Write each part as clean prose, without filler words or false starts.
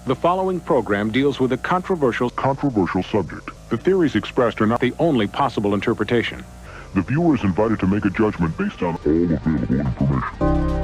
The following program deals with a controversial subject. The theories expressed are not the only possible interpretation. The viewer is invited to make a judgment based on all available information.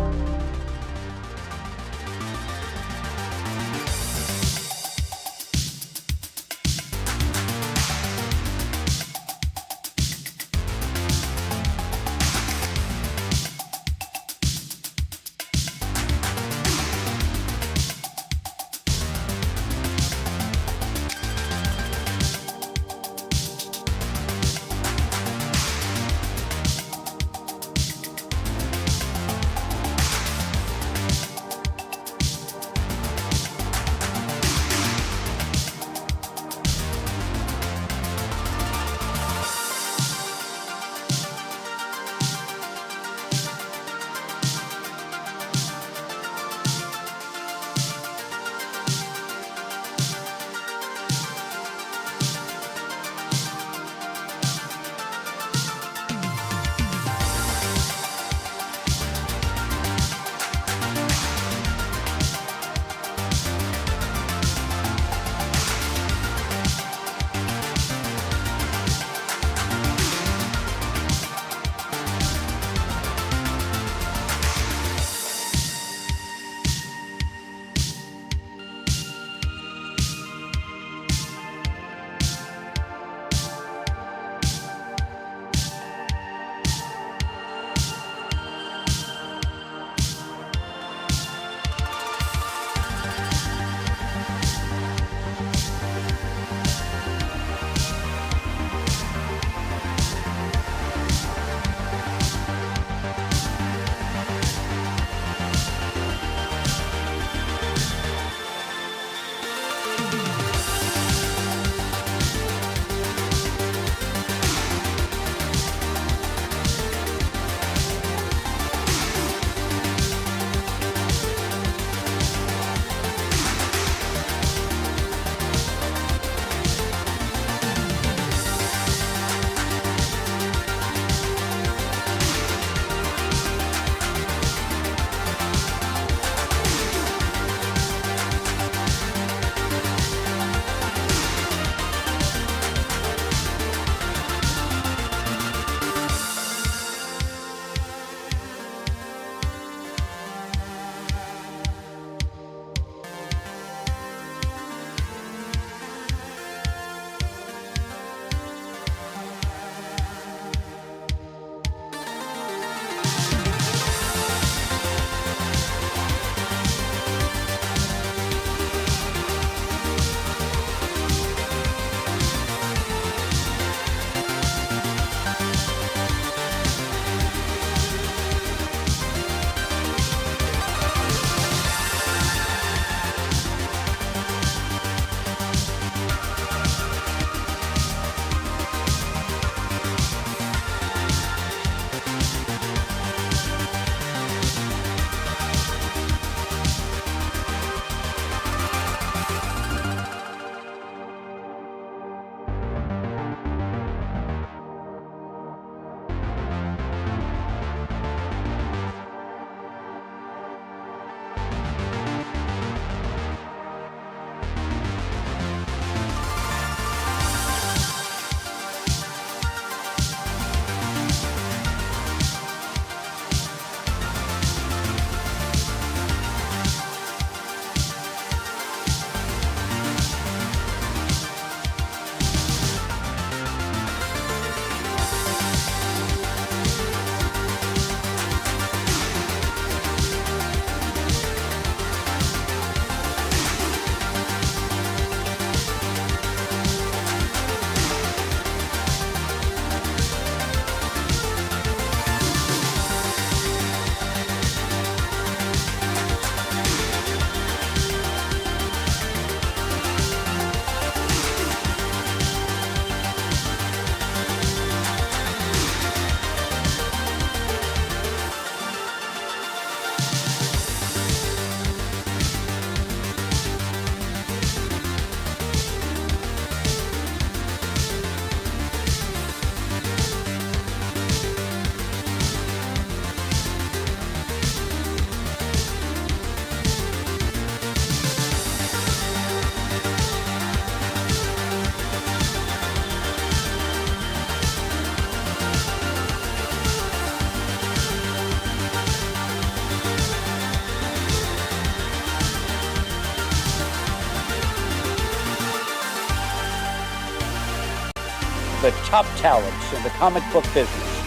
the top talents in the comic book business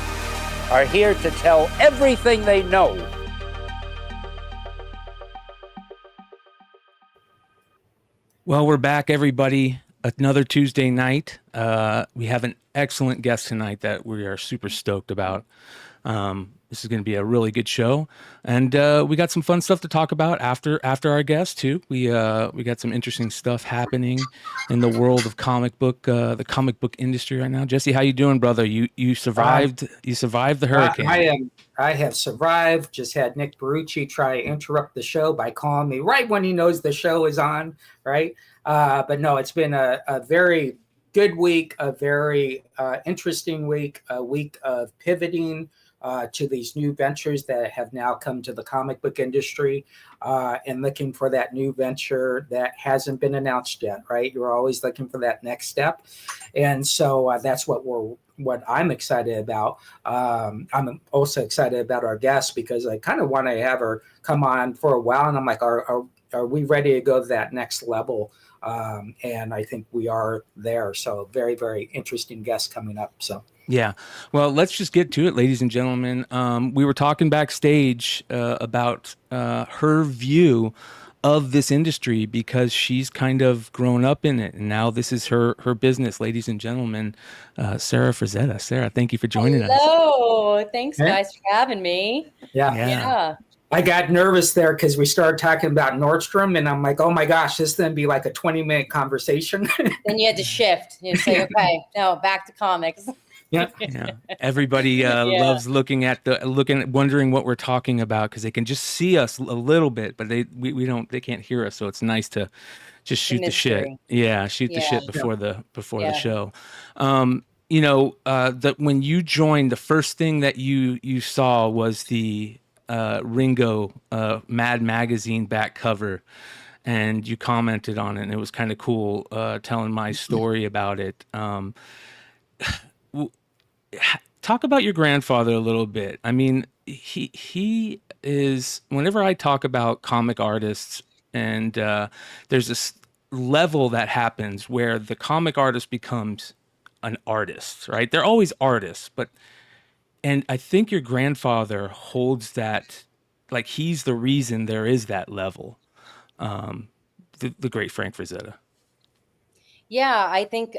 are here to tell everything they know. Well, we're back, everybody. Another Tuesday night. We have an excellent guest tonight that we are super stoked about. This is going to be a really good show, and we got some fun stuff to talk about after our guest too. We got some interesting stuff happening in the world of the comic book industry right now. Jesse, how you doing, brother? You survived. You survived the hurricane. I have survived. Just had Nick Barrucci try to interrupt the show by calling me right when he knows the show is on. Right, but no, it's been a very good week, a very interesting week, a week of pivoting to these new ventures that have now come to the comic book industry, and looking for that new venture that hasn't been announced yet, right? You're always looking for that next step. And so that's what I'm excited about. I'm also excited about our guest because I kind of want to have her come on for a while. And I'm like, are we ready to go to that next level? And I think we are there. So very, very interesting guest coming up. So. Yeah. Well, let's just get to it, ladies and gentlemen. We were talking backstage about her view of this industry because she's kind of grown up in it. And now this is her business, ladies and gentlemen. Sara Frazetta. Sara, thank you for joining us. Hello. Thanks, guys, for having me. Yeah. I got nervous there because we started talking about Nordstrom, and I'm like, oh my gosh, this is going to be like a 20-minute conversation. Then you had to shift. You say, okay, no, back to comics. Yeah. Everybody loves wondering what we're talking about because they can just see us a little bit, but they can't hear us. So it's nice to just shoot the shit. Yeah, shoot the shit before the show. That when you joined, the first thing that you saw was the Ringo Mad Magazine back cover, and you commented on it, and it was kind of cool, telling my story about it. Talk about your grandfather a little bit. I mean, he is, whenever I talk about comic artists, and there's this level that happens where the comic artist becomes an artist, right? They're always artists, and I think your grandfather holds that, like, he's the reason there is that level. The great Frank Frazetta. Yeah, I think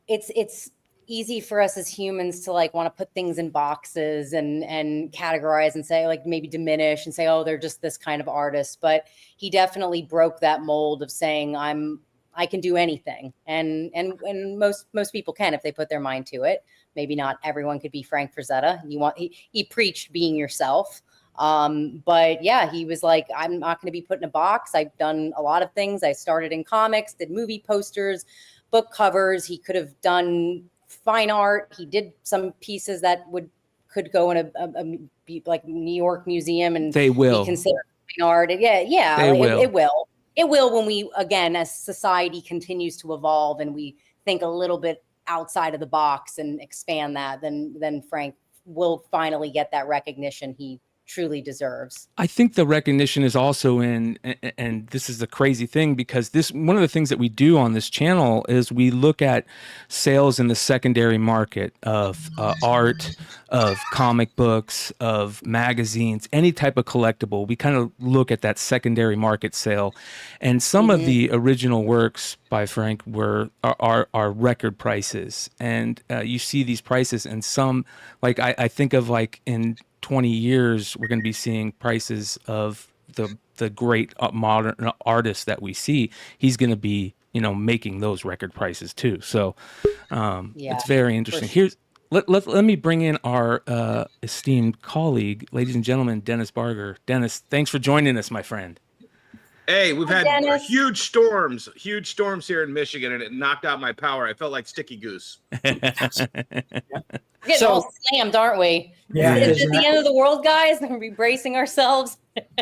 it's easy for us as humans to like want to put things in boxes and categorize and say, like, maybe diminish and say, oh, they're just this kind of artist. But he definitely broke that mold of saying I can do anything, and most people can if they put their mind to it. Maybe not everyone could be Frank Frazetta. He preached being yourself. But yeah, he was like, I'm not going to be put in a box. I've done a lot of things. I started in comics, did movie posters, book covers. He could have done fine art. He did some pieces that could go in a like New York museum, and they will be considered fine art. Yeah, it will. It will when we, again, as society continues to evolve and we think a little bit outside of the box and expand that, then Frank will finally get that recognition he truly deserves. I think the recognition is also in, and this is the crazy thing, because one of the things that we do on this channel is we look at sales in the secondary market of art, of comic books, of magazines, any type of collectible. We kind of look at that secondary market sale, and some of the original works by Frank are record prices, and you see these prices, and some, like I think of, like, in 20 years, we're going to be seeing prices of the great modern artists that we see. He's going to be, making those record prices too. So it's very interesting. Sure. Let me bring in our esteemed colleague, ladies and gentlemen, Dennis Barger. Dennis, thanks for joining us, my friend. Hey, we've had huge storms here in Michigan, and it knocked out my power. I felt like Sticky Goose. We're getting all slammed, aren't we? Yeah. Is it the end of the world, guys? We're bracing ourselves.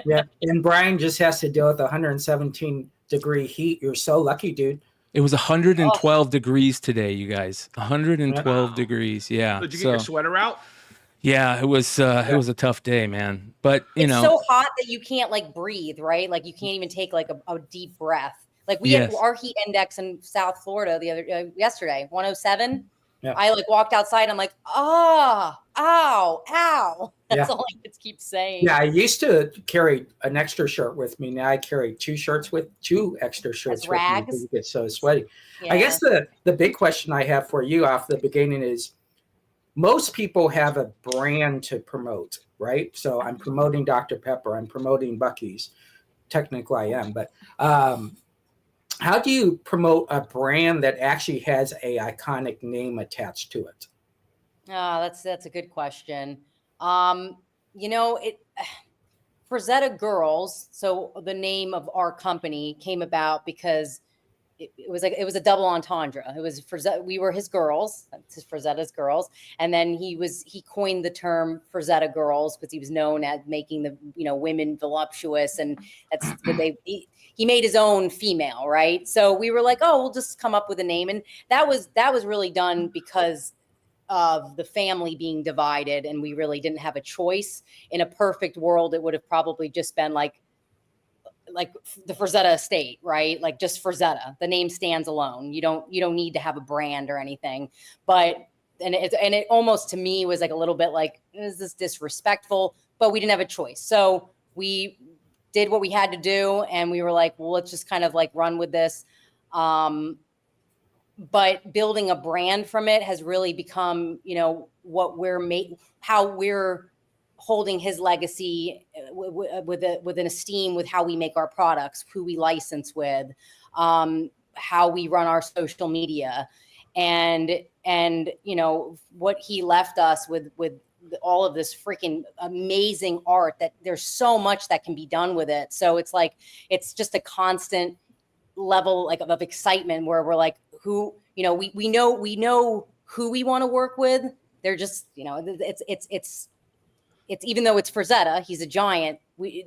Yeah. And Brian just has to deal with 117-degree heat. You're so lucky, dude. It was 112 degrees today, you guys. 112 degrees. Yeah. Did you get your sweater out? Yeah, it was a tough day, man. But it's so hot that you can't like breathe, right? Like you can't even take like a deep breath. Like we had our heat index in South Florida yesterday, 107. I like walked outside. I'm like, ow. That's all I could keep saying. Yeah, I used to carry an extra shirt with me. Now I carry two extra shirts with me because it gets so sweaty. Yeah. I guess the big question I have for you off the beginning is, most people have a brand to promote, right? So I'm promoting Dr. Pepper. I'm promoting Buc-ee's. Technically I am, but how do you promote a brand that actually has a iconic name attached to it? Oh, that's a good question. Frazetta Girls. So the name of our company came about because it was a double entendre. It was Frazetta, we were his girls, Frazetta's Girls, and then he coined the term Frazetta Girls because he was known at making the women voluptuous, and that's what he made his own female, right? So we were like, oh, we'll just come up with a name, and that was really done because of the family being divided, and we really didn't have a choice. In a perfect world, it would have probably just been like the Frazetta estate, right? Like just Frazetta. The name stands alone. You don't need to have a brand or anything. But it almost to me was like a little bit like, is this disrespectful? But we didn't have a choice. So we did what we had to do, and we were like, well, let's just kind of like run with this. But building a brand from it has really become, what how we're holding his legacy with an esteem with how we make our products, who we license with, how we run our social media, and what he left us with all of this freaking amazing art, that there's so much that can be done with it. So it's like, it's just a constant level like of excitement where we're like, who, we know who we want to work with. They're just, it's even though it's Frazetta, he's a giant.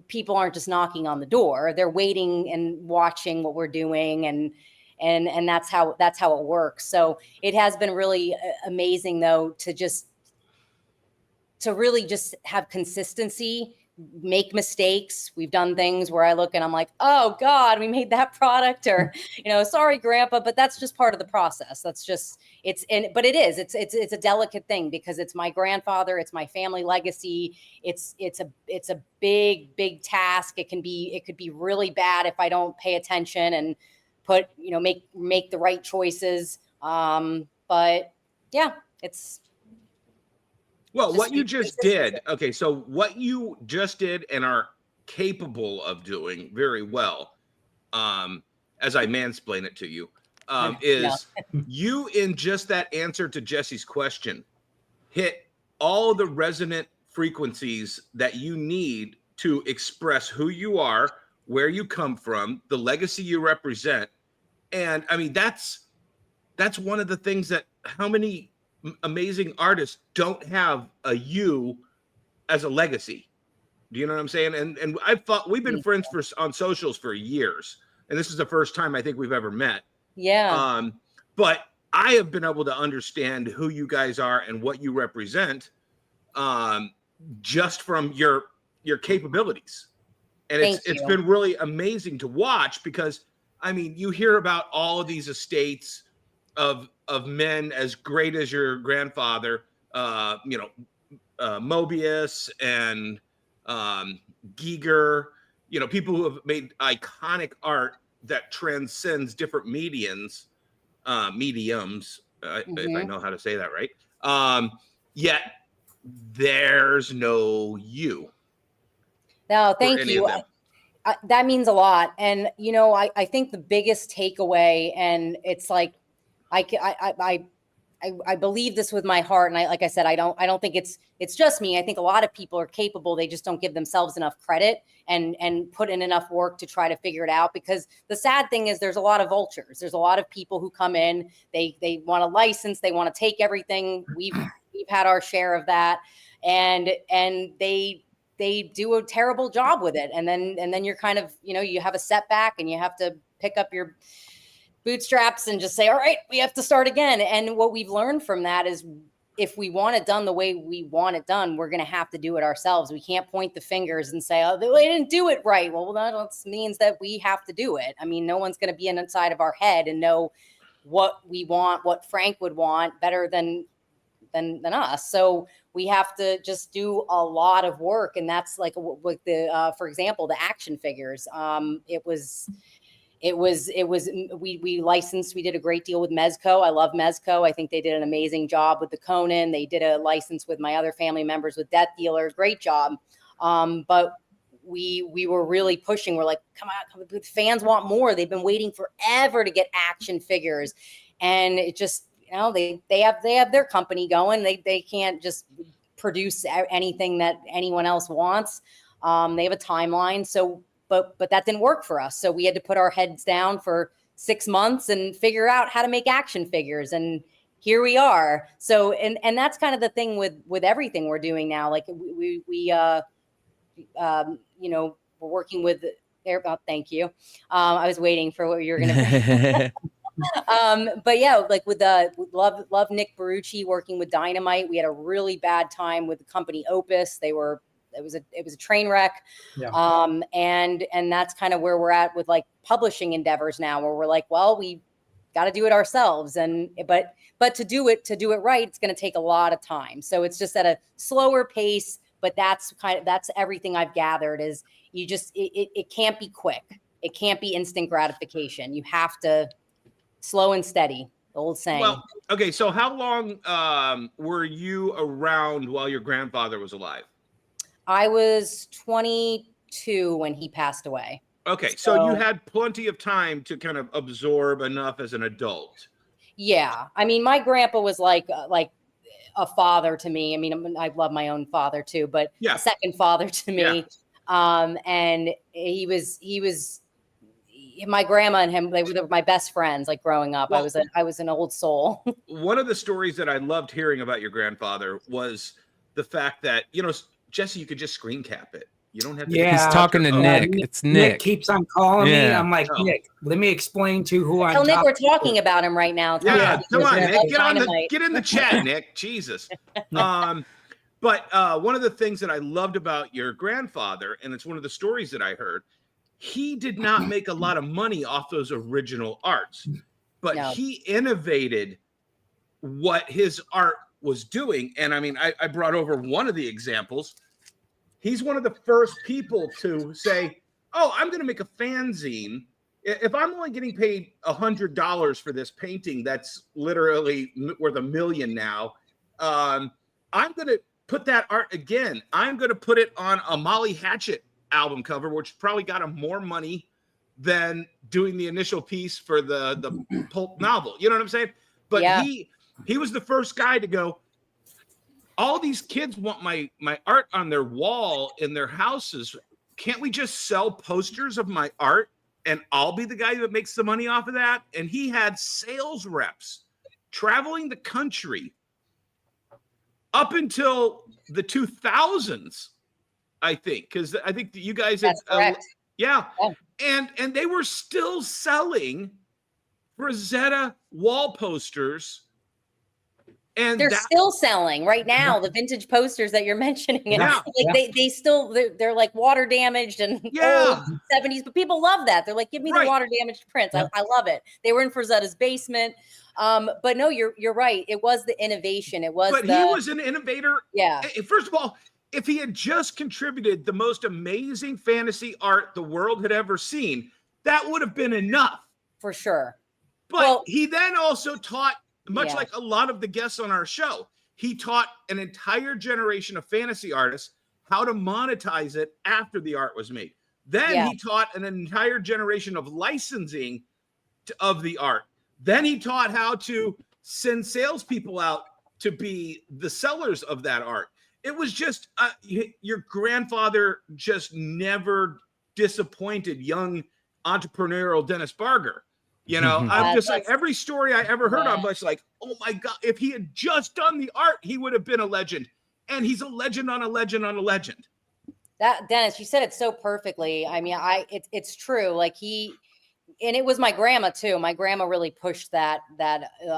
People aren't just knocking on the door; they're waiting and watching what we're doing, and that's how it works. So it has been really amazing, though, to really just have consistency, make mistakes. We've done things where I look and I'm like, oh God, we made that product, or, sorry, Grandpa, but that's just part of the process. That's just, but it is, it's a delicate thing because it's my grandfather, it's my family legacy. It's a big task. It could be really bad if I don't pay attention and make the right choices. But yeah, it's, well, what you just did, okay, so what you just did and are capable of doing very well, as I mansplain it to you, is you, in just that answer to Jesse's question, hit all the resonant frequencies that you need to express who you are, where you come from, the legacy you represent. And I mean, that's one of the things that how many amazing artists don't have a you as a legacy. Do you know what I'm saying? And I've thought we've been friends on socials for years, and this is the first time I think we've ever met. Yeah. But I have been able to understand who you guys are and what you represent, just from your capabilities. And it's been really amazing to watch because I mean, you hear about all of these estates of men as great as your grandfather, Mobius and Giger, people who have made iconic art that transcends different mediums, if I know how to say that right. Yet there's no you. No, thank you. That means a lot. And, I think the biggest takeaway, and it's like, I believe this with my heart. And like I said, I don't think it's just me. I think a lot of people are capable. They just don't give themselves enough credit and put in enough work to try to figure it out. Because the sad thing is there's a lot of vultures. There's a lot of people who come in, they want a license. They want to take everything. We've had our share of that. And they do a terrible job with it. And then you're kind of, you have a setback and you have to pick up your bootstraps and just say, all right, we have to start again. And what we've learned from that is if we want it done the way we want it done, we're going to have to do it ourselves. We can't point the fingers and say, oh, they didn't do it right. Well, that means that we have to do it. I mean, no one's going to be inside of our head and know what we want, what Frank would want better than us. So we have to just do a lot of work. And that's like with the, for example, the action figures. We licensed, we did a great deal with Mezco. I love Mezco. I think they did an amazing job with the Conan. They did a license with my other family members with Death Dealer. Great job. But we were really pushing. We're like, come on, fans want more. They've been waiting forever to get action figures. And it just, they have their company going. They can't just produce anything that anyone else wants. They have a timeline. So, but that didn't work for us. So we had to put our heads down for 6 months and figure out how to make action figures. And here we are. So, and that's kind of the thing with everything we're doing now. Like we're working with thank you. I was waiting for what you were going to but yeah, like with love Nick Barrucci working with Dynamite. We had a really bad time with the company Opus. It was a train wreck. Yeah. And that's kind of where we're at with like publishing endeavors now, where we're like, well, we got to do it ourselves. But to do it right, it's going to take a lot of time. So it's just at a slower pace, but that's everything I've gathered is it can't be quick. It can't be instant gratification. You have to slow and steady, the old saying. Well, okay. So how long were you around while your grandfather was alive? I was 22 when he passed away. Okay. So you had plenty of time to kind of absorb enough as an adult. Yeah. I mean, my grandpa was like a father to me. I mean, I love my own father too, but a second father to me. Yeah. And he was my grandma and him, they were my best friends, like growing up. Well, I was an old soul. One of the stories that I loved hearing about your grandfather was the fact that, Jesse, you could just screen cap it. You don't have to. Yeah, he's talking to Nick. It's Nick. Nick keeps on calling me. I'm like, Nick, let me explain to who I'm talking. Nick, we're talking about him right now. Yeah, come on, Nick. Get in the chat, Nick. Jesus. But one of the things that I loved about your grandfather, and it's one of the stories that I heard, he did not make a lot of money off those original arts, but he innovated what his art was doing. And I mean, I brought over one of the examples. He's one of the first people to say, oh, I'm going to make a fanzine. If I'm only getting paid $100 for this painting, that's literally worth $1 million now. I'm going to put that art again. I'm going to put it on a Molly Hatchet album cover, which probably got him more money than doing the initial piece for the pulp novel. You know what I'm saying? But he was the first guy to go, all these kids want my art on their wall in their houses. Can't we just sell posters of my art and I'll be the guy that makes the money off of that? And he had sales reps traveling the country up until the 2000s. I think, because I think that you guys had, and they were still selling Frazetta wall posters, and they're still selling right now. The vintage posters that you're mentioning, they still they're like water damaged and old 70s, but people love that. They're like, give me the water damaged prints. I love it. They were in Frazetta's basement. But no, you're right. It was the innovation. He was an innovator. Yeah. First of all, if he had just contributed the most amazing fantasy art the world had ever seen, that would have been enough. For sure. But he then also taught, much like a lot of the guests on our show, he taught an entire generation of fantasy artists how to monetize it after the art was made. Then he taught an entire generation of licensing of the art. Then he taught how to send salespeople out to be the sellers of that art. It was just your grandfather just never disappointed young entrepreneurial Dennis Barger. I'm just like, every story I ever heard, I'm just like, oh my God, if he had just done the art, he would have been a legend. And he's a legend on a legend on a legend. That, Dennis, you said it so perfectly. I mean, it's true. Like and it was my grandma too. My grandma really pushed that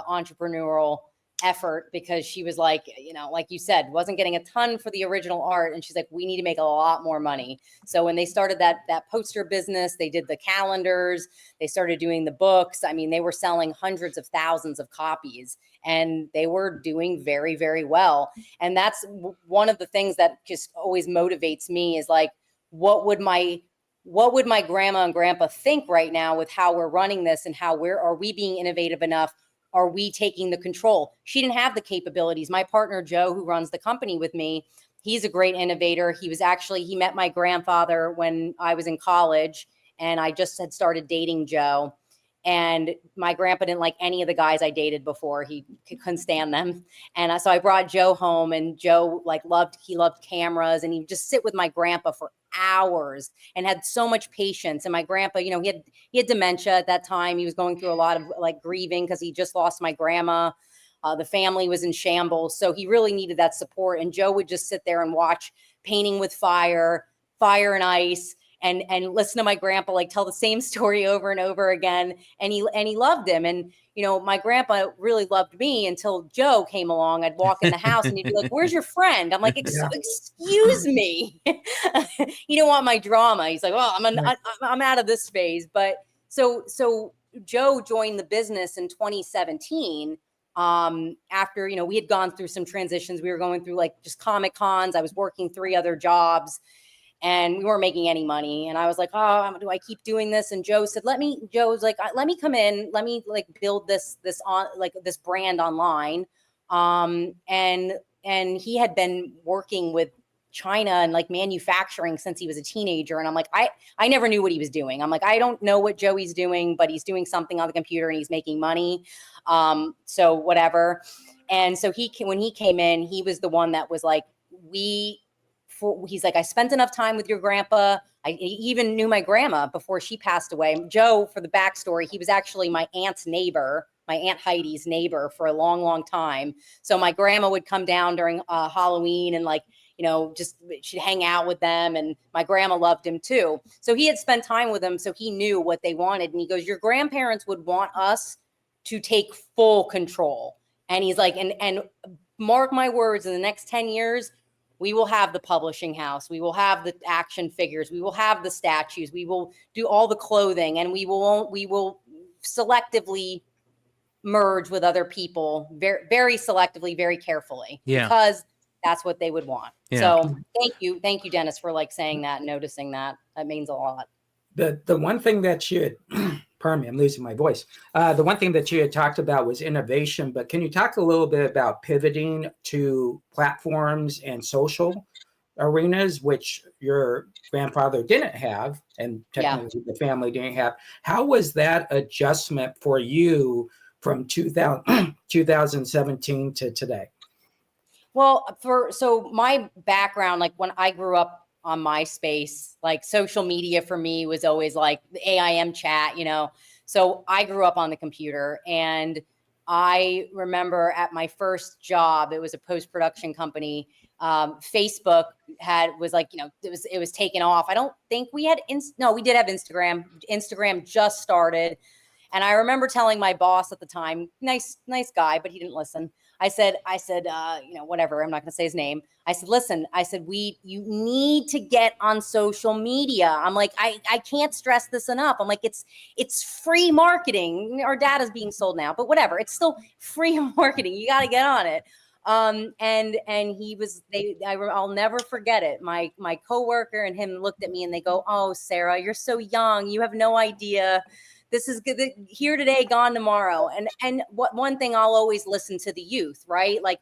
entrepreneurial effort because she was like, you know, like you said, wasn't getting a ton for the original art. And she's like, we need to make a lot more money. So when they started that poster business, they did the calendars, they started doing the books. I mean, they were selling hundreds of thousands of copies and they were doing very, very well. And that's one of the things that just always motivates me is like, what would my grandma and grandpa think right now with how we're running this and how are we being innovative enough? Are we taking the control? She didn't have the capabilities. My partner, Joe, who runs the company with me, he's a great innovator. He met my grandfather when I was in college and I just had started dating Joe. And my grandpa didn't like any of the guys I dated before. He couldn't stand them. And so I brought Joe home and Joe loved cameras and he'd just sit with my grandpa for hours and had so much patience. And my grandpa, you know, he had dementia at that time. He was going through a lot of like grieving because he just lost my grandma. The family was in shambles. So he really needed that support. And Joe would just sit there and watch Painting with Fire and Ice, and listen to my grandpa like tell the same story over and over again. And he loved him. And, you know, my grandpa really loved me until Joe came along. I'd walk in the house and he'd be like, where's your friend? I'm like, excuse me. You don't want my drama. He's like, well, I'm out of this phase. But so Joe joined the business in 2017. After, you know, we had gone through some transitions. We were going through like just Comic Cons. I was working 3 other jobs. And we weren't making any money. And I was like, oh, do I keep doing this? And Joe said, let me come in, let me like build this brand online. And he had been working with China and like manufacturing since he was a teenager. And I'm like, I never knew what he was doing. I'm like, I don't know what Joey's doing, but he's doing something on the computer and he's making money. So whatever. And so when he came in, he was the one that was like, he's like, I spent enough time with your grandpa. I even knew my grandma before she passed away. Joe, for the backstory, he was actually my aunt's neighbor, my Aunt Heidi's neighbor for a long, long time. So my grandma would come down during Halloween and like, you know, just she'd hang out with them. And my grandma loved him too. So he had spent time with them. So he knew what they wanted. And he goes, your grandparents would want us to take full control. And he's like, and mark my words, in the next 10 years, we will have the publishing house. We will have the action figures. We will have the statues. We will do all the clothing, and we will selectively merge with other people, very, very selectively, very carefully, because that's what they would want. Yeah. So thank you, Dennis, for like saying that, and noticing that. That means a lot. The one thing that you had, pardon me, I'm losing my voice. The one thing that you had talked about was innovation, but can you talk a little bit about pivoting to platforms and social arenas, which your grandfather didn't have, and technically the family didn't have? How was that adjustment for you from 2017 to today? Well, so my background, like when I grew up on MySpace, like social media for me was always like the AIM chat, you know. So I grew up on the computer, and I remember at my first job, it was a post-production company. Facebook was like, you know, it was taken off. I don't think we had we did have Instagram. Instagram just started. And I remember telling my boss at the time, nice guy, but he didn't listen. I said, you know, whatever, I'm not going to say his name. I said, listen, you need to get on social media. I'm like, I can't stress this enough. I'm like, it's free marketing. Our data's being sold now, but whatever. It's still free marketing. You got to get on it. And he was, I'll never forget it. My coworker and him looked at me and they go, oh, Sarah, you're so young. You have no idea. This is good. Here today, gone tomorrow. And one thing, I'll always listen to the youth, right? Like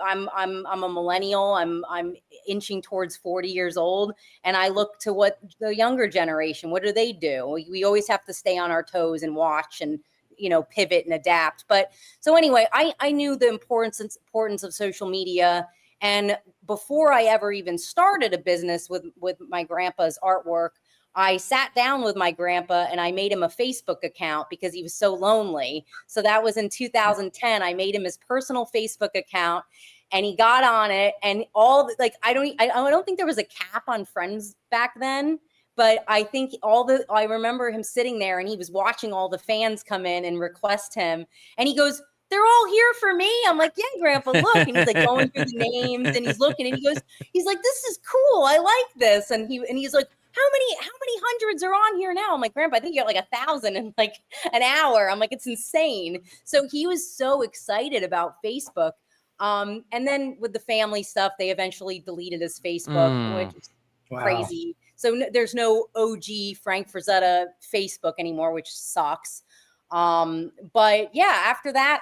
I'm a millennial. I'm inching towards 40 years old, and I look to what the younger generation, what do they do? We always have to stay on our toes and watch and, you know, pivot and adapt. But so anyway, I knew the importance of social media. And before I ever even started a business with my grandpa's artwork, I sat down with my grandpa and I made him a Facebook account because he was so lonely. So that was in 2010. I made him his personal Facebook account, and he got on it. And I don't think there was a cap on friends back then, but I think I remember him sitting there and he was watching all the fans come in and request him. And he goes, they're all here for me. I'm like, yeah, Grandpa, look. And he's like going through the names and he's looking and he's like, this is cool. I like this. And he's like, how many hundreds are on here now? I'm like, Grandpa, I think you got like 1,000 in like an hour. I'm like, it's insane. So he was so excited about Facebook. And then with the family stuff, they eventually deleted his Facebook, which is crazy. So there's no OG Frank Frazetta Facebook anymore, which sucks. But yeah, after that,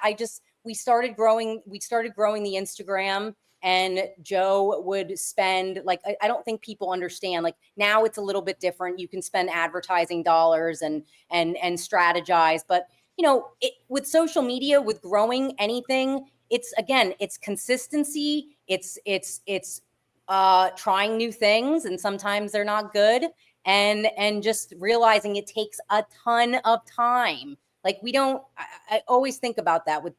we started growing the Instagram, and Joe would spend like, I don't think people understand, like now it's a little bit different. You can spend advertising dollars and strategize, but you know, with social media, with growing anything, it's consistency. It's trying new things, and sometimes they're not good, and just realizing it takes a ton of time. Like I always think about that with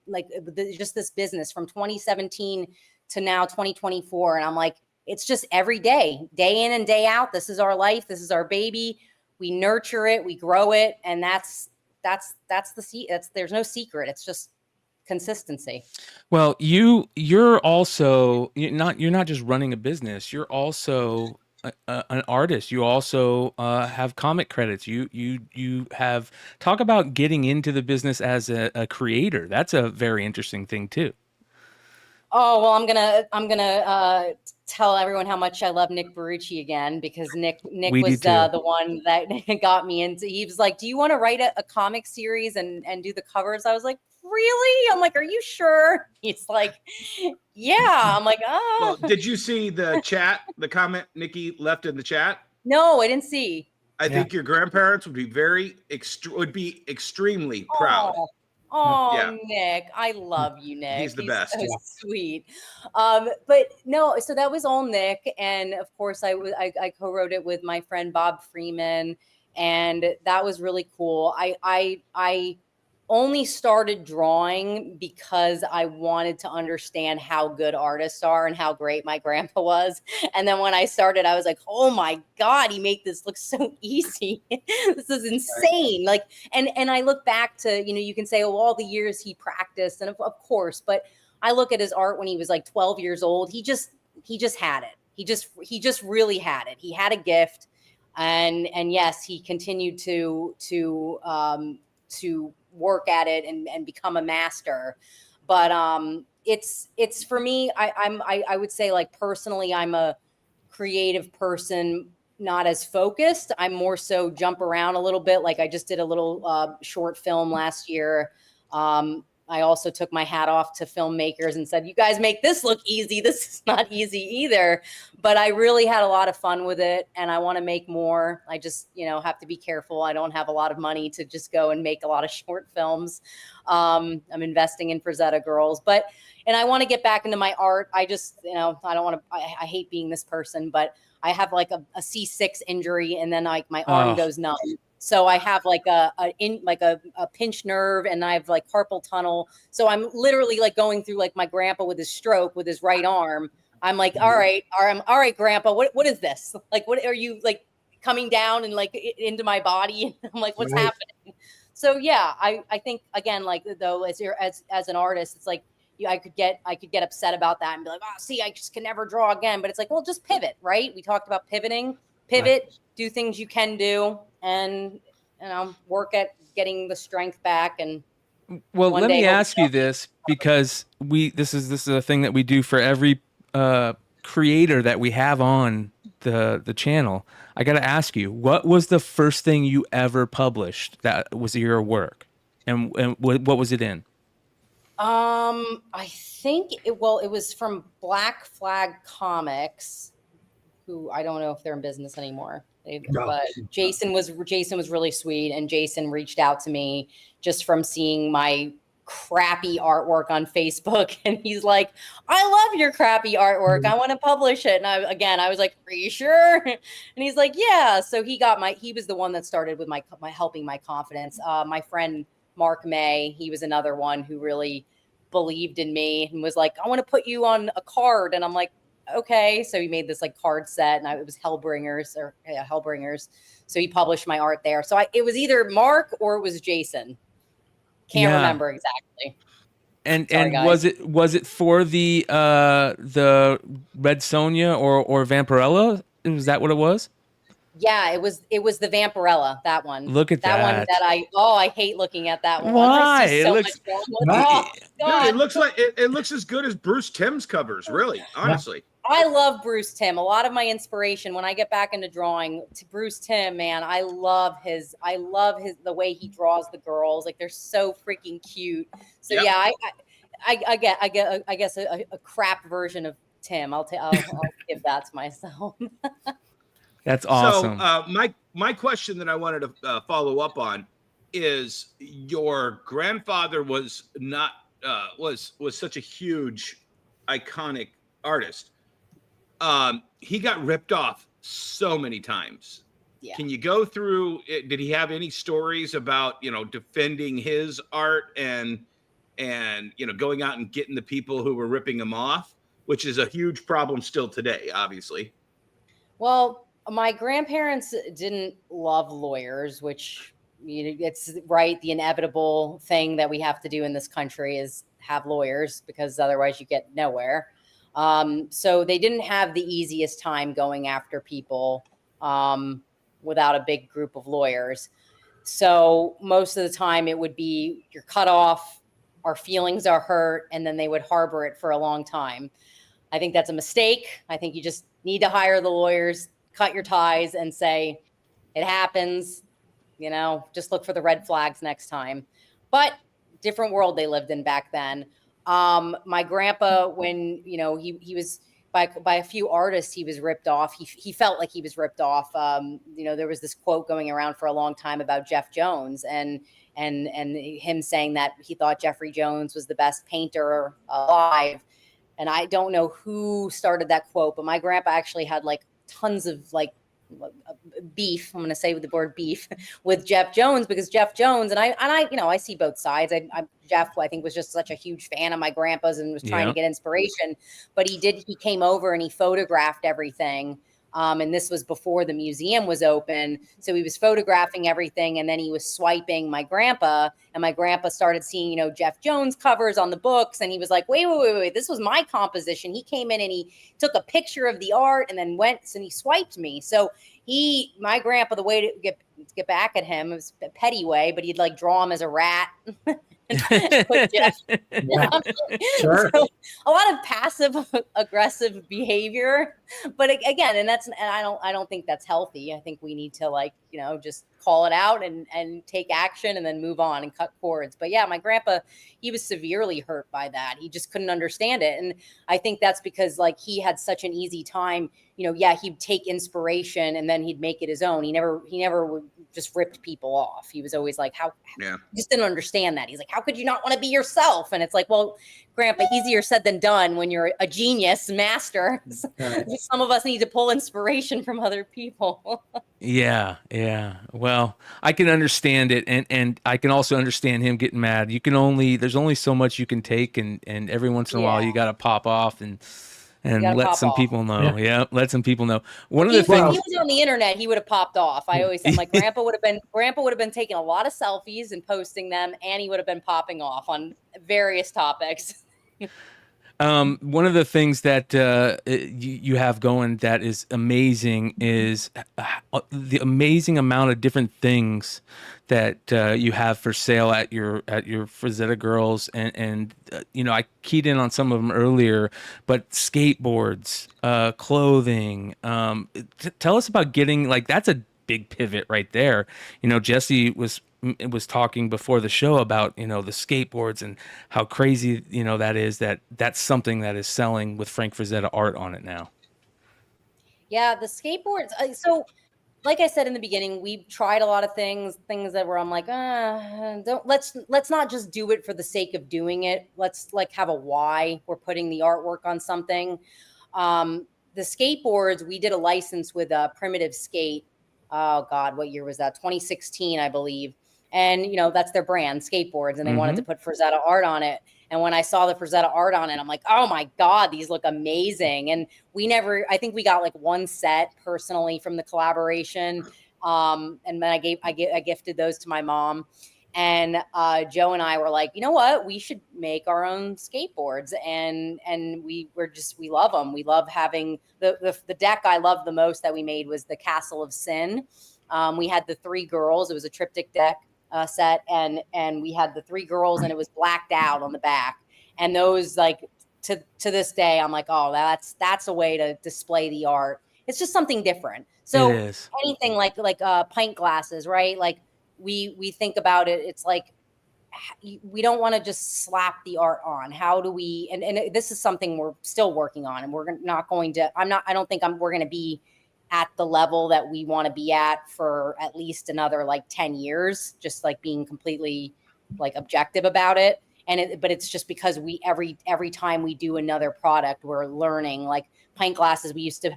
just this business from 2017 to now 2024. And I'm like, it's just every day in and day out. This is our life. This is our baby. We nurture it, we grow it. And that's there's no secret. It's just consistency. Well, you're not just running a business. You're also an artist. You also have comic credits. You have talk about getting into the business as a creator. That's a very interesting thing too. Oh, well, I'm gonna tell everyone how much I love Nick Barrucci again, because Nick was the one that got me into. He was like, "Do you want to write a comic series and do the covers?" I was like, "Really?" I'm like, "Are you sure?" He's like, "Yeah." I'm like, "Oh." Well, did you see the chat, the comment Nikki left in the chat? No, I didn't see. I think your grandparents would be extremely proud. Oh, yeah. Nick, I love you, Nick. He's the best. So sweet. But no, so that was all Nick, and of course I co-wrote it with my friend Bob Freeman, and that was really cool. I only started drawing because I wanted to understand how good artists are and how great my grandpa was. And then when I started, I was like, oh my God, he made this look so easy. This is insane. Like, and I look back to, you can say, oh, all the years he practiced, and of course, but I look at his art when he was like 12 years old. He just had it. He just really had it. He had a gift. And yes, he continued to work at it and become a master. But it's for me, I would say, like, personally, I'm a creative person, not as focused. I'm more so jump around a little bit. Like I just did a little short film last year. I also took my hat off to filmmakers and said, you guys make this look easy. This is not easy either. But I really had a lot of fun with it, and I want to make more. I just, have to be careful. I don't have a lot of money to just go and make a lot of short films. I'm investing in Frazetta Girls, and I want to get back into my art. I just, I don't want to, I hate being this person, but I have like a C6 injury, and then like my arm goes numb. So I have like a pinched nerve, and I have like carpal tunnel. So I'm literally like going through like my grandpa with his stroke with his right arm. I'm like, all right, Grandpa, what is this? Like, what are you like coming down and like into my body? I'm like, what's happening? So yeah, I think again, like though, as an artist, it's like I could get upset about that and be like, oh, see, I just can never draw again. But it's like, well, just pivot, right? We talked about pivoting, do things you can do, and work at getting the strength back. And well, let me ask you this, because this is a thing that we do for every creator that we have on the channel. I got to ask you, what was the first thing you ever published that was your work, and what was it in? I think it was from Black Flag Comics, who I don't know if they're in business anymore. But Jason was really sweet, and Jason reached out to me just from seeing my crappy artwork on Facebook, and he's like, I love your crappy artwork, I want to publish it. And I was like, are you sure? And he's like, yeah. So he was the one that started with my helping my confidence. My friend Mark May, he was another one who really believed in me and was like, I want to put you on a card. And I'm like, okay. So he made this like card set, and it was Hellbringers. So he published my art there. So it was either Mark or it was Jason. Can't remember exactly. And Sorry, and guys. was it for the Red Sonja or Vampirella? Was that what it was? Yeah, it was the Vampirella, that one. Look at That one that that. I hate looking at that one. Why? I see It so looks much wrong with it. Matt. Oh, God. Dude, it looks like it looks as good as Bruce Timm's covers, really, honestly. I love Bruce Timm. A lot of my inspiration when I get back into drawing to Bruce Timm, man, I love the way he draws the girls. Like they're so freaking cute. So Yep. yeah, I guess a crap version of Tim. I'll give that to myself. That's awesome. So my question that I wanted to follow up on is your grandfather was not was such a huge iconic artist. He got ripped off so many times. Yeah. Can you go through it? Did he have any stories about, defending his art and going out and getting the people who were ripping him off, which is a huge problem still today, obviously? Well, my grandparents didn't love lawyers, which it's right. The inevitable thing that we have to do in this country is have lawyers because otherwise you get nowhere. So they didn't have the easiest time going after people without a big group of lawyers. So most of the time it would be you're cut off, our feelings are hurt, and then they would harbor it for a long time. I think that's a mistake. I think you just need to hire the lawyers, cut your ties, and say, it happens, just look for the red flags next time. But different world they lived in back then. My grandpa, when, he was by a few artists, he was ripped off. He felt like he was ripped off. There was this quote going around for a long time about Jeff Jones and him saying that he thought Jeffrey Jones was the best painter alive. And I don't know who started that quote, but my grandpa actually had like tons of like beef. I'm going to say the word beef with Jeff Jones because Jeff Jones and I see both sides. Jeff, I think, was just such a huge fan of my grandpa's and was trying to get inspiration, but he came over and he photographed everything. And this was before the museum was open. So he was photographing everything and then he was swiping my grandpa and my grandpa started seeing, Jeff Jones covers on the books. And he was like, wait, this was my composition. He came in and he took a picture of the art and then went and he swiped me. So my grandpa, the way to get back at him, it was a petty way, but he'd like draw him as a rat. Put Jeff. Sure. So, a lot of passive aggressive behavior, but again, and I don't think that's healthy. I think we need to just call it out and take action and then move on and cut cords. But yeah, my grandpa, he was severely hurt by that. He just couldn't understand it. And I think that's because he had such an easy time, he'd take inspiration and then he'd make it his own. He never just ripped people off. He was always like, he just didn't understand that. He's like, how could you not want to be yourself? And it's like, well, grandpa, easier said than done when you're a genius master. Right. Some of us need to pull inspiration from other people. Yeah. Well, I can understand it, and I can also understand him getting mad. There's only so much you can take, and every once in a while you got to pop off and let some people know. Yeah, let some people know. One of the things, if he was on the internet, he would have popped off. I always said, like, grandpa would have been taking a lot of selfies and posting them, and he would have been popping off on various topics. One of the things that you have going that is amazing is the amazing amount of different things that you have for sale at your Frazetta Girls, and I keyed in on some of them earlier, but skateboards, clothing. Tell us about getting that's a big pivot right there. Jesse was talking before the show about the skateboards and how crazy that is, that's something that is selling with Frank Frazetta art on it now. Yeah, the skateboards. So like I said in the beginning, we've tried a lot of things that were, I'm like, let's not just do it for the sake of doing it. Let's have a why we're putting the artwork on something. The skateboards, we did a license with Primitive Skate. Oh God, what year was that? 2016, I believe. And, that's their brand, skateboards. And they wanted to put Frazetta art on it. And when I saw the Frazetta art on it, I'm like, oh my God, these look amazing. And I think we got one set personally from the collaboration. And then I gifted those to my mom. And Joe and I were like, you know what, we should make our own skateboards. And we love them. We love having the deck I love the most that we made was the Castle of Sin. We had the 3 girls. It was a triptych deck set, and we had the 3 girls, and it was blacked out on the back. And those, like, to this day, I'm like, oh, that's a way to display the art. It's just something different. So anything like pint glasses, right? Like we think about it. It's like we don't want to just slap the art on. How do we? And this is something we're still working on, and we're not going to. I don't think we're going to be at the level that we want to be at for at least another like 10 years. Just like being completely like objective about it. But it's just because every time we do another product, we're learning. Like pint glasses, we used to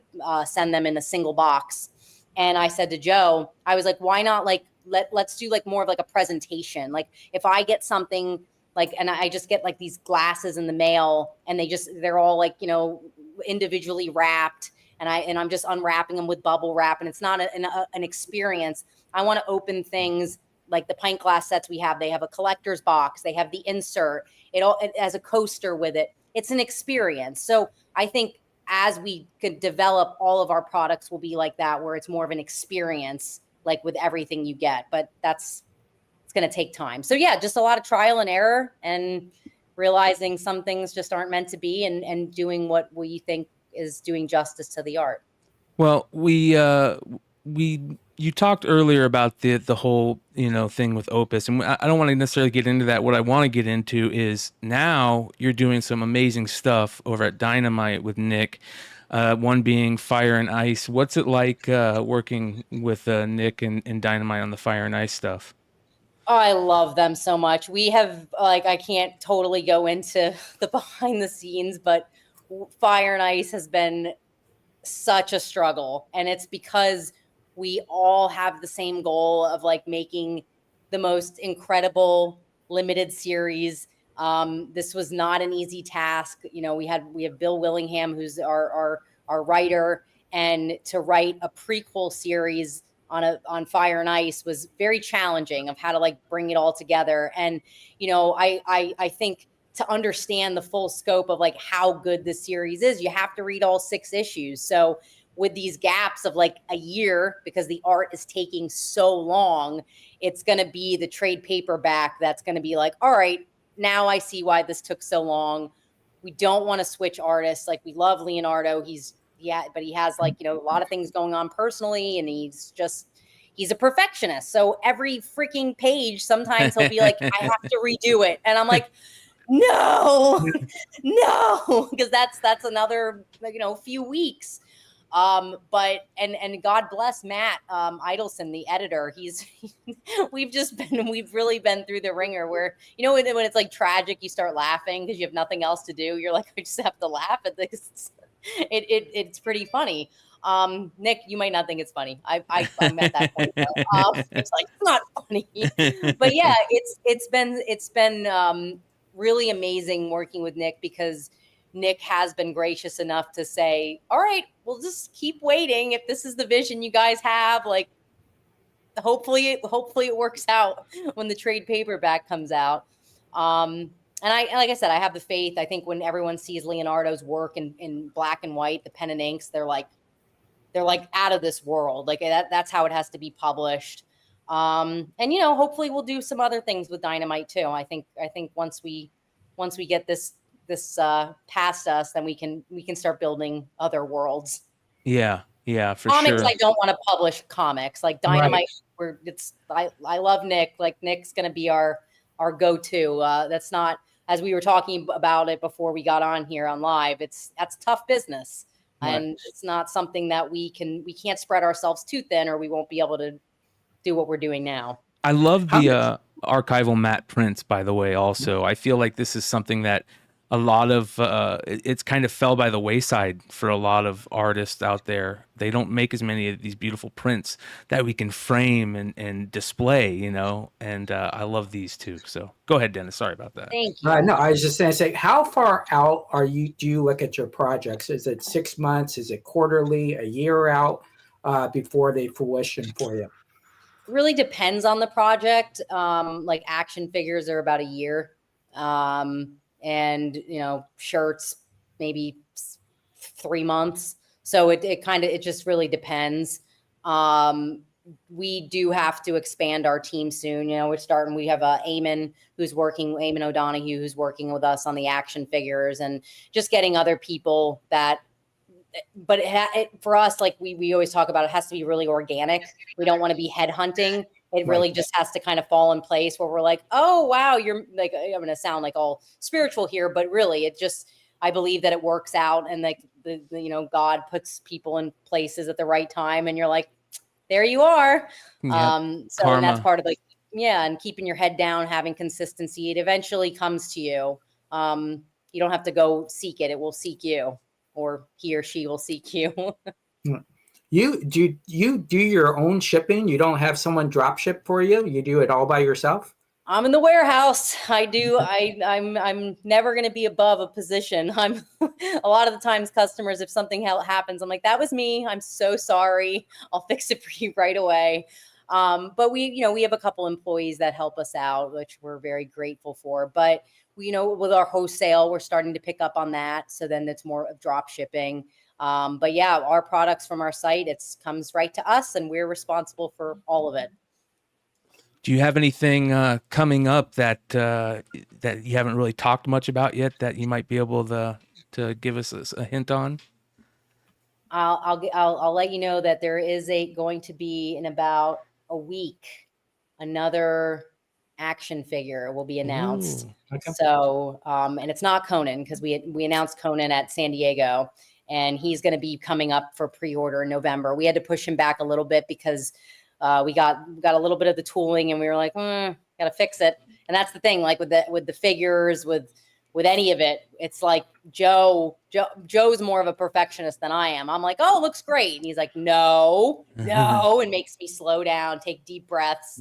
send them in a single box. And I said to Joe, I was like, why not like let's do like more of like a presentation. Like if I get something like, and I just get like these glasses in the mail, and they're all like, you know, individually wrapped, and I'm just unwrapping them with bubble wrap, and it's not an experience. I want to open things. Like the pint glass sets we have, they have a collector's box, they have the insert, it has a coaster with it. It's an experience. So I think as we could develop, all of our products will be like that, where it's more of an experience, like with everything you get. But it's going to take time. So yeah, just a lot of trial and error, and realizing some things just aren't meant to be, and doing what we think is doing justice to the art. Well, you talked earlier about the whole, you know, thing with Opus, and I don't want to necessarily get into that. What I want to get into is now you're doing some amazing stuff over at Dynamite with Nick, one being Fire and Ice. What's it like working with Nick and Dynamite on the Fire and Ice stuff? Oh, I love them so much. We have, like, I can't totally go into the behind the scenes, but Fire and Ice has been such a struggle, and it's because we all have the same goal of like making the most incredible limited series. This was not an easy task. You know, we have Bill Willingham, who's our writer, and to write a prequel series on Fire and Ice was very challenging, of how to like bring it all together. And, you know, I think to understand the full scope of like how good this series is, you have to read all 6 issues. So with these gaps of like a year, because the art is taking so long, it's going to be the trade paperback that's going to be like, all right, now I see why this took so long. We don't want to switch artists. Like, we love Leonardo. But he has like, you know, a lot of things going on personally, and he's a perfectionist. So every freaking page, sometimes he'll be like, I have to redo it. And I'm like, no, because that's another, you know, few weeks. But God bless Matt Idelson, the editor. We've really been through the ringer, where, you know, when it's like tragic, you start laughing because you have nothing else to do. You're like, I just have to laugh at this. It's pretty funny. Nick, you might not think it's funny. I'm at that point. It's like, it's not funny. But yeah, it's been really amazing working with Nick, because Nick has been gracious enough to say, all right, we'll just keep waiting. If this is the vision you guys have, like, hopefully it works out when the trade paperback comes out. And like I said, I have the faith. I think when everyone sees Leonardo's work in black and white, the pen and inks, they're like out of this world. Like that's how it has to be published. And, you know, hopefully we'll do some other things with Dynamite too. I think once we get this past us, then we can start building other worlds. Yeah, for comics, sure. I don't want to publish comics like Dynamite. Right. I love Nick. Like, Nick's going to be our go-to. That's not, as we were talking about it before we got on here on live, that's tough business. Right. And it's not something that we can't spread ourselves too thin, or we won't be able to do what we're doing now. I love the archival matte prints, by the way. Also, I feel like this is something that a lot of it's kind of fell by the wayside for a lot of artists out there. They don't make as many of these beautiful prints that we can frame and display, you know. And I love these too. So go ahead, Dennis. Sorry about that. Thank you. No, I was just going to say, how far out do you look at your projects? Is it 6 months? Is it quarterly? A year out before they fruition for you? really depends on the project. Like action figures are about a year. And shirts, maybe 3 months. So it just really depends. We do have to expand our team soon. We have Eamon O'Donoghue, who's working with us on the action figures and just getting other people but for us, like we always talk about, it has to be really organic. We don't want to be headhunting. It really just has to kind of fall in place where we're like, oh, wow, you're like, I'm going to sound like all spiritual here, but really I believe that it works out, and like God puts people in places at the right time, and you're like, there you are. Yep. And that's part of and keeping your head down, having consistency. It eventually comes to you. You don't have to go seek it. It will seek you, or he or she will seek you. You do your own shipping? You don't have someone drop ship for you? You do it all by yourself? I'm in the warehouse. I do. I'm never going to be above a position. I'm a lot of the times customers, if something happens, I'm like, that was me. I'm so sorry. I'll fix it for you right away. But we have a couple employees that help us out, which we're very grateful for. But with our wholesale, we're starting to pick up on that. So then it's more of drop shipping. But yeah, our products from our site, comes right to us, and we're responsible for all of it. Do you have anything coming up that you haven't really talked much about yet that you might be able to give us a hint on? I'll let you know that there is going to be in about a week another action figure will be announced. Ooh, okay. So and it's not Conan, because we announced Conan at San Diego, and he's going to be coming up for pre-order in November. We had to push him back a little bit because we got a little bit of the tooling, and we were like, got to fix it. And that's the thing, like with the figures, with any of it, it's like Joe's more of a perfectionist than I am. I'm like, oh, it looks great. And he's like, no, and makes me slow down, take deep breaths,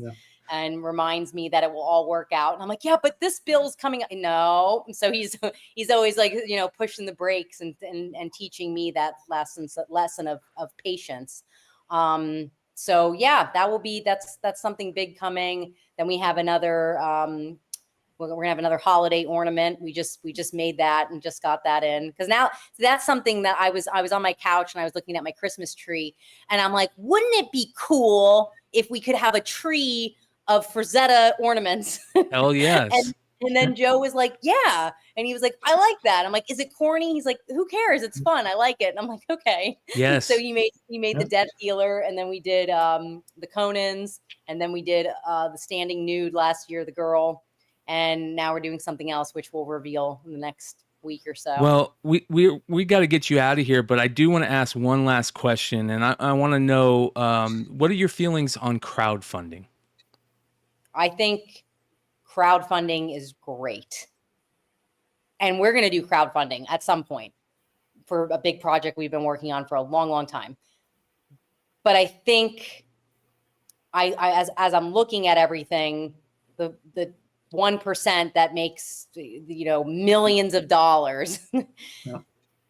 and reminds me that it will all work out. And I'm like, yeah, but this bill's coming up. No. And so he's always like, pushing the brakes and teaching me that lesson of patience. So yeah, that's something big coming. Then we have another, we're gonna have another holiday ornament. We just made that and just got that in, because now that's something that I was on my couch and I was looking at my Christmas tree, and I'm like, wouldn't it be cool if we could have a tree of Frazetta ornaments? Hell yes. And then Joe was like, yeah. And he was like, I like that. I'm like, is it corny? He's like, who cares? It's fun. I like it. And I'm like, okay. Yes. So he made the Death Dealer, and then we did the Conans, and then we did the Standing Nude last year, the girl. And now we're doing something else, which we'll reveal in the next week or so. Well, we got to get you out of here, but I do want to ask one last question, and I want to know, what are your feelings on crowdfunding? I think crowdfunding is great. And we're going to do crowdfunding at some point for a big project we've been working on for a long, long time. But I think as I'm looking at everything, the 1% that makes, millions of dollars,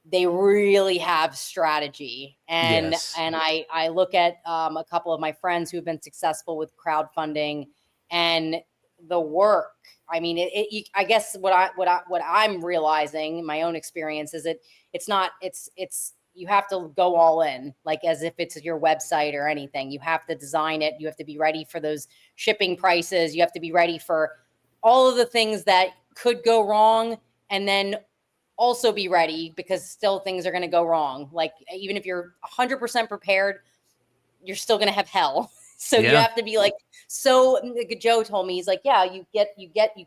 they really have strategy. And I look at a couple of my friends who have been successful with crowdfunding, and the work. I mean, I guess what I'm realizing in my own experience is it's you have to go all in, like as if it's your website or anything. You have to design it. You have to be ready for those shipping prices. You have to be ready for all of the things that could go wrong, and then also be ready because still things are going to go wrong. Like even if you're 100% prepared, you're still going to have hell. So you have to be like, so Joe told me, he's like, yeah, you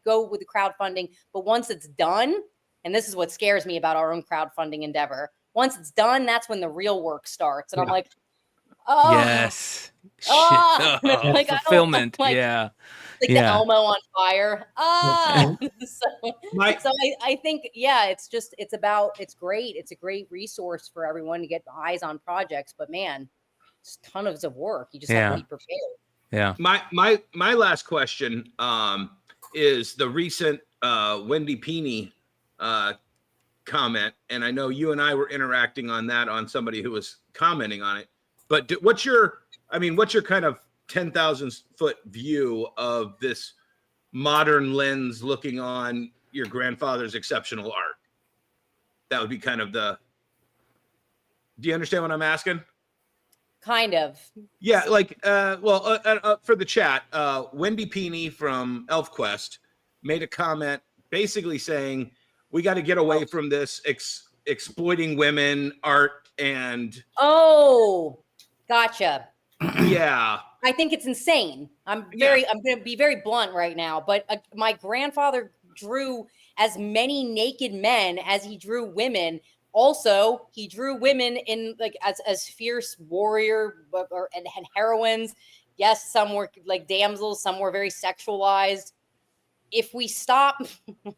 go with the crowdfunding, but once it's done, and this is what scares me about our own crowdfunding endeavor, once it's done, that's when the real work starts. And I'm like, oh, yes, like, fulfillment. Like the Elmo on fire. So I think, it's great. It's a great resource for everyone to get eyes on projects, but man, it's tons of work. You just have to be prepared. Yeah. My last question is the recent Wendy Peeney comment, and I know you and I were interacting on that on somebody who was commenting on it. But what's your kind of 10,000 foot view of this modern lens looking on your grandfather's exceptional art. That would be kind of the, do you understand what I'm asking? Kind of. Yeah, like, for the chat, Wendy Peeney from ElfQuest made a comment basically saying, we got to get away from this exploiting women art and... Oh, gotcha. Yeah. I think it's insane. I'm going to be very blunt right now, but my grandfather drew as many naked men as he drew women. Also, he drew women in like as fierce warrior and heroines. Yes, some were like damsels, some were very sexualized. If we stop,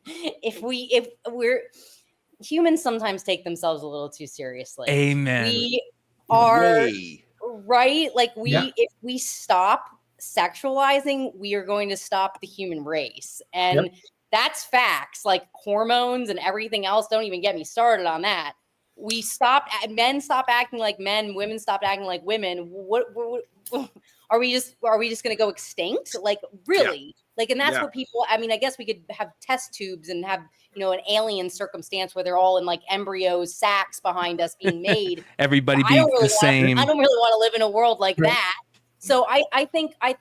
if we're humans sometimes take themselves a little too seriously. Amen. We are right. Like if we stop sexualizing, we are going to stop the human race. And that's facts. Like hormones and everything else. Don't even get me started on that. Men stop acting like men, women stop acting like women. What are we just going to go extinct? Like really? Like, and that's what people, I mean, I guess we could have test tubes and have, an alien circumstance where they're all in like embryos, sacs behind us being made. Everybody be the same. I don't really want to live in a world like that. So I think I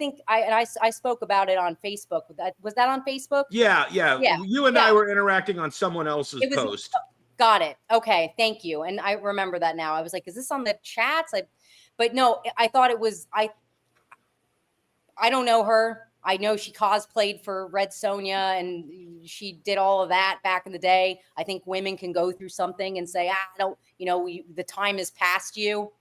spoke about it on Facebook. Was that on Facebook? Yeah. You and I were interacting on someone else's post. Got it. Okay. Thank you. And I remember that now. I was like, is this on the chats? But no, I thought it was, I don't know her. I know she cosplayed for Red Sonja and she did all of that back in the day. I think women can go through something and say, the time has passed you,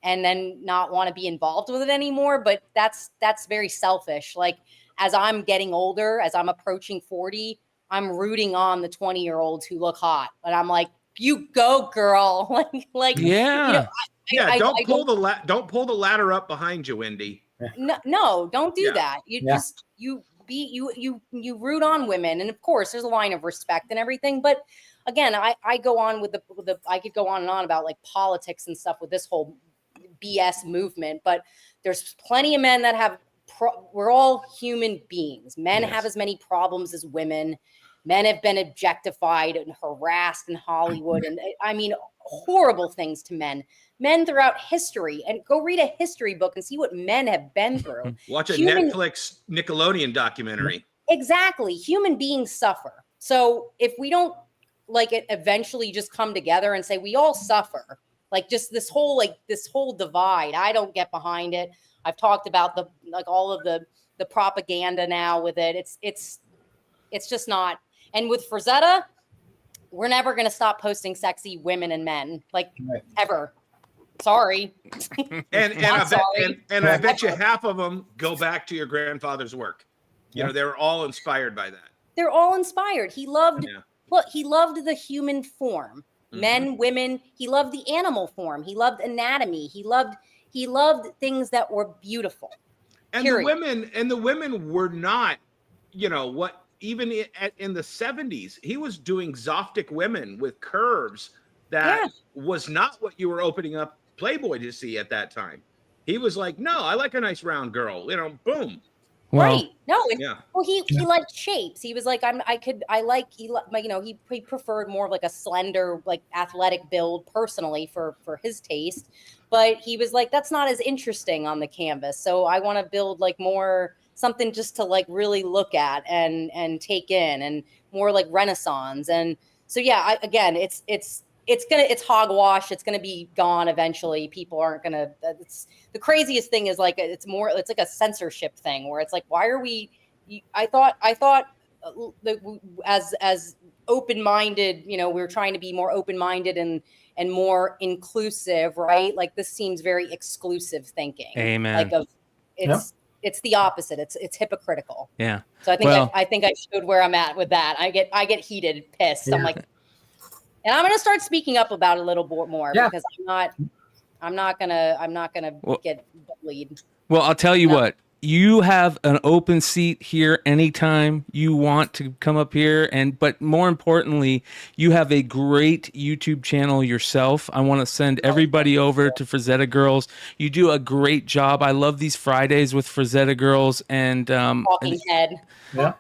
and then not want to be involved with it anymore. But that's very selfish. Like, as I'm getting older, as I'm approaching 40, I'm rooting on the 20-year-olds who look hot. And I'm like, you go, girl. Don't pull the ladder up behind you, Wendy. No, don't do that. You root on women. And of course there's a line of respect and everything. But again, I go on with I could go on and on about like politics and stuff with this whole BS movement, but there's plenty of men that have, we're all human beings. Men have as many problems as women. Men have been objectified and harassed in Hollywood. And I mean, horrible things to men throughout history. And go read a history book and see what men have been through. Watch a Netflix Nickelodeon documentary. Exactly. Human beings suffer. So if we don't like it eventually just come together and say, we all suffer, like just this whole divide, I don't get behind it. I've talked about all of the propaganda now with it. It's just not. And with Frazetta, we're never going to stop posting sexy women and men, ever. Sorry. And I bet you half of them go back to your grandfather's work. You know, they were all inspired by that. They're all inspired. He loved the human form, men, women. He loved the animal form. He loved anatomy. He loved things that were beautiful. And the women were not, even in the 70s, he was doing Zoftic women with curves that was not what you were opening up Playboy to see at that time. He was like, no, I like a nice round girl, boom. Well, right. No. Well, he liked shapes. He was like, he preferred more of like a slender, like athletic build personally for his taste. But he was like, that's not as interesting on the canvas. So I want to build like more something just to like really look at and take in, and more like Renaissance. And so, it's hogwash. It's going to be gone eventually. People aren't going to, the craziest thing is like, it's like a censorship thing where it's like, why are we, I thought as open-minded, we were trying to be more open-minded and more inclusive, right? Like this seems very exclusive thinking. Amen. It's the opposite. It's hypocritical. Yeah. So I think I showed where I'm at with that. I get heated, pissed. Yeah. I'm like, and I'm going to start speaking up about it a little more because I'm not going to get bullied. Well, I'll tell you what, you have an open seat here anytime you want to come up here. But more importantly, you have a great YouTube channel yourself. I want to send everybody over to Frazetta Girls. You do a great job. I love these Fridays with Frazetta Girls, and Talking head. Yeah.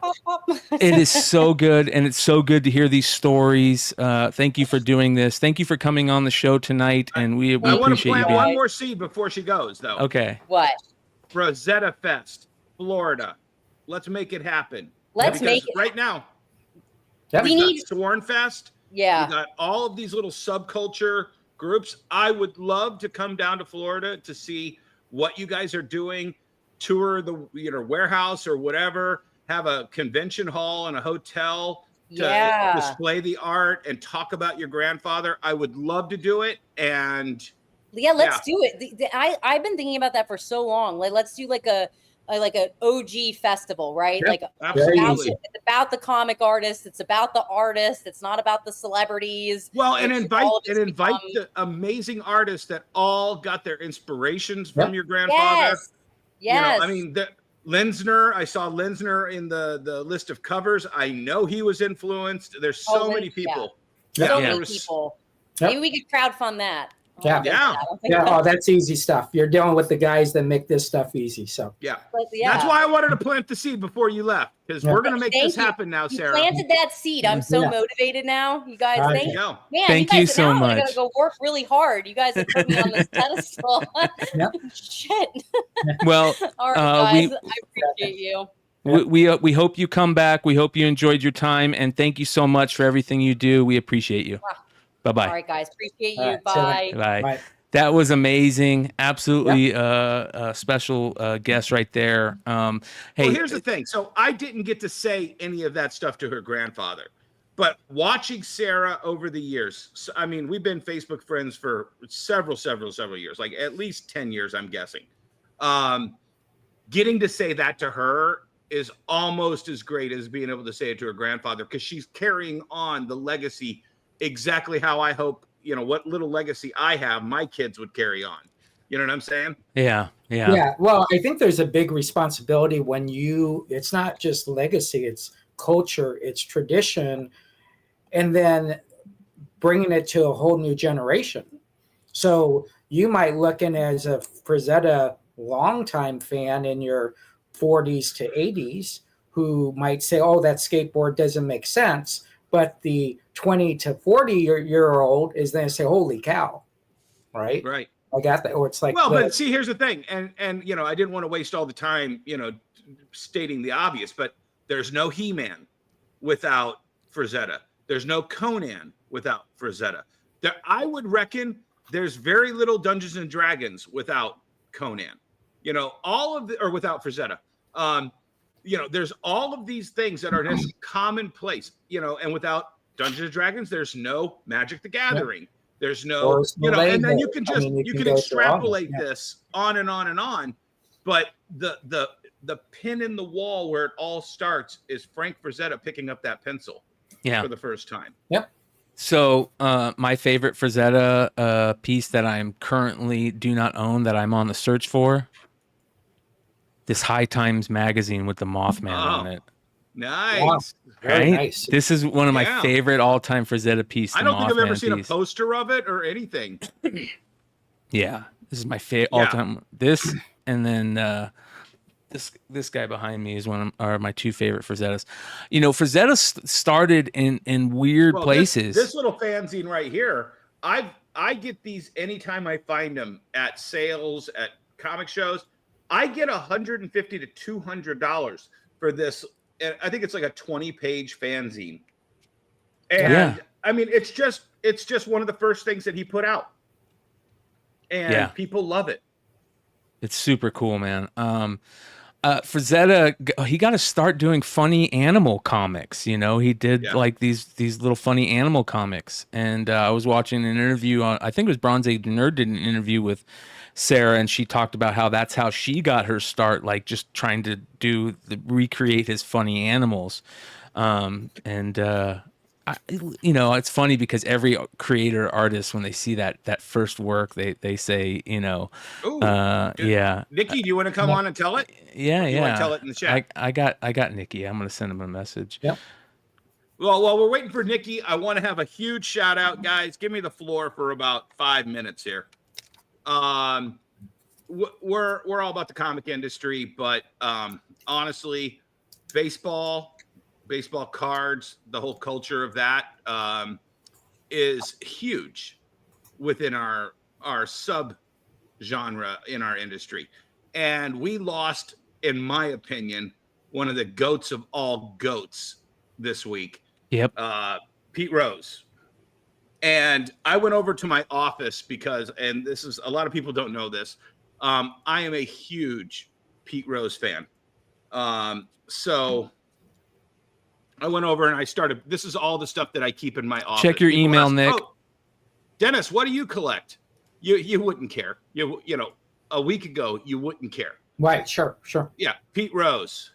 it is so good, and it's so good to hear these stories. Thank you for doing this. Thank you for coming on the show tonight, and we I want to appreciate you plant being. one more seed before she goes, though. Okay. What? Frazetta Fest, Florida. Let's make it happen. Let's Because make it right now. Yep. We We need- got Sworn Fest. Yeah. We got all of these little subculture groups. I would love to come down to Florida to see what you guys are doing. Tour the warehouse or whatever. Have a convention hall and a hotel to display the art and talk about your grandfather. I would love to do it. And Yeah, let's do it. I've been thinking about that for so long. Like, let's do like a OG festival, right? Yep, like absolutely. it's about the comic artist. It's about the artist. It's not about the celebrities. Well, and It's invite all of it's the amazing artists that all got their inspirations from your grandfather. Yes. Yes. You know, I mean, Lenzner, I saw Lenzner in the list of covers. I know he was influenced. There's so many people. So there many was- people. Yep. Maybe we could crowdfund that. Yeah. Yeah. Oh, that's easy stuff. You're dealing with the guys that make this stuff easy. So Yeah. But yeah. That's why I wanted to plant the seed before you left, because we're going to make Thank this you. happen now, You Sarah. planted that seed. I'm so Yeah. motivated now. You guys, There thank you you. go. Man, Thank you you guys, so now I'm much. gonna go work really hard. You guys have put me on this pedestal. Yep. Shit. Well, All right, guys. we- I appreciate you. we hope you come back. We hope you enjoyed your time, and thank you so much for everything you do. We appreciate you. Bye bye. All right, guys. Appreciate you. All right, see you Bye. Bye. Right. That was amazing. Absolutely a special guest right there. Hey, Well, here's the thing. So I didn't get to say any of that stuff to her grandfather, but watching Sarah over the years, I mean, we've been Facebook friends for several years, like at least 10 years, I'm guessing. Getting to say that to her is almost as great as being able to say it to her grandfather, because she's carrying on the legacy exactly how I hope, what little legacy I have, my kids would carry on. You know what I'm saying? yeah. Yeah. Well, I think there's a big responsibility when it's not just legacy, it's culture, it's tradition, and then bringing it to a whole new generation. So you might look in as a Frazetta longtime fan in your 40s to 80s who might say, oh, that skateboard doesn't make sense. But the 20 to 40-year-old is going to say, holy cow, right? Right. I got that. Or it's like, Well, but see, here's the thing. And I didn't want to waste all the time, stating the obvious, but there's no He-Man without Frazetta. There's no Conan without Frazetta. I would reckon there's very little Dungeons and Dragons without Conan, or without Frazetta. There's all of these things that are just commonplace, and without Dungeons and Dragons, there's no Magic the Gathering. There's no, and then you can just, you can extrapolate this on and on and on. But the pin in the wall where it all starts is Frank Frazetta picking up that pencil for the first time. Yep. So my favorite Frazetta piece that I'm currently do not own, that I'm on the search for, this High Times magazine with the Mothman on it. Nice. Wow. Very Right? nice. This is one of my favorite all-time Frazetta pieces. I don't think I've ever seen a poster of it or anything. Yeah, this is my favorite all-time. This and then this guy behind me is are my two favorite Frazettas. Frazetta started in weird places. This little fanzine right here, I get these anytime I find them at sales, at comic shows. I get $150 to $200 for this. And I think it's like a 20-page fanzine. And I mean, it's just one of the first things that he put out. And people love it. It's super cool, man. Frazetta, he got to start doing funny animal comics. He did like these little funny animal comics. And I was watching an interview on, I think it was Bronze Age Nerd did an interview with Sarah, and she talked about how that's how she got her start, like just trying to recreate his funny animals. I it's funny because every creator artist, when they see that first work, they say, Ooh, yeah. Nikki, do you want to come on and tell it? Yeah, Or do you want to tell it in the chat? I got Nikki. I'm gonna send him a message. Yep. Well, while we're waiting for Nikki, I want to have a huge shout out, guys. Give me the floor for about 5 minutes here. We're all about the comic industry, but honestly, baseball cards, the whole culture of that is huge within our sub genre in our industry. And we lost, in my opinion, one of the goats of all goats this week. Yep. Pete Rose. And I went over to my office because, and this is, a lot of people don't know this, I am a huge Pete Rose fan. So I went over and I started, this is all the stuff that I keep in my office. Check your People email, ask, Nick. "Oh, Dennis, what do you collect?" You wouldn't care. You know, a week ago, you wouldn't care. Right. Sure. Yeah. Pete Rose.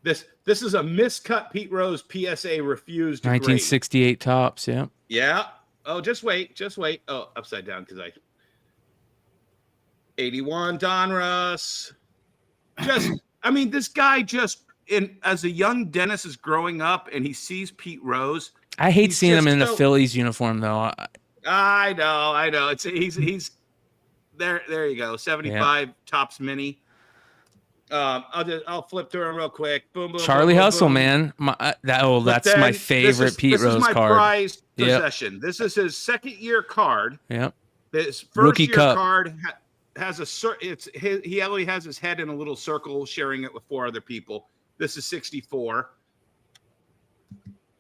This is a miscut Pete Rose PSA refused to grade. 1968 tops. Yeah. Yeah. Oh, just wait. Oh, upside down because 81 Donruss. This guy as a young Dennis is growing up and he sees Pete Rose. I hate seeing him in the Phillies uniform though. I know. He's there. There you go. 75 tops mini. I'll flip through him real quick. Boom, boom. Charlie boom, Hustle, boom. man. That's my favorite Pete Rose This is my card. prized possession. This is his second year card. Yep. His first Rookie year cup. card has he only has his head in a little circle, sharing it with 4 other people. This is 64.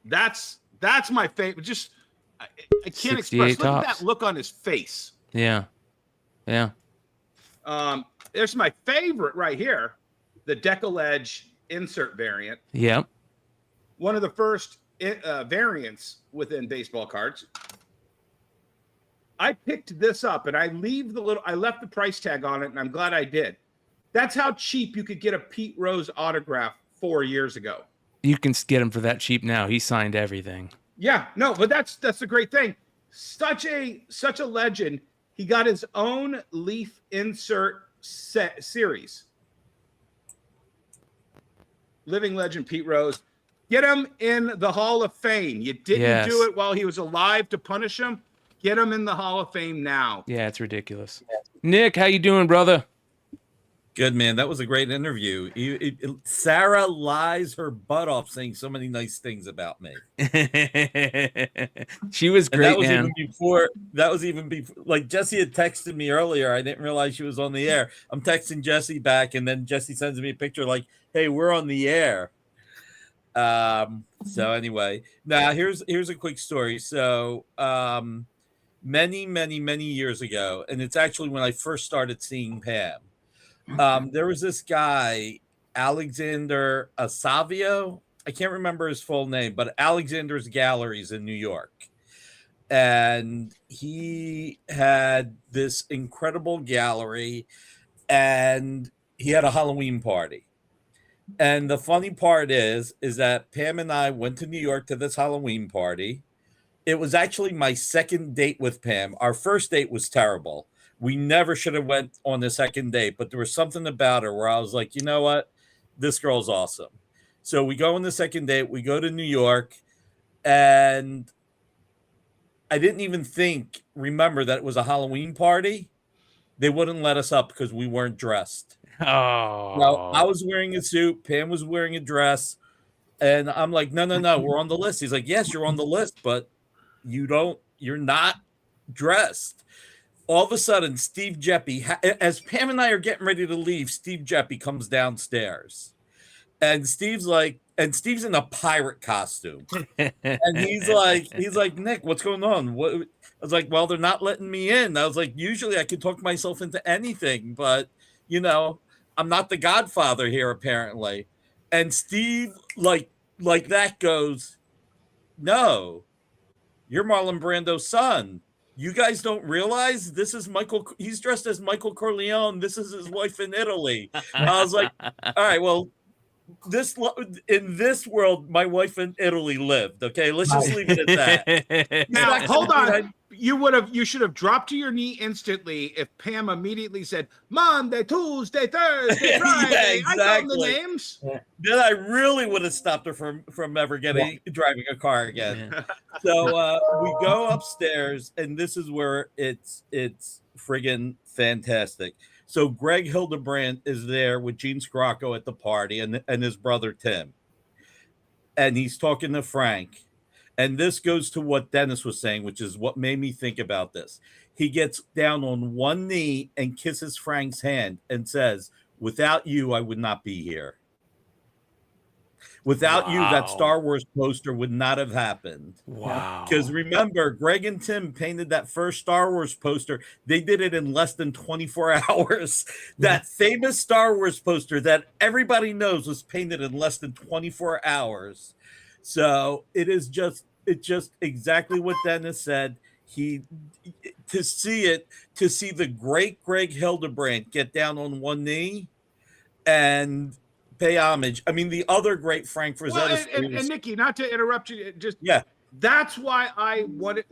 That's my favorite. Just I can't express. Look at that look on his face. Yeah. There's my favorite right here, the Deckle Edge insert variant. Yep. One of the first variants within baseball cards. I picked this up and I left the price tag on it, and I'm glad I did. That's how cheap you could get a Pete Rose autograph 4 years ago. You can get him for that cheap now. He signed everything. Yeah, no, but that's the great thing. Such a legend. He got his own Leaf insert set series. Living legend Pete Rose. Get him in the Hall of Fame. You didn't do it while he was alive to punish him. Get him in the Hall of Fame now. Yeah, it's ridiculous. Nick, how you doing, brother? Good, man. That was a great interview. Sara lies her butt off saying so many nice things about me. She was great, that was man. That was even before. Like, Jesse had texted me earlier. I didn't realize she was on the air. I'm texting Jesse back, and then Jesse sends me a picture like, "Hey, we're on the air." So anyway, now here's a quick story. So many years ago, and it's actually when I first started seeing Pam. There was this guy, Alexander Asavio. I can't remember his full name, but Alexander's Galleries in New York. And he had this incredible gallery, and he had a Halloween party. And the funny part is that Pam and I went to New York to this Halloween party. It was actually my second date with Pam. Our first date was terrible. We never should have went on the second date, but there was something about her where I was like, you know what? This girl's awesome. So we go on the second date. We go to New York, and I didn't even remember that it was a Halloween party. They wouldn't let us up because we weren't dressed. Oh. Well, I was wearing a suit. Pam was wearing a dress. And I'm like, no, we're on the list. He's like, yes, you're on the list, but you're not dressed. All of a sudden, Steve Jeppy, as Pam and I are getting ready to leave, Steve Jeppy comes downstairs. And Steve's in a pirate costume. And he's like, Nick, what's going on? I was like, well, they're not letting me in. I was like, usually I could talk myself into anything, but I'm not the Godfather here, apparently. And Steve, like that goes, no, you're Marlon Brando's son. You guys don't realize this is Michael. He's dressed as Michael Corleone. This is his wife in Italy. I was like, all right, well, in this world, my wife in Italy lived. Okay, let's just leave it at that. Now, hold on. You should have dropped to your knee instantly if Pam immediately said Monday, Tuesday, Thursday, Friday. Yeah, exactly. I know the names. Then I really would have stopped her from ever driving a car again. Yeah. So we go upstairs, and this is where it's friggin' fantastic. So Greg Hildebrand is there with Gene Scrocco at the party, and his brother Tim, and he's talking to Frank. And this goes to what Dennis was saying, which is what made me think about this. He gets down on one knee and kisses Frank's hand and says, "Without you, I would not be here. Without you, that Star Wars poster would not have happened." Wow. Because remember, Greg and Tim painted that first Star Wars poster. They did it in less than 24 hours. That famous Star Wars poster that everybody knows was painted in less than 24 hours. So it's just exactly what Dennis said. To see the great Greg Hildebrand get down on one knee and pay homage. I mean, the other great Frank Frazetta. Well, and Nikki, not to interrupt you, that's why when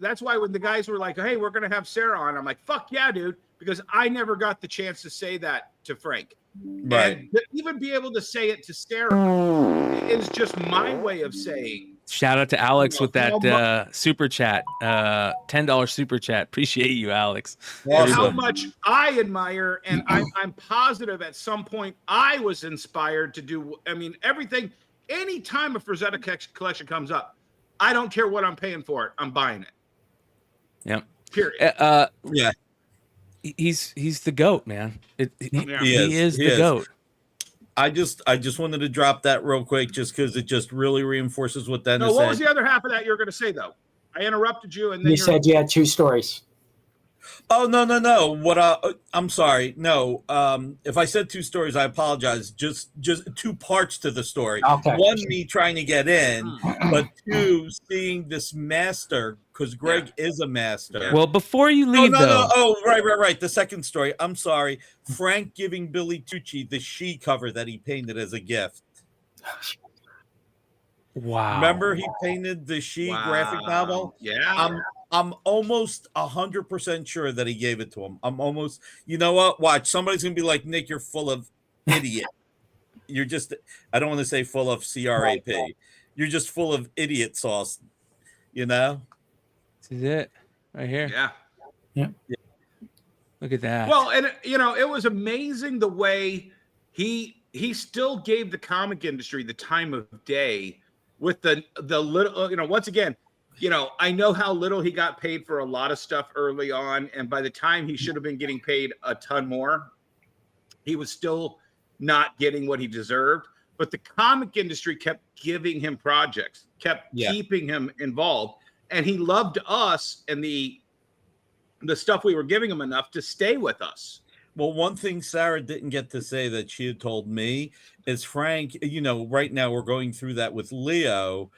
the guys were like, "Hey, we're gonna have Sarah on," I'm like, "Fuck yeah, dude," because I never got the chance to say that to Frank. Right. And to even be able to say it to Sarah is just my way of saying. Shout out to Alex with that super chat, $10 super chat. Appreciate you, Alex. How much I admire, and I'm positive at some point I was inspired to do. I mean, everything. Anytime a Frazetta collection comes up, I don't care what I'm paying for it. I'm buying it. Yeah. Period. Yeah. He's the GOAT, man. He is the GOAT. I just wanted to drop that real quick, just because it just really reinforces what Dennis said. What was the other half of that you were going to say, though? I interrupted you, and then you said you had two stories. Oh, no. I'm sorry. No. If I said two stories, I apologize. Just two parts to the story. Okay. One, me trying to get in, but two, seeing this master, because Greg is a master. Well, before you leave, No. Oh, right. The second story. I'm sorry. Frank giving Billy Tucci the She cover that he painted as a gift. Wow. Remember he painted the She graphic novel? Yeah. I'm almost 100% sure that he gave it to him. I'm almost, you know what? Watch. Somebody's going to be like, "Nick, you're full of idiot." You're just, I don't want to say full of CRAP. You're just full of idiot sauce, you know? This is it right here. Yeah. Look at that. Well, and it was amazing the way he still gave the comic industry the time of day with the little, once again, I know how little he got paid for a lot of stuff early on, and by the time he should have been getting paid a ton more, he was still not getting what he deserved. But the comic industry kept giving him projects, kept keeping him involved, and he loved us and the stuff we were giving him enough to stay with us. Well, one thing Sarah didn't get to say that she had told me is Frank, right now we're going through that with Leonardo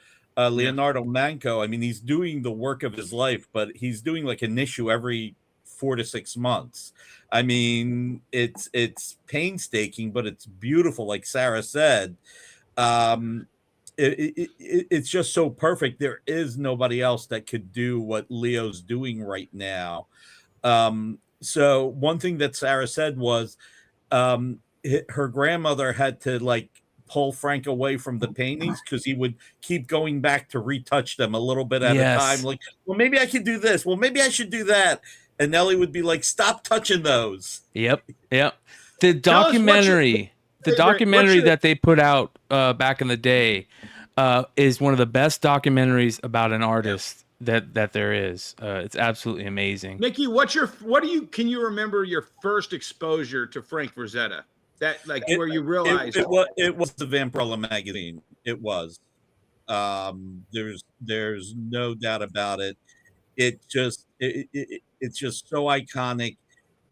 Manco. I mean, he's doing the work of his life, but he's doing like an issue every 4 to 6 months. I mean, it's painstaking, but it's beautiful. Like Sarah said, it's just so perfect. There is nobody else that could do what Leo's doing right now. So one thing that Sarah said was her grandmother had to pull Frank away from the paintings because he would keep going back to retouch them a little bit at a time. Like, well, maybe I could do this. Well, maybe I should do that. And Nellie would be like, "Stop touching those." Yep. The documentary, that they put out back in the day is one of the best documentaries about an artist that there is. It's absolutely amazing. Nikki, can you remember your first exposure to Frank Frazetta? That where you realized it was the Vampirella magazine. It was. There's no doubt about it. It's just so iconic.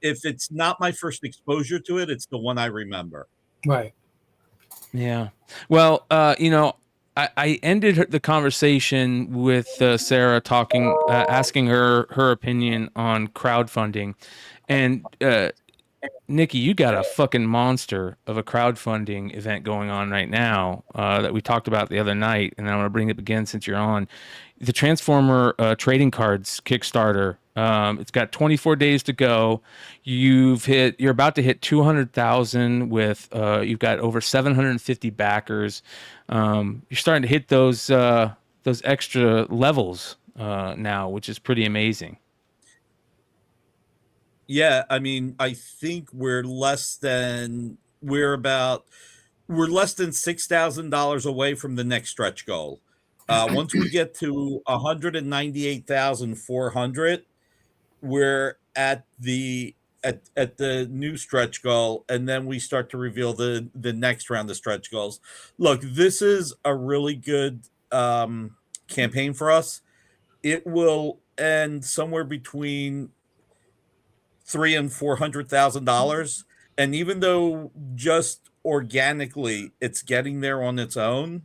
If it's not my first exposure to it, it's the one I remember. Right. Yeah. Well, I ended the conversation with Sarah asking her opinion on crowdfunding, and Nikki, you got a fucking monster of a crowdfunding event going on right now that we talked about the other night, and I want to bring it up again since you're on. The Transformer trading cards Kickstarter. It's got 24 days to go. You're about to hit 200,000 with. You've got over 750 backers. You're starting to hit those extra levels now, which is pretty amazing. Yeah, I mean, I think we're less than $6,000 away from the next stretch goal. Once we get to 198,400, we're at the new stretch goal, and then we start to reveal the next round of stretch goals. Look, this is a really good campaign for us. It will end somewhere between $300,000 and $400,000, and even though just organically it's getting there on its own,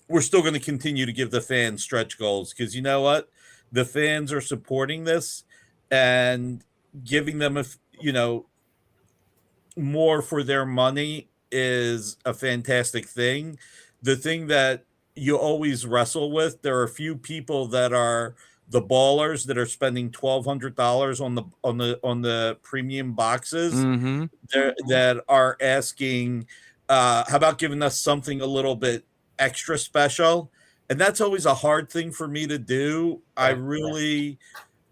we're still going to continue to give the fans stretch goals, because you know what, the fans are supporting this, and giving them more for their money is a fantastic thing. The thing that you always wrestle with, there are a few people that are the ballers that are spending $1,200 on the premium boxes, Mm-hmm. that are asking, how about giving us something a little bit extra special? And that's always a hard thing for me to do. I really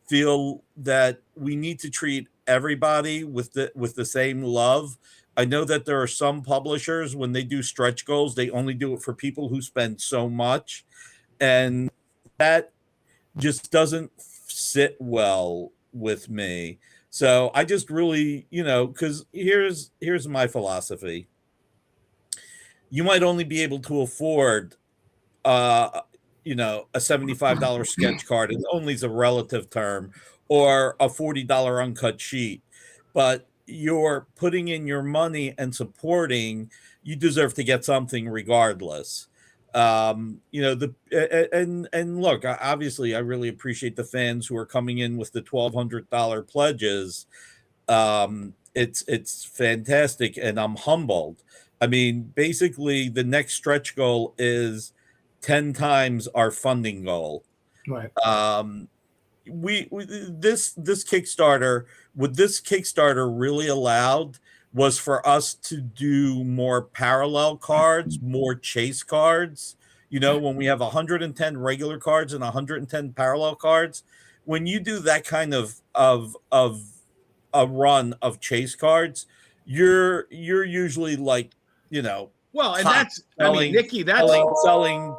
feel that we need to treat everybody with the same love. I know that there are some publishers, when they do stretch goals, they only do it for people who spend so much, and that just doesn't sit well with me. So I just really, because here's my philosophy. You might only be able to afford a $75 sketch card, and only is a relative term, or a $40 uncut sheet, but you're putting in your money and supporting, you deserve to get something regardless. And look, obviously I really appreciate the fans who are coming in with the $1,200 pledges. It's fantastic, and I'm humbled. I mean, basically the next stretch goal is 10 times our funding goal. Right. This Kickstarter, what this Kickstarter really allowed was for us to do more parallel cards, more chase cards. When we have 110 regular cards and 110 parallel cards, when you do that kind of a run of chase cards, you're usually like, Well, and that's, Nikki, that's selling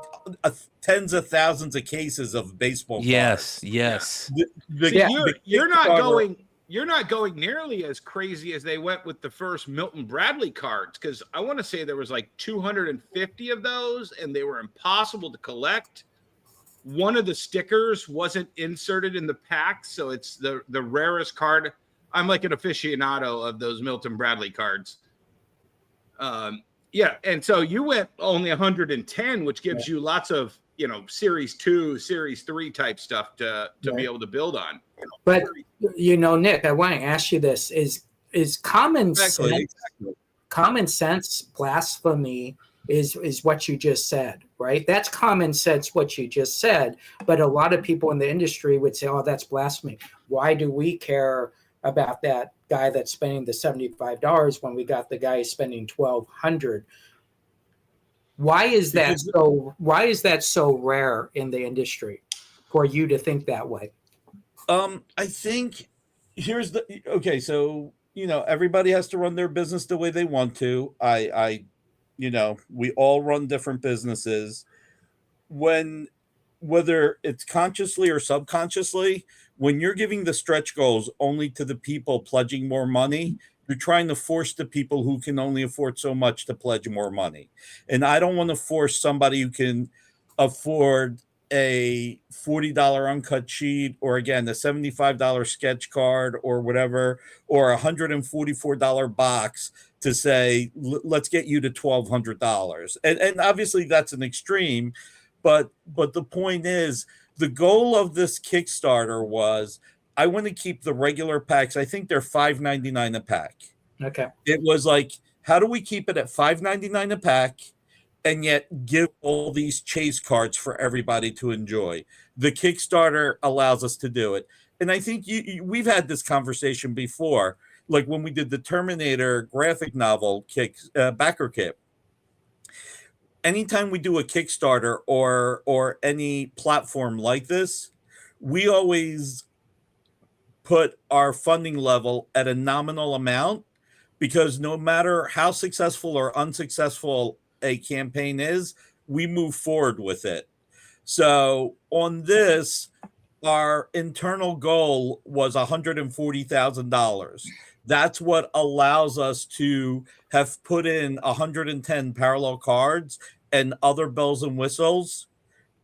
tens of thousands of cases of baseball cards. Yes. You're not going nearly as crazy as they went with the first Milton Bradley cards, because I want to say there was like 250 of those, and they were impossible to collect. One of the stickers wasn't inserted in the pack, so it's the rarest card. I'm like an aficionado of those Milton Bradley cards. And so you went only 110, which gives you lots of series 2, series 3 type stuff to be able to build on. But Nick, I want to ask you this: is common sense blasphemy is what you just said, right? That's common sense what you just said. But a lot of people in the industry would say, "Oh, that's blasphemy. Why do we care about that guy that's spending the $75 when we got the guy spending $1,200?" Why is that so rare in the industry for you to think that way? I think so everybody has to run their business the way they want to. We all run different businesses. Whether it's consciously or subconsciously, when you're giving the stretch goals only to the people pledging more money, you're trying to force the people who can only afford so much to pledge more money. And I don't want to force somebody who can afford a $40 uncut sheet, or again, a $75 sketch card or whatever, or a $144 box, to say, let's get you to $1,200. And obviously that's an extreme, but the point is, the goal of this Kickstarter was I want to keep the regular packs. I think they're $5.99 a pack. Okay. It was like, how do we keep it at $5.99 a pack and yet give all these chase cards for everybody to enjoy? The Kickstarter allows us to do it. And I think we've had this conversation before, like when we did the Terminator graphic novel backer kit. Anytime we do a Kickstarter or any platform like this, we always put our funding level at a nominal amount, because no matter how successful or unsuccessful a campaign is, we move forward with it. So on this, our internal goal was $140,000. That's what allows us to have put in 110 parallel cards and other bells and whistles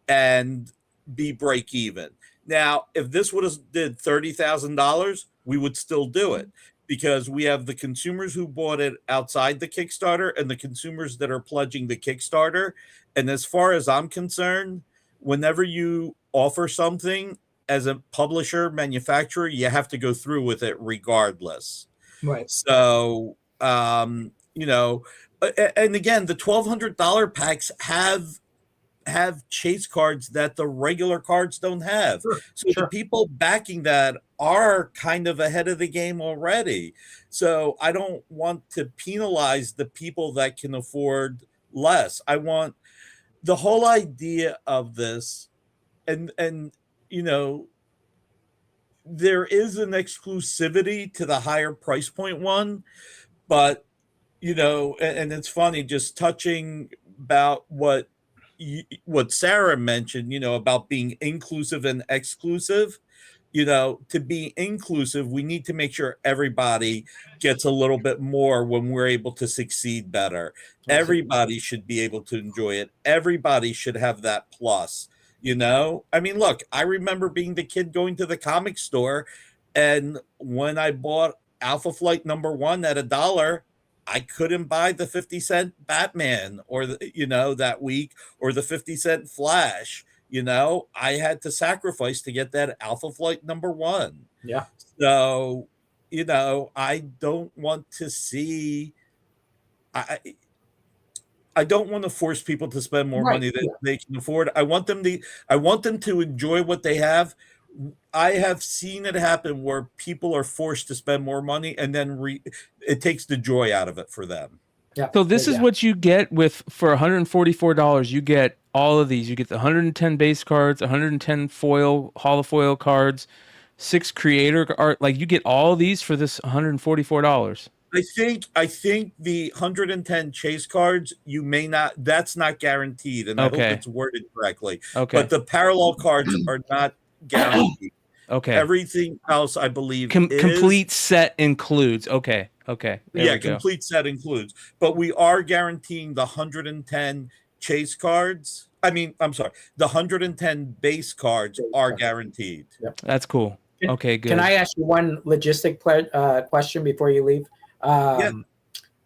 and be break even. Now, if this would have did $30,000, we would still do it, because we have the consumers who bought it outside the Kickstarter and the consumers that are pledging the Kickstarter. And as far as I'm concerned, whenever you offer something as a publisher, manufacturer, you have to go through with it regardless. Right. So, you know, and again, the $1,200 packs have chase cards that the regular cards don't have. Sure, so sure. The people backing that are kind of ahead of the game already. So I don't want to penalize the people that can afford less. I want the whole idea of this, and you know, there is an exclusivity to the higher price point one, but you know, and it's funny, just touching about what Sara mentioned, you know, about being inclusive and exclusive. You know, to be inclusive, we need to make sure everybody gets a little bit more when we're able to succeed better. Everybody should be able to enjoy it. Everybody should have that plus, you know? I mean, look, I remember being the kid going to the comic store, and when I bought Alpha Flight #1 at $1, I couldn't buy the 50-cent Batman or the, you know, that week, or the 50-cent Flash. You know, I had to sacrifice to get that Alpha Flight #1. Yeah. So, you know, I don't want to see, I don't want to force people to spend more money than they can afford. I want them to enjoy what they have. I have seen it happen where people are forced to spend more money, and then it takes the joy out of it for them. Yeah. So this is what you get for $144. You get all of these. You get the 110 base cards, 110 foil, holofoil cards, 6 creator art. Like, you get all of these for this $144. I think the 110 chase cards, you may not, that's not guaranteed, and I hope it's worded correctly. Okay. But the parallel cards are not guaranteed. Okay. Everything else, I believe, complete set includes. Okay. There we go. Complete set includes. But we are guaranteeing the 110 chase cards. I mean, I'm sorry, the 110 base cards are guaranteed. Yep. That's cool. Okay, good. Can I ask you one logistic question before you leave? Yeah.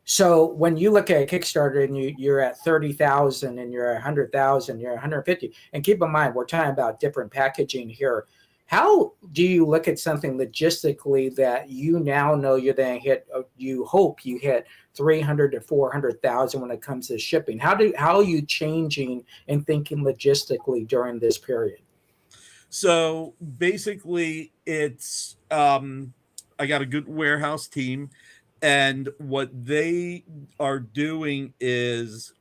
So when you look at Kickstarter and you're at 30,000 and you're at 100,000, you're at 150, and keep in mind, we're talking about different packaging here. How do you look at something logistically that you now know you're going to hit, you hope you hit 300 to 400,000 when it comes to shipping? How are you changing and thinking logistically during this period? So basically it's, I got a good warehouse team, and what they are doing is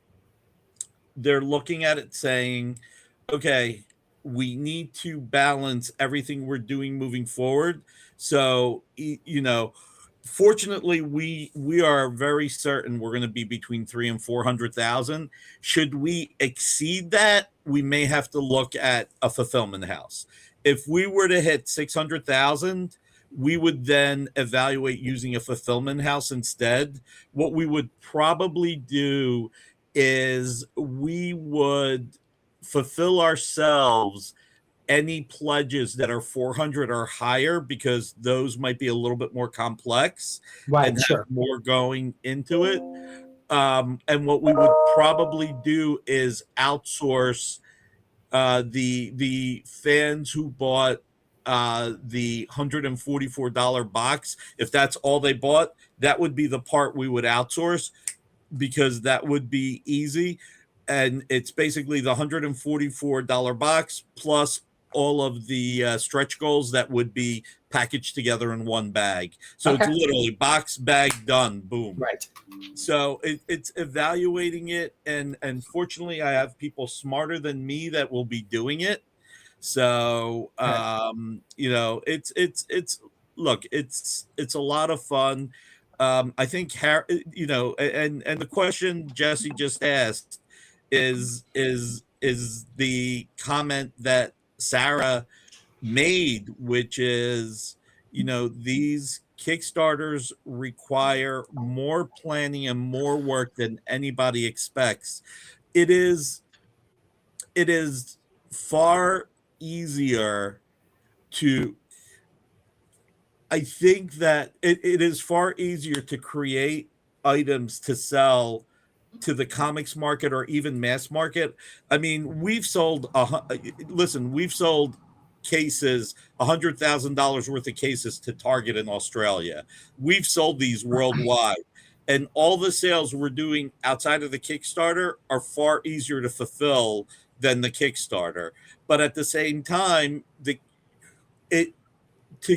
they're looking at it saying, okay, we need to balance everything we're doing moving forward. So, you know, fortunately, we are very certain we're going to be between 300,000 and 400,000. Should we exceed that, we may have to look at a fulfillment house. If we were to hit 600,000, we would then evaluate using a fulfillment house instead. What we would probably do is we would fulfill ourselves any pledges that are 400 or higher, because those might be a little bit more complex and have more going into it. And what we would probably do is outsource the fans who bought the $144 box, if that's all they bought, that would be the part we would outsource, because that would be easy. And it's basically the $144 box plus all of the stretch goals that would be packaged together in one bag. So it's literally box, bag, done, boom. Right. So it's evaluating it, and fortunately I have people smarter than me that will be doing it. So you know, it's look, it's a lot of fun. I think you know, and the question Jesse just asked is the comment that Sara made, which is, you know, these Kickstarters require more planning and more work than anybody expects. It is far easier to, I think that it is far easier to create items to sell to the comics market or even mass market. I mean, we've sold we've sold cases, $100,000 worth of cases to Target in Australia. We've sold these worldwide, and all the sales we're doing outside of the Kickstarter are far easier to fulfill than the Kickstarter. But at the same time, to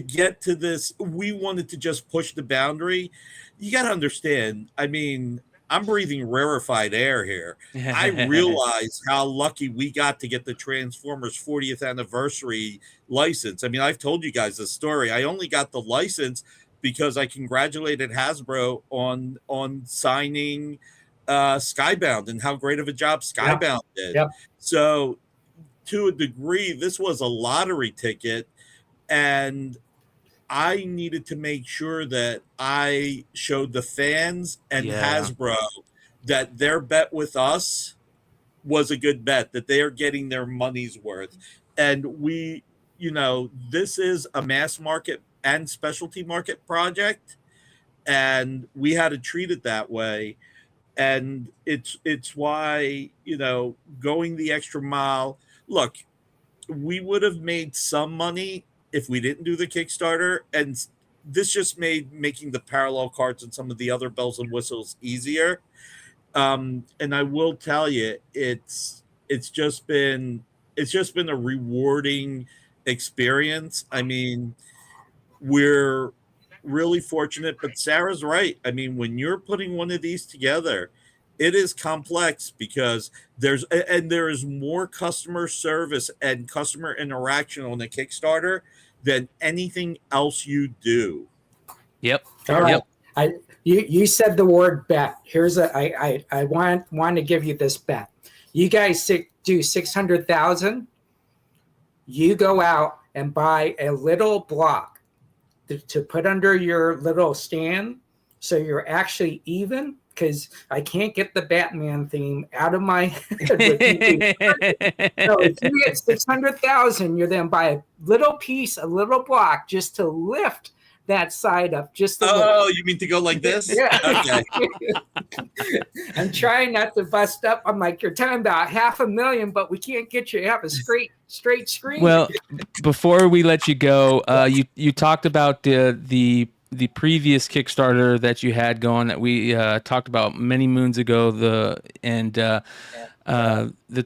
get to this, we wanted to just push the boundary. You got to understand, I mean, I'm breathing rarefied air here. I realize how lucky we got to get the Transformers 40th anniversary license. I mean, I've told you guys the story. I only got the license because I congratulated Hasbro on signing Skybound and how great of a job Skybound did. Yep. So to a degree, this was a lottery ticket, and I needed to make sure that I showed the fans and Hasbro that their bet with us was a good bet, that they are getting their money's worth. And we, you know, this is a mass market and specialty market project, and we had to treat it that way. And it's why, you know, going the extra mile. Look, we would have made some money if we didn't do the Kickstarter, and this just made making the parallel cards and some of the other bells and whistles easier. And I will tell you, it's just been a rewarding experience. I mean, we're really fortunate, but Sarah's right. I mean, when you're putting one of these together, it is complex because there is more customer service and customer interaction on the Kickstarter than anything else you do. Yep. All right. Yep. You said the word bet. Here's I want to give you this bet. You guys do 600,000. You go out and buy a little block to put under your little stand, so you're actually even. Because I can't get the Batman theme out of my head. So if you get 600,000, you then buy a little piece, a little block, just to lift that side up. Just to lift. You mean to go like this? Yeah. Okay. I'm trying not to bust up. I'm like, you're talking about $500,000, but we can't get you to have a straight screen. Well, before we let you go, you talked about the previous Kickstarter that you had going that we talked about many moons ago, the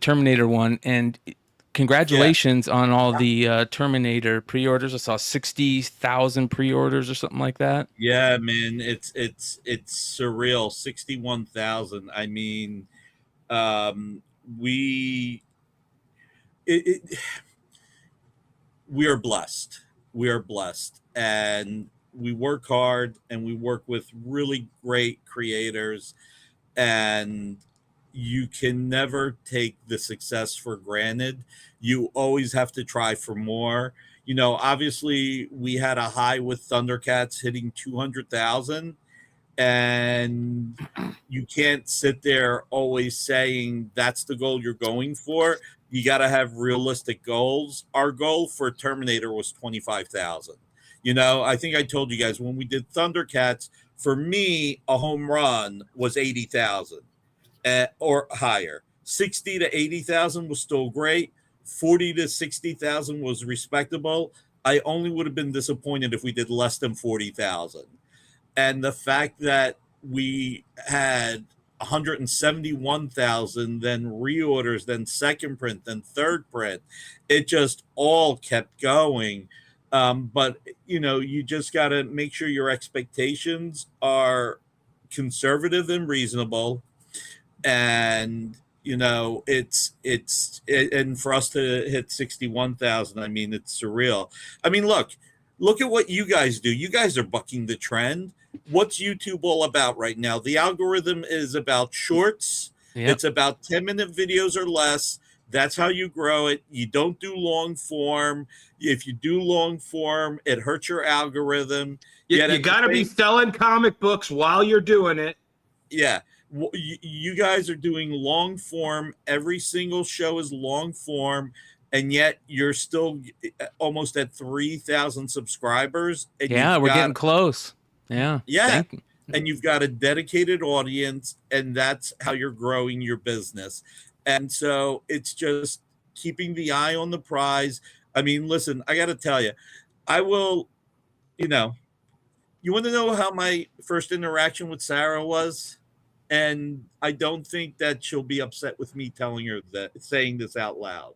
Terminator one, and congratulations on all the Terminator pre-orders. I saw 60,000 pre-orders or something like that. Yeah, man, it's surreal. 61,000. I mean, we are blessed. We are blessed, and we work hard, and we work with really great creators, and you can never take the success for granted. You always have to try for more. You know, obviously we had a high with Thundercats hitting 200,000, and you can't sit there always saying that's the goal you're going for. You got to have realistic goals. Our goal for Terminator was 25,000. You know, I think I told you guys when we did Thundercats, for me, a home run was 80,000 or higher. 60 to 80,000 was still great. 40 to 60,000 was respectable. I only would have been disappointed if we did less than 40,000. And the fact that we had 171,000, then reorders, then second print, then third print, it just all kept going. But you just got to make sure your expectations are conservative and reasonable. And and for us to hit 61,000, I mean, it's surreal. I mean, look at what you guys do. You guys are bucking the trend. What's YouTube all about right now? The algorithm is about shorts. Yep. It's about 10-minute videos or less. That's how you grow it. You don't do long form. If you do long form, it hurts your algorithm. You got to be selling comic books while you're doing it. Yeah. You guys are doing long form. Every single show is long form, and yet you're still almost at 3,000 subscribers. And yeah, we're getting close. Yeah. And you've got a dedicated audience, and that's how you're growing your business. And so it's just keeping the eye on the prize. I mean, listen, I got to tell you, I will, you want to know how my first interaction with Sara was? And I don't think that she'll be upset with me telling her that, saying this out loud.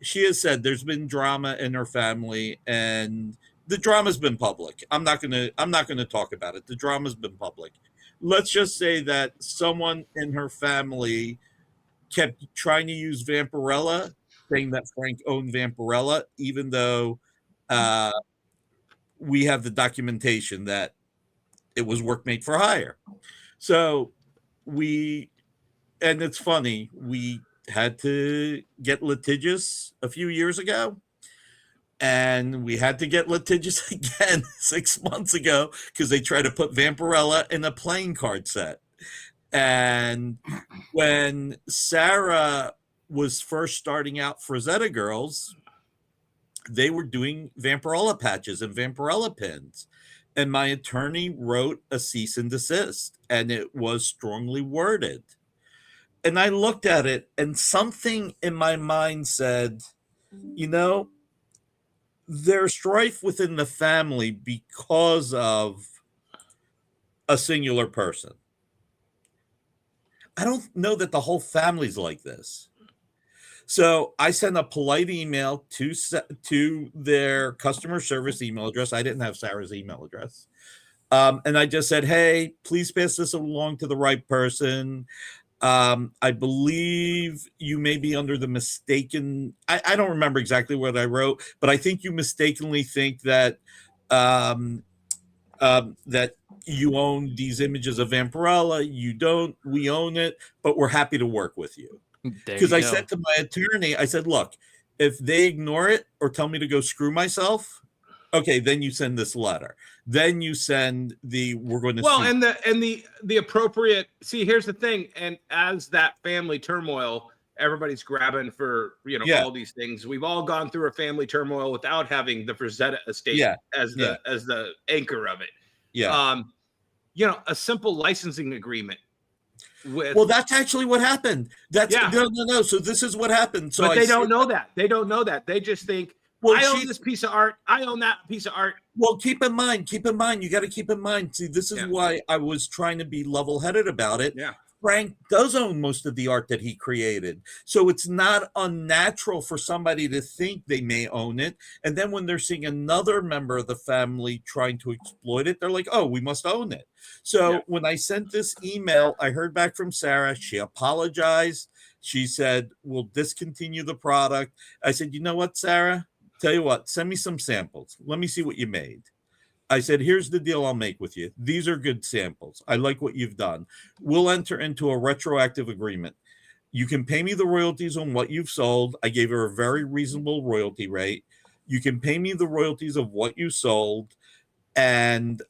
She has said there's been drama in her family, and the drama's been public. I'm not gonna talk about it. The drama's been public. Let's just say that someone in her family kept trying to use Vampirella, saying that Frank owned Vampirella, even though we have the documentation that it was work made for hire. So and it's funny, we had to get litigious a few years ago, and we had to get litigious again 6 months ago because they tried to put Vampirella in a playing card set. And when Sara was first starting out Frazetta Girls, they were doing Vampirella patches and Vampirella pins. And my attorney wrote a cease and desist, and it was strongly worded. And I looked at it, and something in my mind said, there's strife within the family because of a singular person. I don't know that the whole family's like this. So I sent a polite email to their customer service email address. I didn't have Sara's email address. And I just said, hey, please pass this along to the right person. I believe you may be under the mistaken, I don't remember exactly what I wrote, but I think you mistakenly think that that you own these images of Vampirella. You don't. We own it, but we're happy to work with you. Because I said to my attorney, I said, look, if they ignore it or tell me to go screw myself, okay, then you send this letter. Then you send we're going to the appropriate. See, here's the thing. And as that family turmoil, everybody's grabbing for all these things. We've all gone through a family turmoil without having the Frazetta estate as the anchor of it. Yeah. A simple licensing agreement. Well, that's actually what happened. No. So this is what happened. So but they don't know that. They don't know that. They just think, well, I own this piece of art. I own that piece of art. Well, keep in mind. You got to keep in mind. See, this is why I was trying to be level-headed about it. Yeah. Frank does own most of the art that he created. So it's not unnatural for somebody to think they may own it. And then when they're seeing another member of the family trying to exploit it, they're like, oh, we must own it. So when I sent this email, I heard back from Sara. She apologized. She said, we'll discontinue the product. I said, you know what, Sara? Tell you what, send me some samples. Let me see what you made. I said, here's the deal I'll make with you. These are good samples. I like what you've done. We'll enter into a retroactive agreement. You can pay me the royalties on what you've sold. I gave her a very reasonable royalty rate. You can pay me the royalties of what you sold, and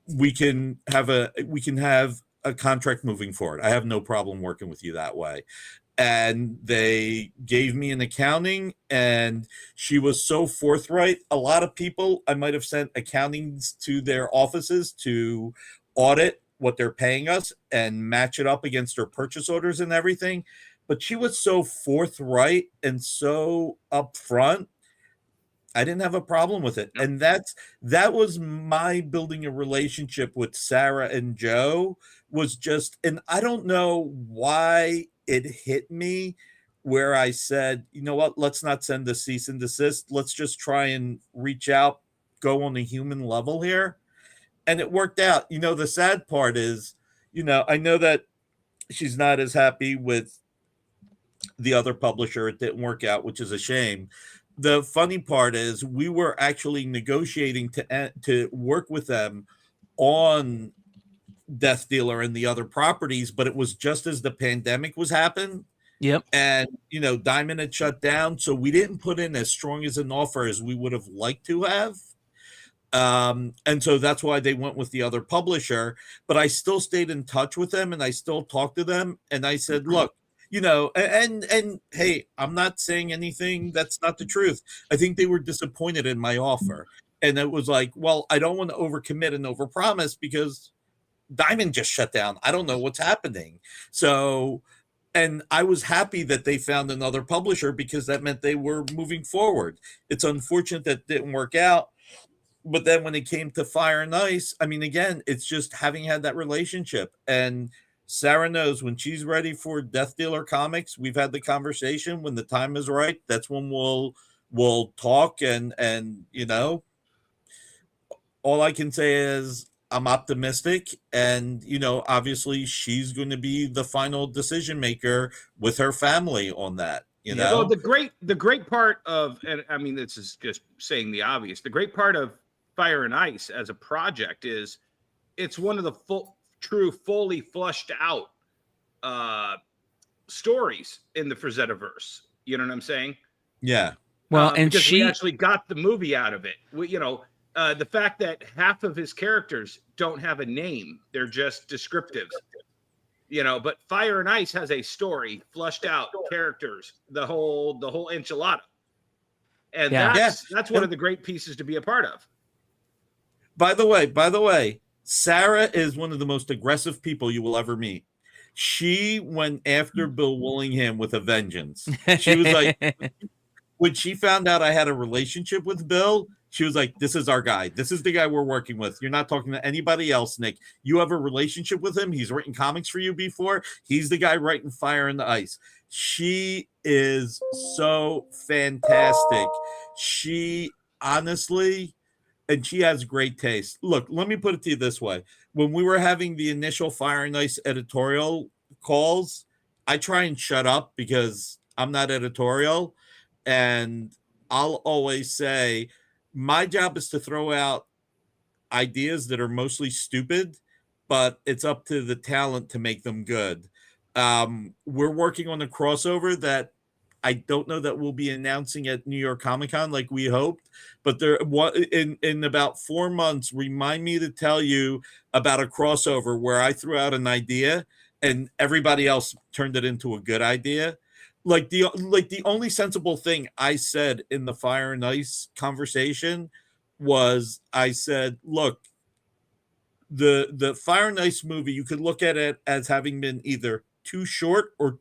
we can have a contract moving forward. I have no problem working with you that way. And they gave me an accounting, and she was so forthright. A lot of people, I might have sent accountings to their offices to audit what they're paying us and match it up against her purchase orders and everything. But she was so forthright and so upfront I didn't have a problem with it. And that was my building a relationship with Sarah and Joe was just, and I don't know why it hit me where I said, you know what, let's not send a cease and desist. Let's just try and reach out, go on a human level here. And it worked out. You know, the sad part is, you know, I know that she's not as happy with the other publisher. It didn't work out, which is a shame. The funny part is we were actually negotiating to work with them on Death Dealer and the other properties, but it was just as the pandemic was happening. Yep. And, you know, Diamond had shut down. So we didn't put in as strong as an offer as we would have liked to have. And so that's why they went with the other publisher, but I still stayed in touch with them and I still talked to them. And I said, look, you know, and hey, I'm not saying anything that's not the truth. I think they were disappointed in my offer. And it was like, well, I don't want to overcommit and overpromise because Diamond just shut down. I don't know what's happening. So, and I was happy that they found another publisher because that meant they were moving forward. It's unfortunate that didn't work out. But then when it came to Fire and Ice, I mean, again, it's just having had that relationship. And Sarah knows when she's ready for Death Dealer comics, we've had the conversation. When the time is right, that's when we'll talk. And you know, all I can say is I'm optimistic. And, you know, obviously she's going to be the final decision maker with her family on that. You know, well, the great part of, and I mean, this is just saying the obvious, the great part of Fire and Ice as a project is it's one of the fully flushed out stories in the Frazetta-verse. You know what I'm saying? Yeah. Well, and because we actually got the movie out of it. You know, the fact that half of his characters don't have a name, they're just descriptives. You know, but Fire and Ice has a story, flushed out characters, the whole enchilada. And that's one of the great pieces to be a part of. By the way, Sarah is one of the most aggressive people you will ever meet. She went after Bill Willingham with a vengeance. She was like, when she found out I had a relationship with Bill, she was like, this is our guy. This is the guy we're working with. You're not talking to anybody else, Nick. You have a relationship with him. He's written comics for you before. He's the guy writing Fire and Ice. She is so fantastic. She honestly, and she has great taste. Look, let me put it to you this way. When we were having the initial Fire and Ice editorial calls, I try and shut up because I'm not editorial. And I'll always say, my job is to throw out ideas that are mostly stupid, but it's up to the talent to make them good. We're working on a crossover that I don't know that we'll be announcing at New York Comic Con like we hoped, but in about 4 months, remind me to tell you about a crossover where I threw out an idea and everybody else turned it into a good idea. Like the only sensible thing I said in the Fire and Ice conversation was I said, look, the Fire and Ice movie, you could look at it as having been either too short or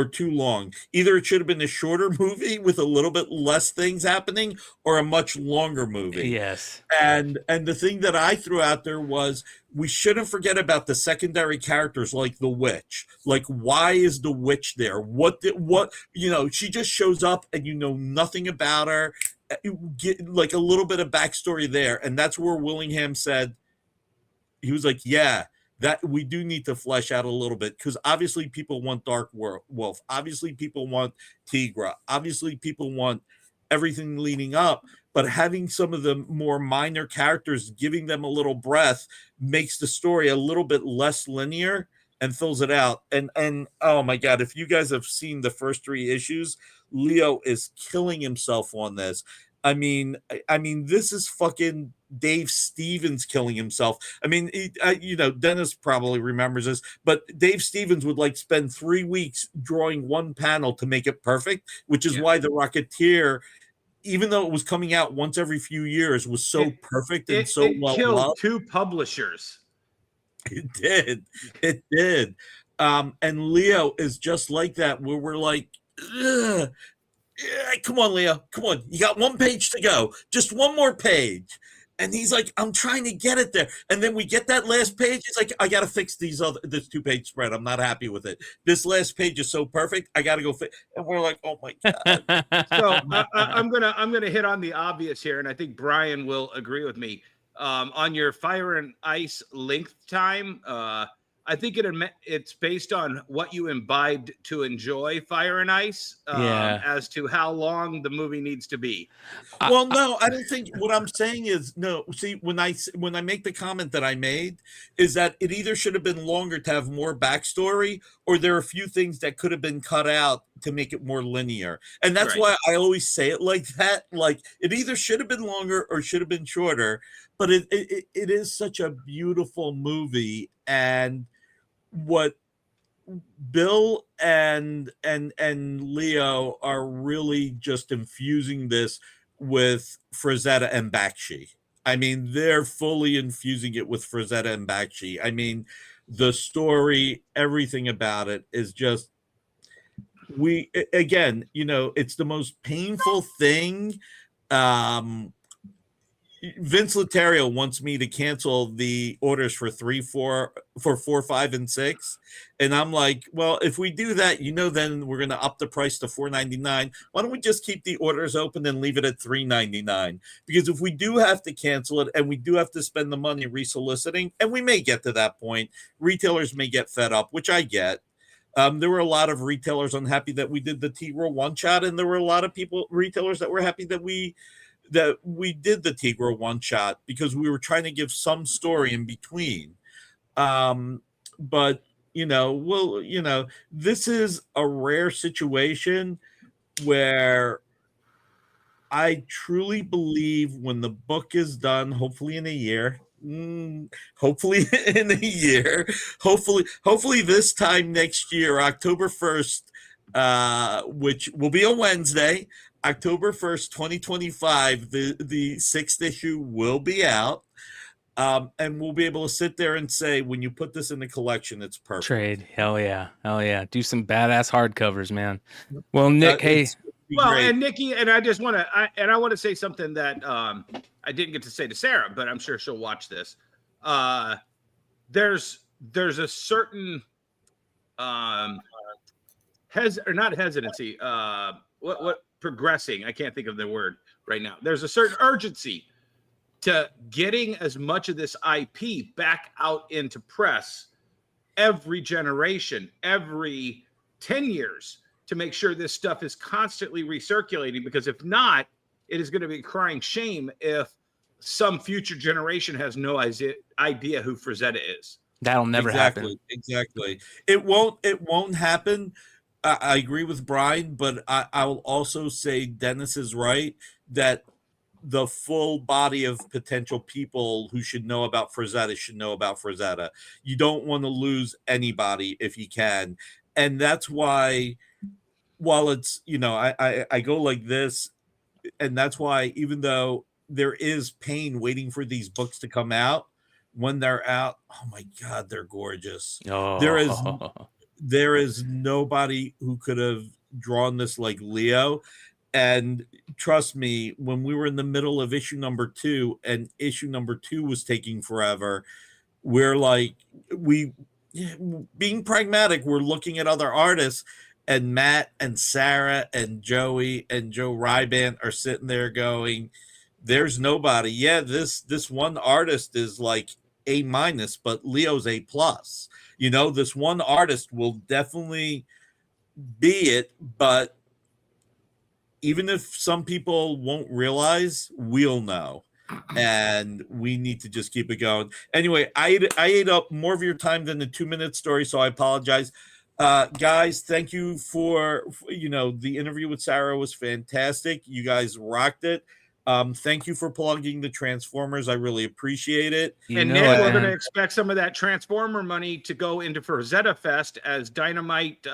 too long. Either it should have been a shorter movie with a little bit less things happening or a much longer movie. Yes. And the thing that I threw out there was we shouldn't forget about the secondary characters like the witch. Like, why is the witch there? What, you know, she just shows up and you know nothing about her. Get like a little bit of backstory there. And that's where Willingham said, he was like, yeah, that we do need to flesh out a little bit because obviously people want Dark Wolf. Obviously people want Tigra. Obviously people want everything leading up, but having some of the more minor characters, giving them a little breath makes the story a little bit less linear and fills it out. And oh my God, if you guys have seen the first 3 issues, Leo is killing himself on this. I mean, this is fucking Dave Stevens killing himself. I mean, you know, Dennis probably remembers this, but Dave Stevens would like spend 3 weeks drawing one panel to make it perfect, which is why The Rocketeer, even though it was coming out once every few years, was so perfect and so well killed loved. 2 publishers. It did. And Leo is just like that, where we're like, ugh. yeah, come on, Leo, come on, you got one page to go, just one more page. And he's like, I'm trying to get it there. And then we get that last page. He's like, I got to fix this 2-page spread. I'm not happy with it. This last page is so perfect. I got to go fix. And we're like, oh my God. So I'm gonna hit on the obvious here, and I think Brian will agree with me. On your Fire and Ice length time, I think it's based on what you imbibed to enjoy Fire and Ice, as to how long the movie needs to be. Well, no, I don't think what I'm saying is no. See, when I make the comment that I made is that it either should have been longer to have more backstory, or there are a few things that could have been cut out to make it more linear. And that's why I always say it like that. Like it either should have been longer or should have been shorter. But it is such a beautiful movie, and what Bill and Leo are really just infusing this with Frazetta and Bakshi. I mean, they're fully infusing it with Frazetta and Bakshi. I mean, the story, everything about it is just again, it's the most painful thing. Vince Lothario wants me to cancel the orders for 4, 5, and 6, and I'm like, well, if we do that, then we're going to up the price to $4.99. Why don't we just keep the orders open and leave it at $3.99? Because if we do have to cancel it and we do have to spend the money resoliciting, and we may get to that point, retailers may get fed up, which I get. There were a lot of retailers unhappy that we did the Tigro one shot, and there were a lot of retailers that were happy that we did the Tigro one shot because we were trying to give some story in between. But this is a rare situation where I truly believe when the book is done, hopefully in a year, hopefully this time next year, October 1st, which will be a Wednesday, October 1st, 2025, the 6th issue will be out. And we'll be able to sit there and say, when you put this in the collection, it's perfect. Trade. Hell yeah. Do some badass hardcovers, man. Well, Nick, hey. Well, great. And Nikki, and I just want to say something that I didn't get to say to Sarah, but I'm sure she'll watch this. There's a certain not hesitancy. What progressing? I can't think of the word right now. There's a certain urgency to getting as much of this IP back out into press every generation, every 10 years, to make sure this stuff is constantly recirculating, because if not, it is going to be crying shame if some future generation has no idea who Frazetta is. That'll never happen. Exactly. It won't happen. I agree with Brian, but I will also say Dennis is right that the full body of potential people who should know about Frazetta should know about Frazetta. You don't want to lose anybody if you can. And that's why, while it's, I go like this, and that's why, even though there is pain waiting for these books to come out, when they're out, oh my God, they're gorgeous. Oh. There is nobody who could have drawn this like Leo. And trust me, when we were in the middle of issue number 2 and issue number 2 was taking forever, we're like, being pragmatic, we're looking at other artists, and Matt and Sarah and Joey and Joe Ryban are sitting there going, there's nobody. Yeah, this one artist is like A-, but Leo's A+. This one artist will definitely be it, but even if some people won't realize, we'll know. And we need to just keep it going. Anyway, I ate up more of your time than the 2-minute story, so I apologize. Guys, thank you for the interview with Sarah was fantastic. You guys rocked it. Thank you for plugging the Transformers. I really appreciate it. And now we're going to expect some of that Transformer money to go into Frazetta Fest, as Dynamite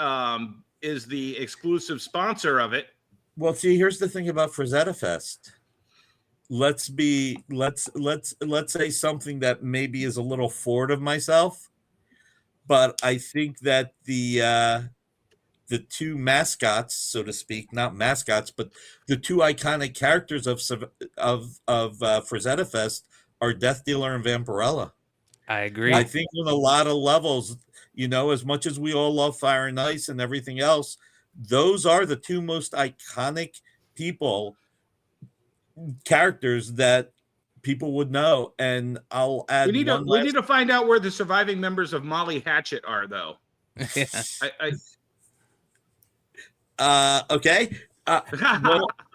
is the exclusive sponsor of it. Well, see, here's the thing about Frazetta Fest. Let's say something that maybe is a little forward of myself, but I think that the the two mascots, so to speak, not mascots, but the two iconic characters of Frazetta Fest are Death Dealer and Vampirella. I agree. I think on a lot of levels, you know, as much as we all love Fire and Ice and everything else, those are the two most iconic characters that people would know. And I'll add we need to find out where the surviving members of Molly Hatchet are, though. Okay.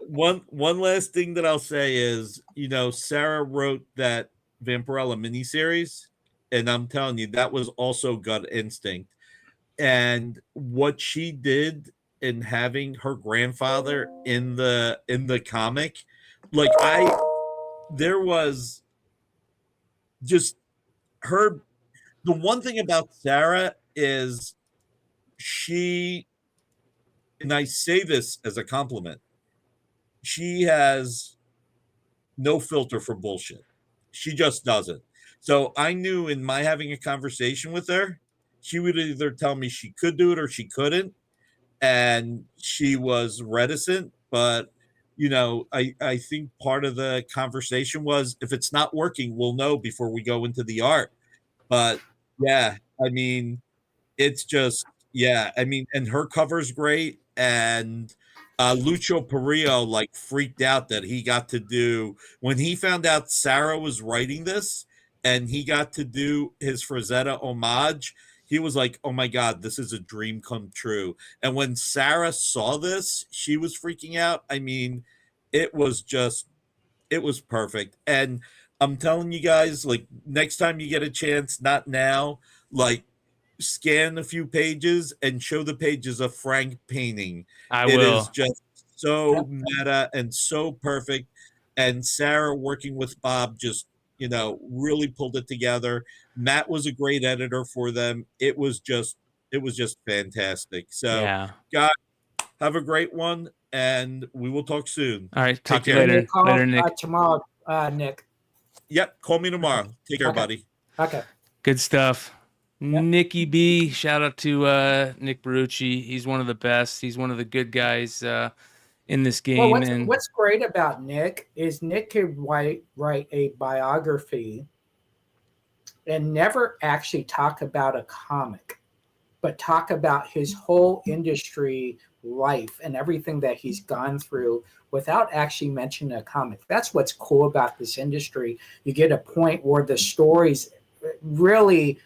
One last thing that I'll say is, you know, Sarah wrote that Vampirella miniseries, and I'm telling you, that was also gut instinct. And what she did in having her grandfather in the comic, like there was just her. The one thing about Sarah is she, and I say this as a compliment, she has no filter for bullshit. She just doesn't. So I knew in my having a conversation with her, she would either tell me she could do it or she couldn't. And she was reticent. But, you know, I think part of the conversation was, if it's not working, we'll know before we go into the art. But yeah, I mean, it's just, yeah, I mean, and her cover's great. And Lucio Perillo like freaked out that he got to do, when he found out Sarah was writing this and he got to do his Frazetta homage, he was like, oh my God, this is a dream come true. And when Sarah saw this, she was freaking out. I mean, it was perfect. And I'm telling you guys, like, next time you get a chance, not now, like, scan a few pages and show the pages of Frank painting. It is just so meta and so perfect. And Sarah working with Bob just, you know, really pulled it together. Matt was a great editor for them. It was just fantastic. So yeah, guys, have a great one, and we will talk soon. All right, talk to you care. later. Later, Nick. Tomorrow, Nick. Yep, call me tomorrow. Take care, buddy. Okay. Good stuff. Yep. Nicky B, shout out to Nick Barrucci. He's one of the best. He's one of the good guys in this game. Well, what's great about Nick is Nick could write a biography and never actually talk about a comic, but talk about his whole industry life and everything that he's gone through without actually mentioning a comic. That's what's cool about this industry. You get a point where the stories really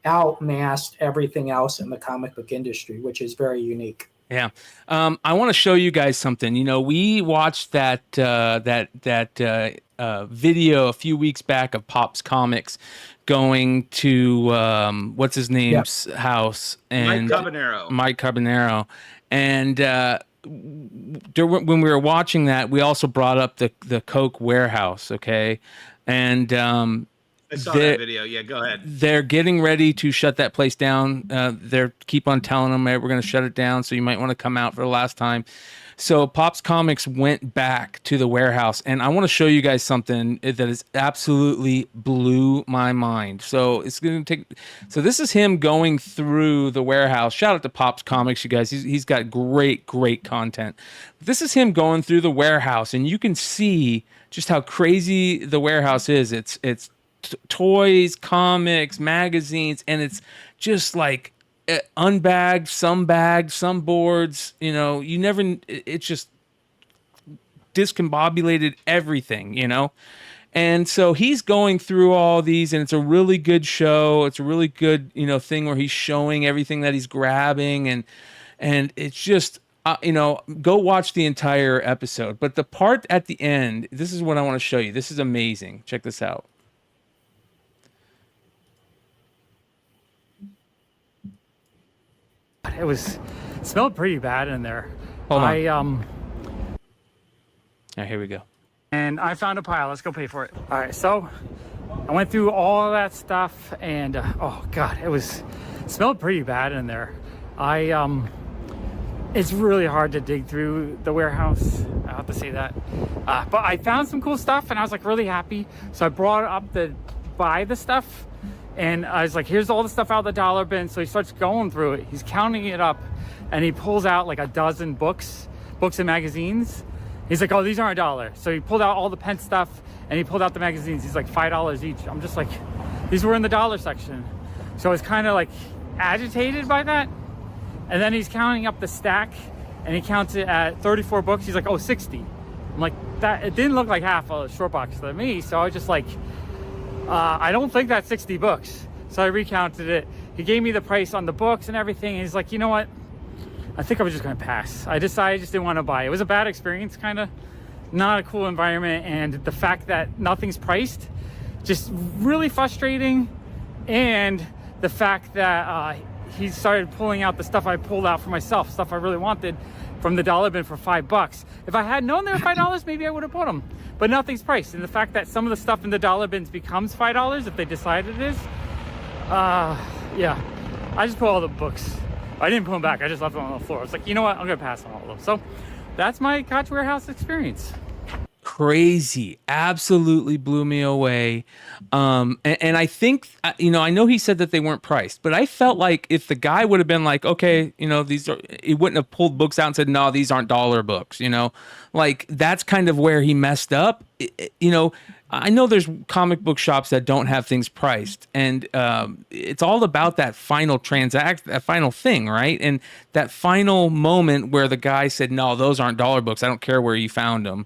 outmassed everything else in the comic book industry, which is very unique. Yeah. I want to show you guys something. You know, we watched that video a few weeks back of Pop's Comics going to what's his name's house, and Mike Carbonaro. And when we were watching that, we also brought up the KOCH Warehouse. Okay. And I saw that video. Yeah, go ahead. They're getting ready to shut that place down. They're keep on telling them, hey, we're going to shut it down, so you might want to come out for the last time. So Pop's Comics went back to the warehouse, and I want to show you guys something that is absolutely blew my mind. So it's going to take. So this is him going through the warehouse. Shout out to Pop's Comics, you guys. He's got great content. This is him going through the warehouse, and you can see just how crazy the warehouse is. It's toys, comics, magazines, and it's just like unbagged, some bagged, some boards, you know, it's just discombobulated everything, you know. And so he's going through all these, and it's a really good show. It's a really good, you know, thing where he's showing everything that he's grabbing, and it's just you know, go watch the entire episode. But the part at the end, this is what I want to show you. This is amazing. Check this out. It smelled pretty bad in there. Hold on. Here we go. And I found a pile. Let's go pay for it. All right, so I went through all of that stuff, and oh god, it smelled pretty bad in there. It's really hard to dig through the warehouse. I have to say that. But I found some cool stuff, and I was like really happy. So I brought up to buy the stuff, And I was like, here's all the stuff out of the dollar bin. So he starts going through it. He's counting it up, and he pulls out like a dozen books and magazines. He's like, oh, these aren't $1. So he pulled out all the pen stuff, and he pulled out the magazines. He's like, $5 each. I'm just like, these were in the dollar section. So I was kind of like agitated by that. And then he's counting up the stack, and he counts it at 34 books. He's like, oh, 60. I'm like, that, it didn't look like half a short box to me. So I was just like, I don't think that's 60 books. So I recounted it. He gave me the price on the books and everything. And he's like, you know what? I think I was just going to pass. I just didn't want to buy. It was a bad experience, kind of not a cool environment. And the fact that nothing's priced, just really frustrating. And the fact that he started pulling out the stuff I pulled out for myself, stuff I really wanted from the dollar bin for $5. If I had known they were $5, maybe I would have bought them. But nothing's priced. And the fact that some of the stuff in the dollar bins becomes $5 if they decide it is, yeah. I just put all the books. I didn't put them back. I just left them on the floor. I was like, you know what? I'm going to pass on all of them. So that's my KOCH Warehouse experience. Crazy. Absolutely blew me away. And I think, you know, I know he said that they weren't priced, but I felt like if the guy would have been like, okay, you know, these are, he wouldn't have pulled books out and said, no, these aren't dollar books, you know, like that's kind of where he messed up. You know, I know there's comic book shops that don't have things priced, and it's all about that final transaction, that final thing, right? And that final moment where the guy said, no, those aren't dollar books. I don't care where you found them.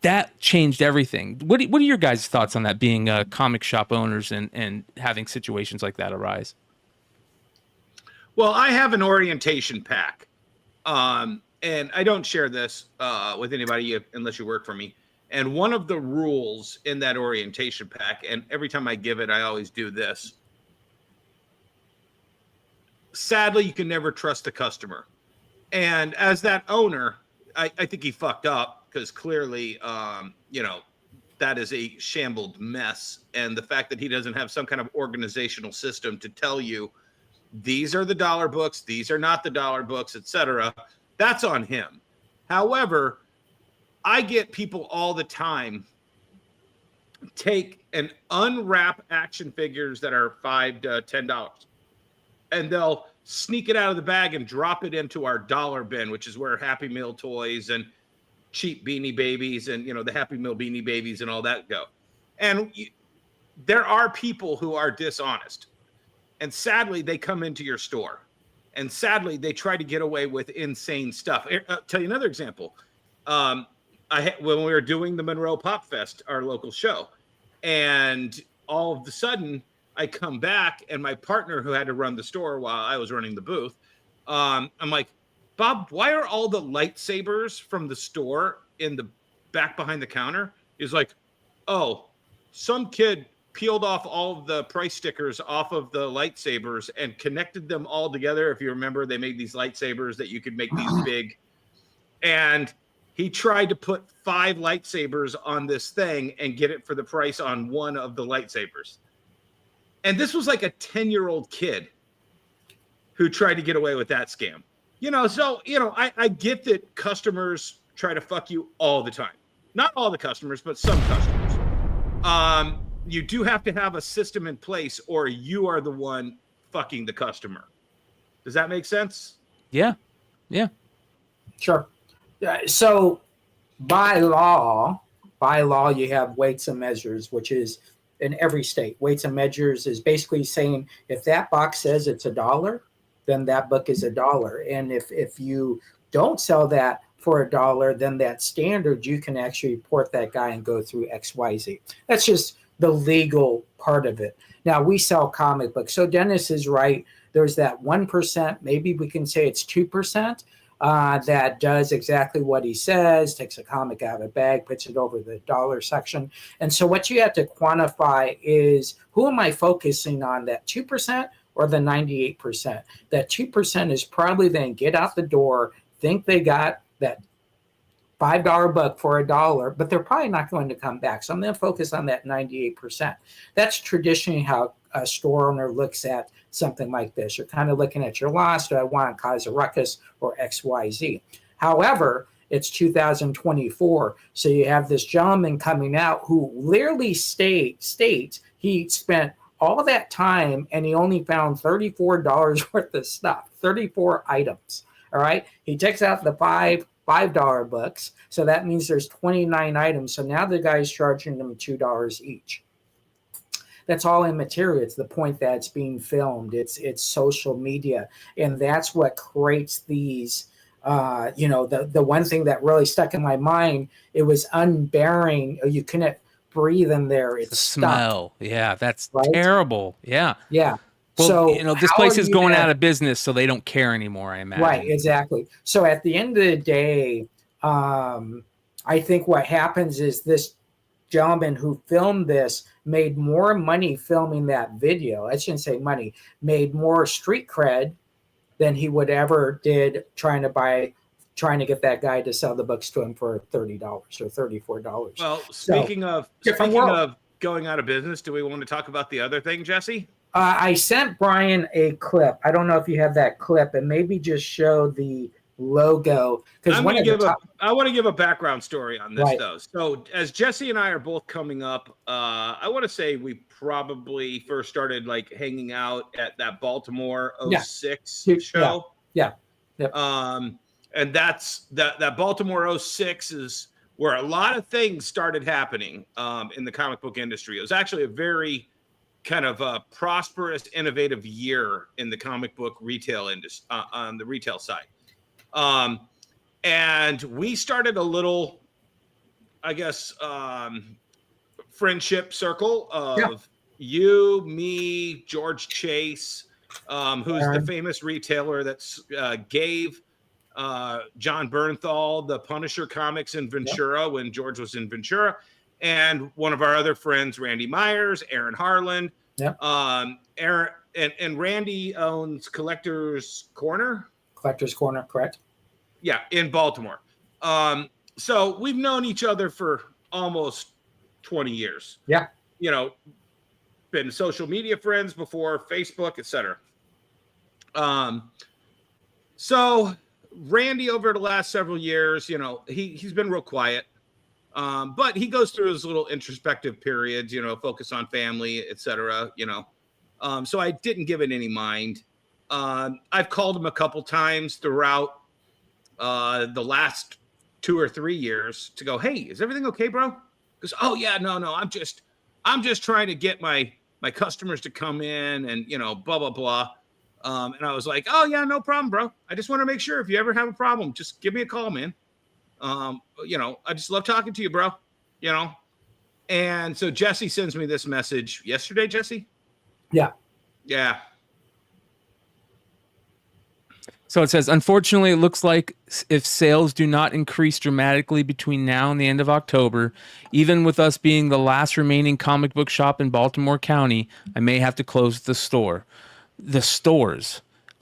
That changed everything. What are your guys' thoughts on that, being comic shop owners and having situations like that arise? Well, I have an orientation pack, and I don't share this with anybody unless you work for me. And one of the rules in that orientation pack, and every time I give it, I always do this. Sadly, you can never trust the customer. And as that owner, I think he fucked up, because clearly, you know, that is a shambled mess. And the fact that he doesn't have some kind of organizational system to tell you, these are the dollar books, these are not the dollar books, etc., that's on him. However, I get people all the time take and unwrap action figures that are $5 to $10, and they'll sneak it out of the bag and drop it into our dollar bin, which is where Happy Meal toys and cheap Beanie Babies and, you know, the Happy Meal Beanie Babies and all that go. And there are people who are dishonest, and sadly they come into your store, and sadly they try to get away with insane stuff. I'll tell you another example. When we were doing the Monroe Pop Fest, our local show, and all of a sudden I come back, and my partner who had to run the store while I was running the booth, I'm like, Bob, why are all the lightsabers from the store in the back behind the counter? He's like, oh, some kid peeled off all of the price stickers off of the lightsabers and connected them all together. If you remember, they made these lightsabers that you could make these big, and he tried to put 5 lightsabers on this thing and get it for the price on one of the lightsabers. And this was like a 10-year-old kid who tried to get away with that scam. You know, so, you know, I get that customers try to fuck you all the time. Not all the customers, but some customers. You do have to have a system in place, or you are the one fucking the customer. Does that make sense? Yeah. Yeah. Sure. So by law, you have weights and measures, which is in every state. Weights and measures is basically saying if that box says it's $1, then that book is $1. And if you don't sell that for $1, then that standard, you can actually report that guy and go through XYZ. That's just the legal part of it. Now, we sell comic books. So Dennis is right. There's that 1%, maybe we can say it's 2%. That does exactly what he says, takes a comic out of a bag, puts it over the dollar section. And so what you have to quantify is, who am I focusing on, that 2% or the 98%? That 2% is probably then get out the door, think they got that $5 book for $1, but they're probably not going to come back. So I'm going to focus on that 98%. That's traditionally how a store owner looks at something like this. You're kind of looking at your loss. Do I want to cause a ruckus or XYZ? However, it's 2024. So you have this gentleman coming out who literally states he spent all that time and he only found $34 worth of stuff, 34 items. All right. He takes out the $5 books. So that means there's 29 items. So now the guy's charging them $2 each. That's all immaterial. It's the point that it's being filmed. It's social media. And that's what creates these, the one thing that really stuck in my mind, it was unbearing. You couldn't breathe in there. It's the smell. Yeah, that's terrible. Yeah. Yeah. Well, so this place is going out of business, so they don't care anymore, I imagine. Right, exactly. So at the end of the day, I think what happens is this gentleman who filmed this made more money filming that video. I shouldn't say money, made more street cred than he would ever did trying to get that guy to sell the books to him for $30 or $34. Well, speaking of going out of business, do we want to talk about the other thing, Jesse? I sent Bryan a clip. I don't know if you have that clip, and maybe just show the logo. I want to give a background story on this, though. So as Jesse and I are both coming up, I want to say we probably first started like hanging out at that Baltimore 06 show. Yeah. Yep. And that's that Baltimore 06 is where a lot of things started happening in the comic book industry. It was actually a very kind of a prosperous, innovative year in the comic book retail industry on the retail side. And we started a little, I guess, friendship circle of you, me, George Chase, who's the famous retailer that gave John Bernthal the Punisher comics in Ventura when George was in Ventura. And one of our other friends, Randy Myers, Aaron Harlan. Aaron and Randy owns Collector's Corner. Collector's Corner, correct? Yeah, in Baltimore. So we've known each other for almost 20 years. Yeah. Been social media friends before, Facebook, etc. So Randy, over the last several years, he's been real quiet. But he goes through his little introspective periods, focus on family, etc. So I didn't give it any mind. I've called him a couple times throughout the last 2 or 3 years to go, hey, is everything okay, bro? Because, oh yeah, no, I'm just trying to get my customers to come in and blah blah blah. And I was like, oh yeah, no problem, bro. I just want to make sure if you ever have a problem, just give me a call, man. I just love talking to you, bro. And so Jesse sends me this message yesterday, Jesse. Yeah. So it says, unfortunately, it looks like if sales do not increase dramatically between now and the end of October, even with us being the last remaining comic book shop in Baltimore County, I may have to close the stores.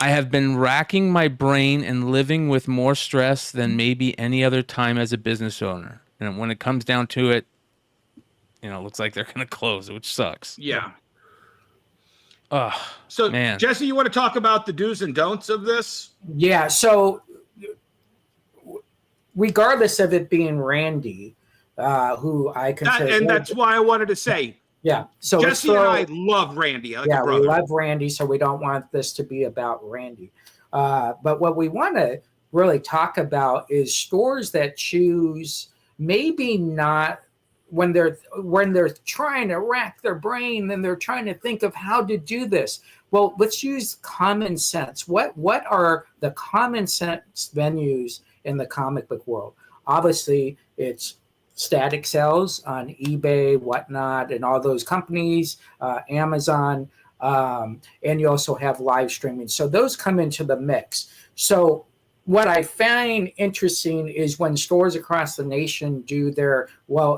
I have been racking my brain and living with more stress than maybe any other time as a business owner. And when it comes down to it, it looks like they're going to close, which sucks. Yeah. So, man. Jesse, you want to talk about the do's and don'ts of this? Yeah. So regardless of it being Randy, who I consider... And that's why I wanted to say... Yeah. So Jesse and I love Randy. We love Randy, so we don't want this to be about Randy. But what we want to really talk about is stores that choose maybe not when they're trying to rack their brain, then they're trying to think of how to do this. Well, let's use common sense. What are the common sense venues in the comic book world? Obviously, it's static sales on eBay, whatnot, and all those companies, Amazon, and you also have live streaming. So those come into the mix. So what I find interesting is when stores across the nation do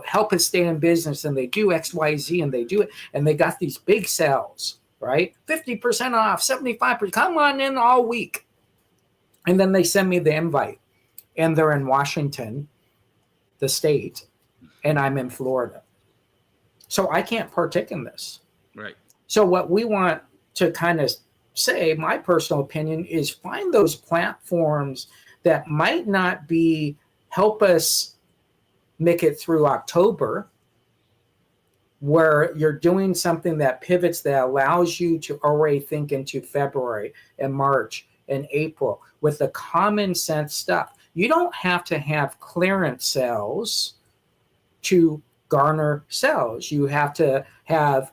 help us stay in business, and they do X, Y, Z, and they do it, and they got these big sales, right? 50% off, 75%, come on in all week. And then they send me the invite, and they're in Washington, the state, and I'm in Florida. So I can't partake in this. Right. So what we want to kind of say, my personal opinion, is find those platforms that might not help us make it through October, where you're doing something that pivots, that allows you to already think into February and March and April with the common sense stuff. You don't have to have clearance sales to garner sales. You have to have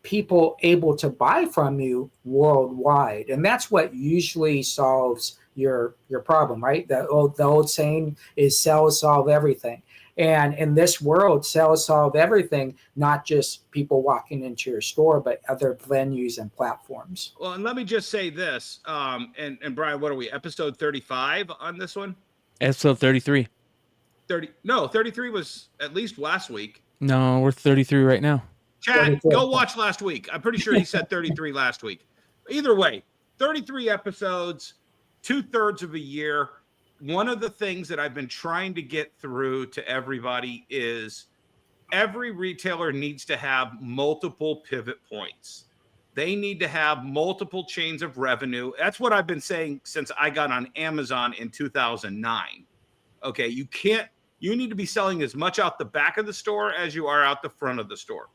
people able to buy from you worldwide, and that's what usually solves your problem, right? The old saying is sales solve everything. And in this world, sales solve everything, not just people walking into your store, but other venues and platforms. Well, and let me just say this, and Brian, what are we, episode 35 on this one? Episode 33. 33 was at least last week. No, we're 33 right now. Chat, go watch last week. I'm pretty sure he said 33 last week. Either way, 33 episodes, 2/3 of a year. One of the things that I've been trying to get through to everybody is every retailer needs to have multiple pivot points. They need to have multiple chains of revenue. That's what I've been saying since I got on Amazon in 2009. Okay, you need to be selling as much out the back of the store as you are out the front of the store.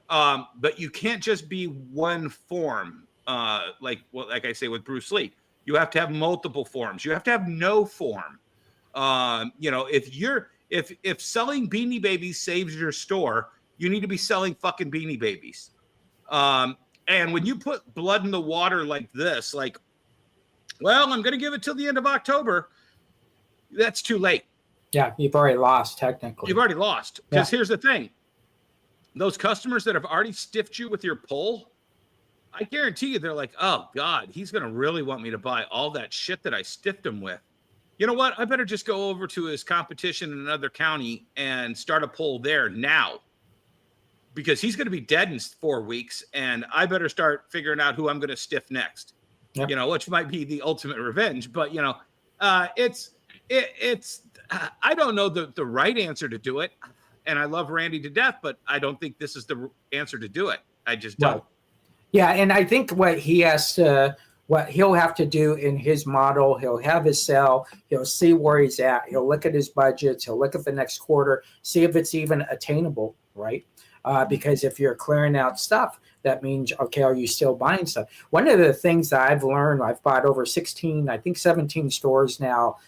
But you can't just be one form, like I say with Bruce Lee. You have to have multiple forms. You have to have no form. If selling Beanie Babies saves your store, you need to be selling fucking Beanie Babies. And when you put blood in the water like this, like, well, I'm going to give it till the end of October, that's too late. Yeah, you've already lost technically. You've already lost. Because here's the thing. Those customers that have already stiffed you with your pull, I guarantee you they're like, oh, God, he's going to really want me to buy all that shit that I stiffed him with. You know what? I better just go over to his competition in another county and start a poll there now, because he's going to be dead in 4 weeks, and I better start figuring out who I'm going to stiff next, which might be the ultimate revenge. But, it's I don't know the right answer to do it. And I love Randy to death, but I don't think this is the answer to do it. I just don't. Right. Yeah, and I think what he'll have to do in his model, he'll have his sale, he'll see where he's at, he'll look at his budgets, he'll look at the next quarter, see if it's even attainable, right? Because if you're clearing out stuff, that means, okay, are you still buying stuff? One of the things that I've learned, I've bought over 17 stores now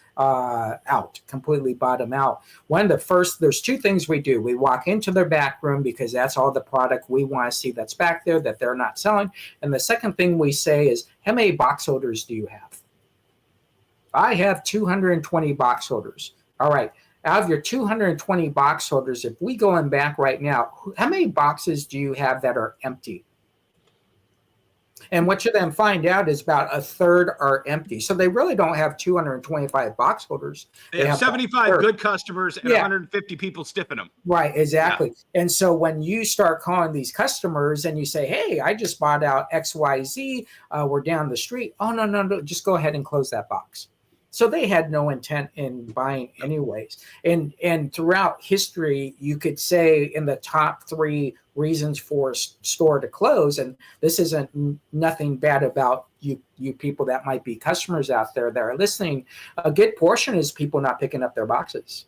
completely bottom out. There's two things we do. We walk into their back room because that's all the product we want to see that's back there that they're not selling. And the second thing we say is, how many box holders do you have? I have 220 box holders. All right. Out of your 220 box holders, if we go in back right now, how many boxes do you have that are empty? And what you then find out is about a third are empty. So they really don't have 225 box holders. They have 75 good customers and 150 people stiffing them. Right, exactly. Yeah. And so when you start calling these customers and you say, hey, I just bought out XYZ, we're down the street. Oh, no, just go ahead and close that box. So they had no intent in buying anyways. And throughout history, you could say in the top 3 reasons for a store to close, and this isn't nothing bad about you people that might be customers out there that are listening, a good portion is people not picking up their boxes.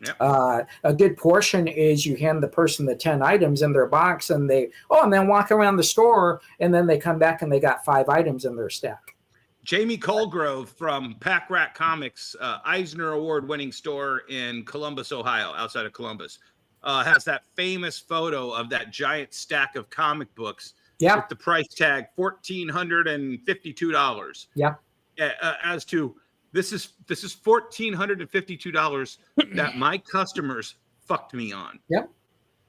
Yep. A good portion is you hand the person the 10 items in their box and and then walk around the store, and then they come back and they got 5 items in their stack. Jamie Colgrove from Pack Rat Comics, Eisner Award-winning store in Columbus, Ohio, outside of Columbus, has that famous photo of that giant stack of comic books with the price tag $1,452. Yeah. As to this is $1,452 that my customers fucked me on. Yep.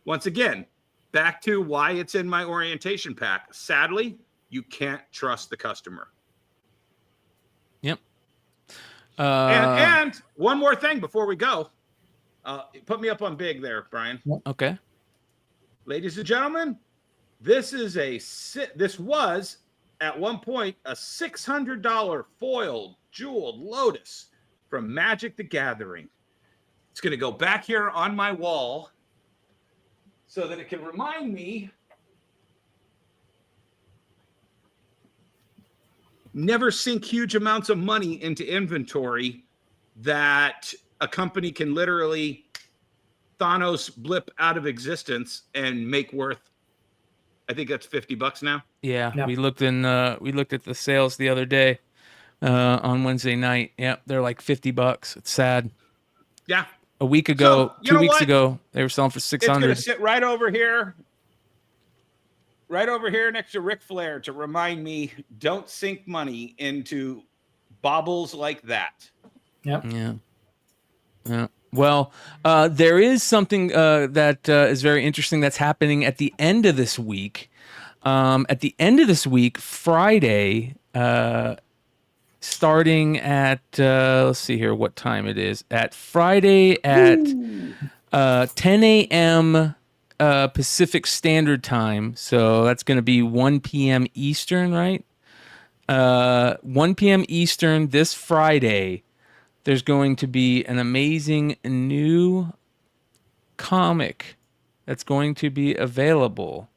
Once again, back to why it's in my orientation pack. Sadly, you can't trust the customer. Yep. And one more thing before we go. Put me up on big there, Brian. Okay. Ladies and gentlemen, this was at one point a $600 foiled jeweled Lotus from Magic the Gathering. It's going to go back here on my wall so that it can remind me never sink huge amounts of money into inventory that a company can literally Thanos blip out of existence and make worth, I think that's $50 now. Yeah, Yep. we looked at the sales the other day on Wednesday night. Yeah, they're like $50. It's sad. Yeah. A week ago, So, you 2 know weeks what? ago, they were selling for It's going to $600. sit right over here next to Ric Flair to remind me, don't sink money into baubles like that. Yep. Yeah. Yeah. Well, there is something that is very interesting that's happening at the end of this week. At the end of this week, Friday, starting at let's see here what time it is. At Friday at 10 a.m. Pacific Standard Time. So that's going to be 1 p.m. Eastern, right? 1 p.m. Eastern this Friday. There's going to be an amazing new comic that's going to be available.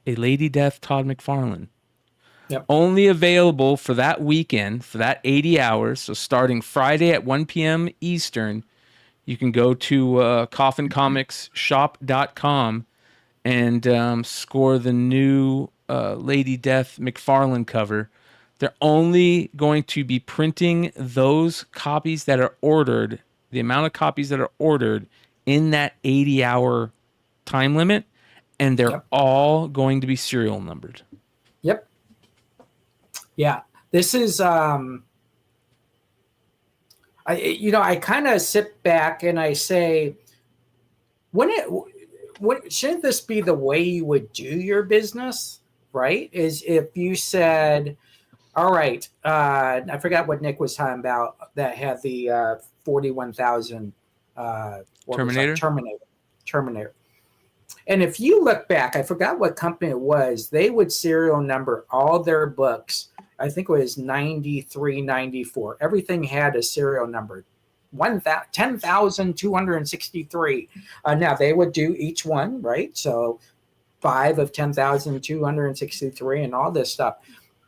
A Lady Death Todd McFarlane. Yep. Only available for that weekend, for that 80 hours. So starting Friday at 1 p.m. Eastern, you can go to coffincomicsshop.com and score the new Lady Death McFarlane cover. They're only going to be printing those copies that are ordered, the amount of copies that are ordered in that 80-hour time limit, and they're all going to be serial numbered. Yep. Yeah. This is I kind of sit back and I say, shouldn't this be the way you would do your business, right? Is if you said, all right, I forgot what Nick was talking about that had the 41,000 Terminator. And if you look back, I forgot what company it was, they would serial number all their books. I think it was 93, 94. Everything had a serial number. 10,263. Now they would do each one, right? So 5 of 10,263 and all this stuff.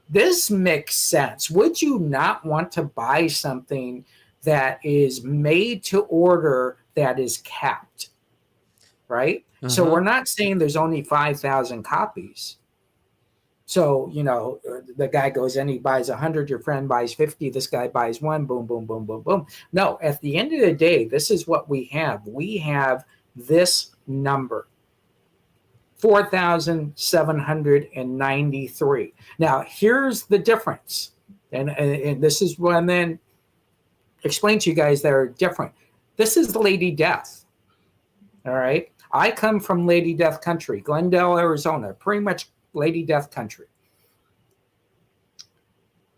This makes sense. Would you not want to buy something that is made to order that is capped, right? Uh-huh. So we're not saying there's only 5,000 copies. So, the guy goes in, he buys 100, your friend buys 50, this guy buys one, boom, boom, boom, boom, boom. No, at the end of the day, this is what we have. We have this number. 4,793. Now, here's the difference. And this is what I then explain to you guys that are different. This is Lady Death. All right. I come from Lady Death country, Glendale, Arizona, pretty much Lady Death country.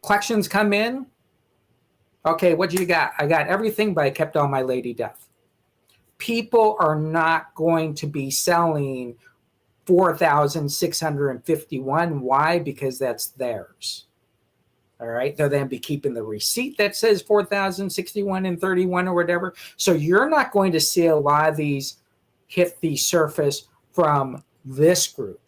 Collections come in. Okay, what do you got? I got everything, but I kept all my Lady Death. People are not going to be selling 4,651. Why? Because that's theirs. All right. They'll then be keeping the receipt that says 4,061 and 31 or whatever. So you're not going to see a lot of these hit the surface from this group.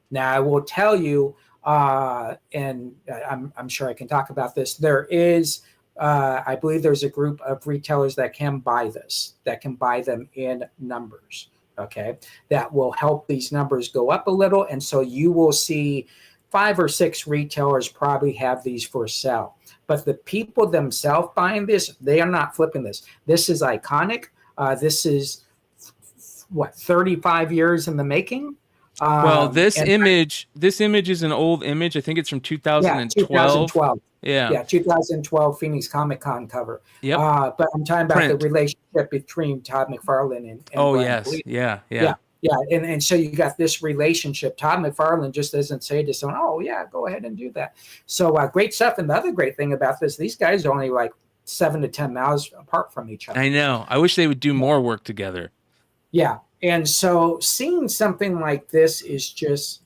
Now, I will tell you, and I'm sure I can talk about this. There is, I believe there's a group of retailers that can buy this, that can buy them in numbers. Okay, that will help these numbers go up a little. And so you will see 5 or 6 retailers probably have these for sale. But the people themselves buying this, they are not flipping this. This is iconic. This is, 35 years in the making? Well, this image is an old image. I think it's from 2012. Yeah, 2012. Yeah, 2012 Phoenix Comic Con cover. Yep. But I'm talking about Print. the relationship between Todd McFarlane and oh Bryan yes, McClay. yeah. And so you got this relationship. Todd McFarlane just doesn't say to someone, "Oh yeah, go ahead and do that." So great stuff. And the other great thing about this, these guys are only like 7 to 10 miles apart from each other. I know. I wish they would do more work together. Yeah. And so seeing something like this is just,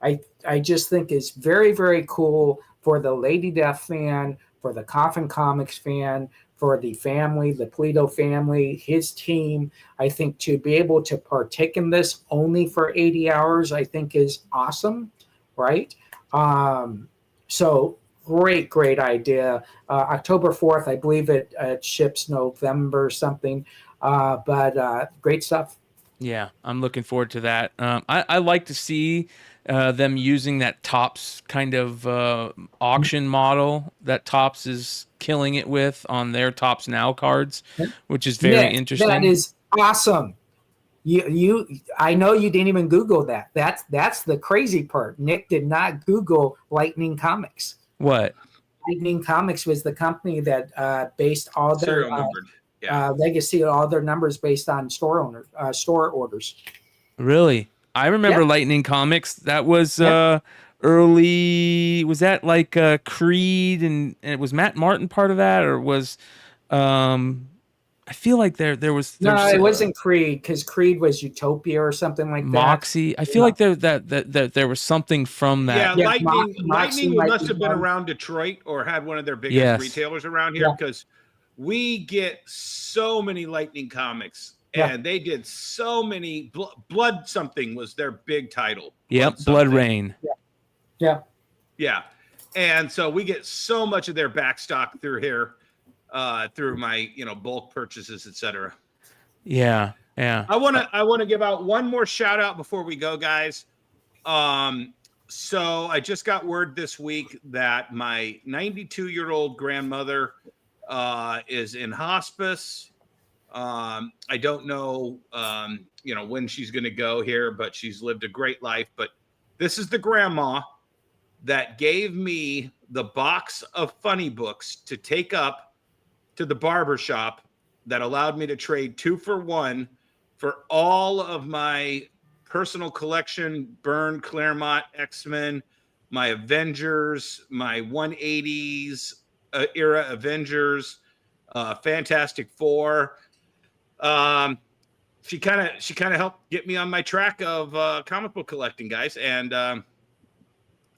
I just think is very, very cool for the Lady Death fan, for the Coffin Comics fan, for the family, the Polito family, his team. I think to be able to partake in this only for 80 hours, I think is awesome, right? So great idea. October 4th, I believe it ships November something, but great stuff. Yeah, I'm looking forward to that. I like to see them using that Topps kind of auction model that Topps is killing it with on their Topps Now cards, which is very interesting. That is awesome. I know you didn't even Google that. That's the crazy part. Nick did not Google Lightning Comics. What? Lightning Comics was the company that based all their Serial numbered. legacy, all their numbers based on store orders. Really? I remember Lightning Comics. That was early. Was that like Creed and it was Matt Martin part of that, or was I feel like there was no, it wasn't Creed, because Creed was Utopia or something like that. Moxie. I feel like there was something from that. Yeah, Moxie Lightning might must be have been one. around Detroit or had one of their biggest retailers around here, because we get so many Lightning comics, and they did so many. Blood something was their big title. Yep, Blood Rain. Yeah. And so we get so much of their back stock through here. Through my bulk purchases, etc. Yeah. I want to give out one more shout out before we go, guys. So I just got word this week that my 92-year-old grandmother is in hospice. I don't know when she's going to go here, but she's lived a great life. But this is the grandma that gave me the box of funny books to take up to the barber shop that allowed me to trade 2 for 1 for all of my personal collection, Byrne, Claremont, X-Men, my Avengers, my 180s era Avengers, Fantastic Four. She kind of helped get me on my track of comic book collecting, guys. And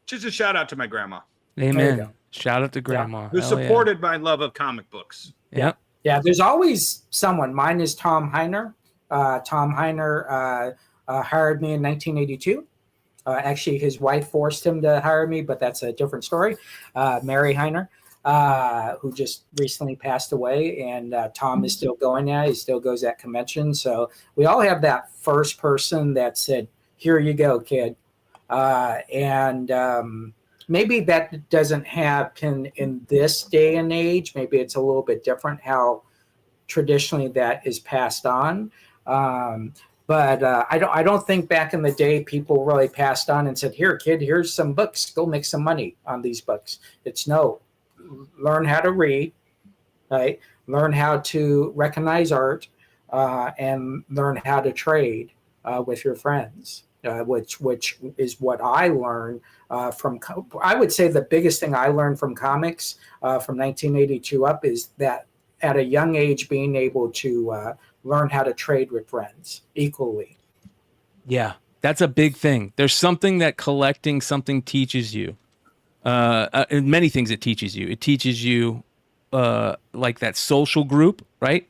just a shout out to my grandma. Amen. Shout out to grandma. Who supported my love of comic books. Yep. Yeah, there's always someone. Mine is Tom Heiner. Tom Heiner hired me in 1982. Actually, his wife forced him to hire me, but that's a different story. Mary Heiner, who just recently passed away, and Tom is still going now. He still goes at conventions. So we all have that first person that said, "Here you go, kid." Maybe that doesn't happen in this day and age. Maybe it's a little bit different how traditionally that is passed on. But I don't think back in the day people really passed on and said, "Here, kid, here's some books. Go make some money on these books." It's no. Learn how to read, right? Learn how to recognize art, and learn how to trade with your friends. Which is what I learned from. I would say the biggest thing I learned from comics from 1982 up is that at a young age being able to learn how to trade with friends equally. Yeah, that's a big thing. There's something that collecting something teaches you. Many things it teaches you. It teaches you like that social group, right?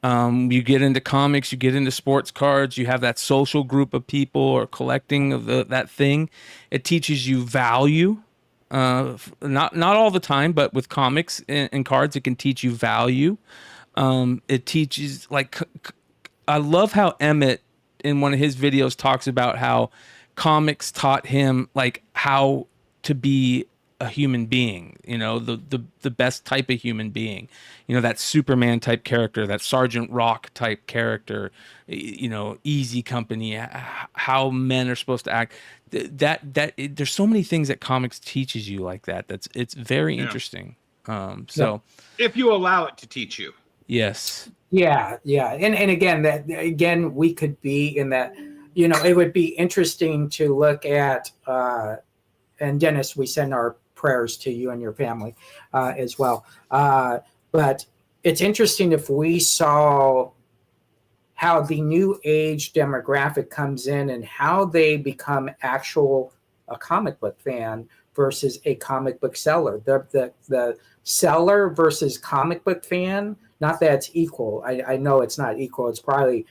You get into comics, you get into sports cards, you have that social group of people or collecting of that thing. It teaches you value. Not all the time, but with comics and cards, it can teach you value. It teaches, like, I love how Emmett in one of his videos talks about how comics taught him like how to be a human being, the best type of human being, that Superman type character, that Sergeant Rock type character, Easy Company, how men are supposed to act. There's so many things that comics teaches you like that. It's very interesting. So if you allow it to teach you. Yes. Yeah. And again, we could be in that, it would be interesting to look at, and Dennis, we send our prayers to you and your family as well. But it's interesting if we saw how the new age demographic comes in and how they become a comic book fan versus a comic book seller. The seller versus comic book fan, not that it's equal. I know it's not equal. It's probably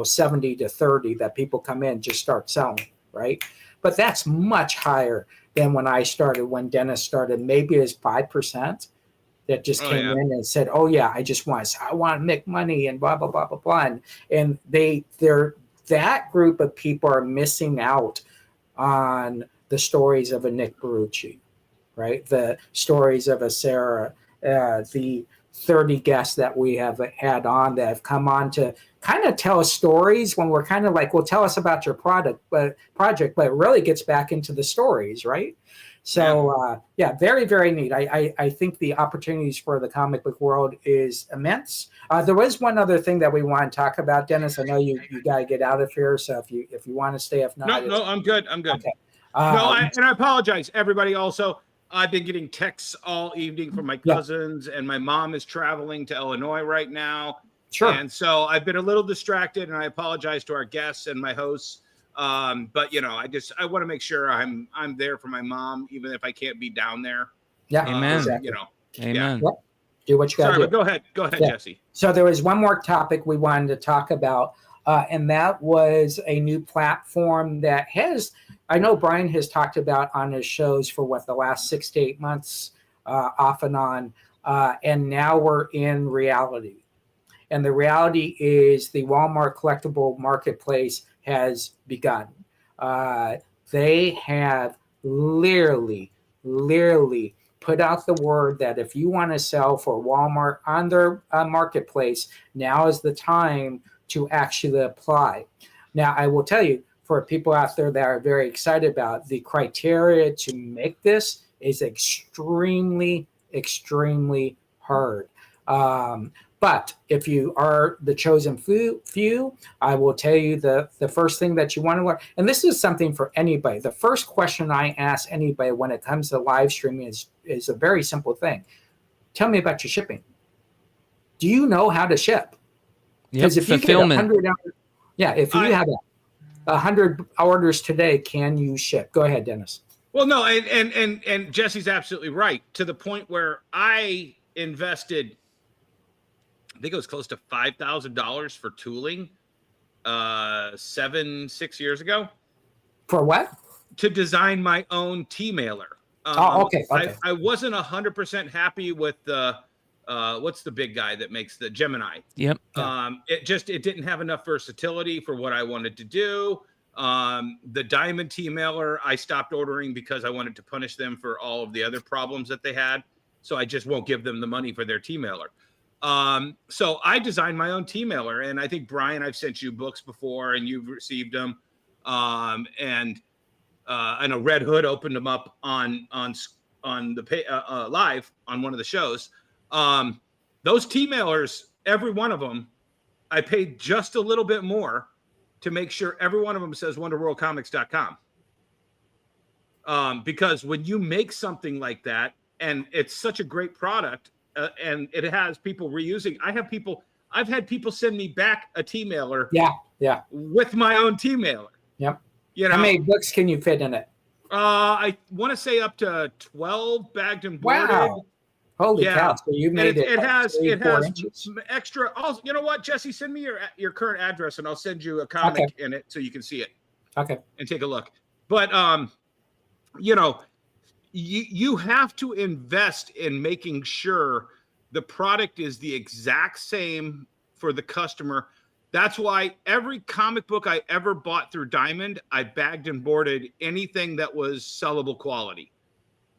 70 to 30 that people come in just start selling, right? but that's much higher than when I started, when Dennis started. Maybe it was 5% that just came in and said, oh yeah, I want to make money and blah, blah, blah, blah, blah. And that group of people are missing out on the stories of a Nick Barrucci, right? The stories of a Sara, the 30 guests that we have had on that have come on to kind of tell us stories when we're kind of like, well, tell us about your project, but it really gets back into the stories, right? So very, very neat. I think the opportunities for the comic book world is immense. There was one other thing that we want to talk about, Dennis. I know you got to get out of here, so if you want to stay, if not, no, I'm good. Okay. I apologize, everybody. Also, I've been getting texts all evening from my cousins, and my mom is traveling to Illinois right now. Sure. And so I've been a little distracted, and I apologize to our guests and my hosts. But I want to make sure I'm there for my mom, even if I can't be down there. Yeah. Amen. Exactly. Amen. Yeah. Do what you got to do. But go ahead, Jesse. So there was one more topic we wanted to talk about, and that was a new platform that I know Bryan has talked about on his shows for the last 6 to 8 months, off and on, and now we're in reality. And the reality is the Walmart collectible marketplace has begun. They have literally put out the word that if you want to sell for Walmart on their marketplace, now is the time to actually apply. Now, I will tell you, for people out there that are very excited about the criteria to make this is extremely, extremely hard. But if you are the chosen few, I will tell you the first thing that you want to learn, and this is something for anybody. The first question I ask anybody when it comes to live streaming is a very simple thing. Tell me about your shipping. Do you know how to ship? Because if you get 100, if you have 100 orders today, can you ship? Go ahead, Dennis. Well, no, and Jesse's absolutely right, to the point where I invested, I think it was close to $5,000 for tooling 6 years ago. For what? To design my own T-mailer. Okay. I wasn't 100% happy with the what's the big guy that makes the Gemini? Yep. It didn't have enough versatility for what I wanted to do. The Diamond T-mailer I stopped ordering because I wanted to punish them for all of the other problems that they had. So I just won't give them the money for their T-mailer. So I designed my own T-mailer, and I think, Bryan, I've sent you books before and you've received them. And I know Red Hood opened them up on the live on one of the shows. Those T-mailers, every one of them, I paid just a little bit more to make sure every one of them says wonderworldcomics.com. Because when you make something like that, and it's such a great product, and it has people reusing. I've had people send me back a T-mailer. Yeah. With my own T-mailer. Yep. How many books can you fit in it? I want to say up to 12 bagged and boarded. Wow. Holy cow. So you made it has inches. extra. Also, you know what, Jesse, send me your current address and I'll send you a comic in it so you can see it. Okay. And take a look. But you have to invest in making sure the product is the exact same for the customer. That's why every comic book I ever bought through Diamond, I bagged and boarded anything that was sellable quality.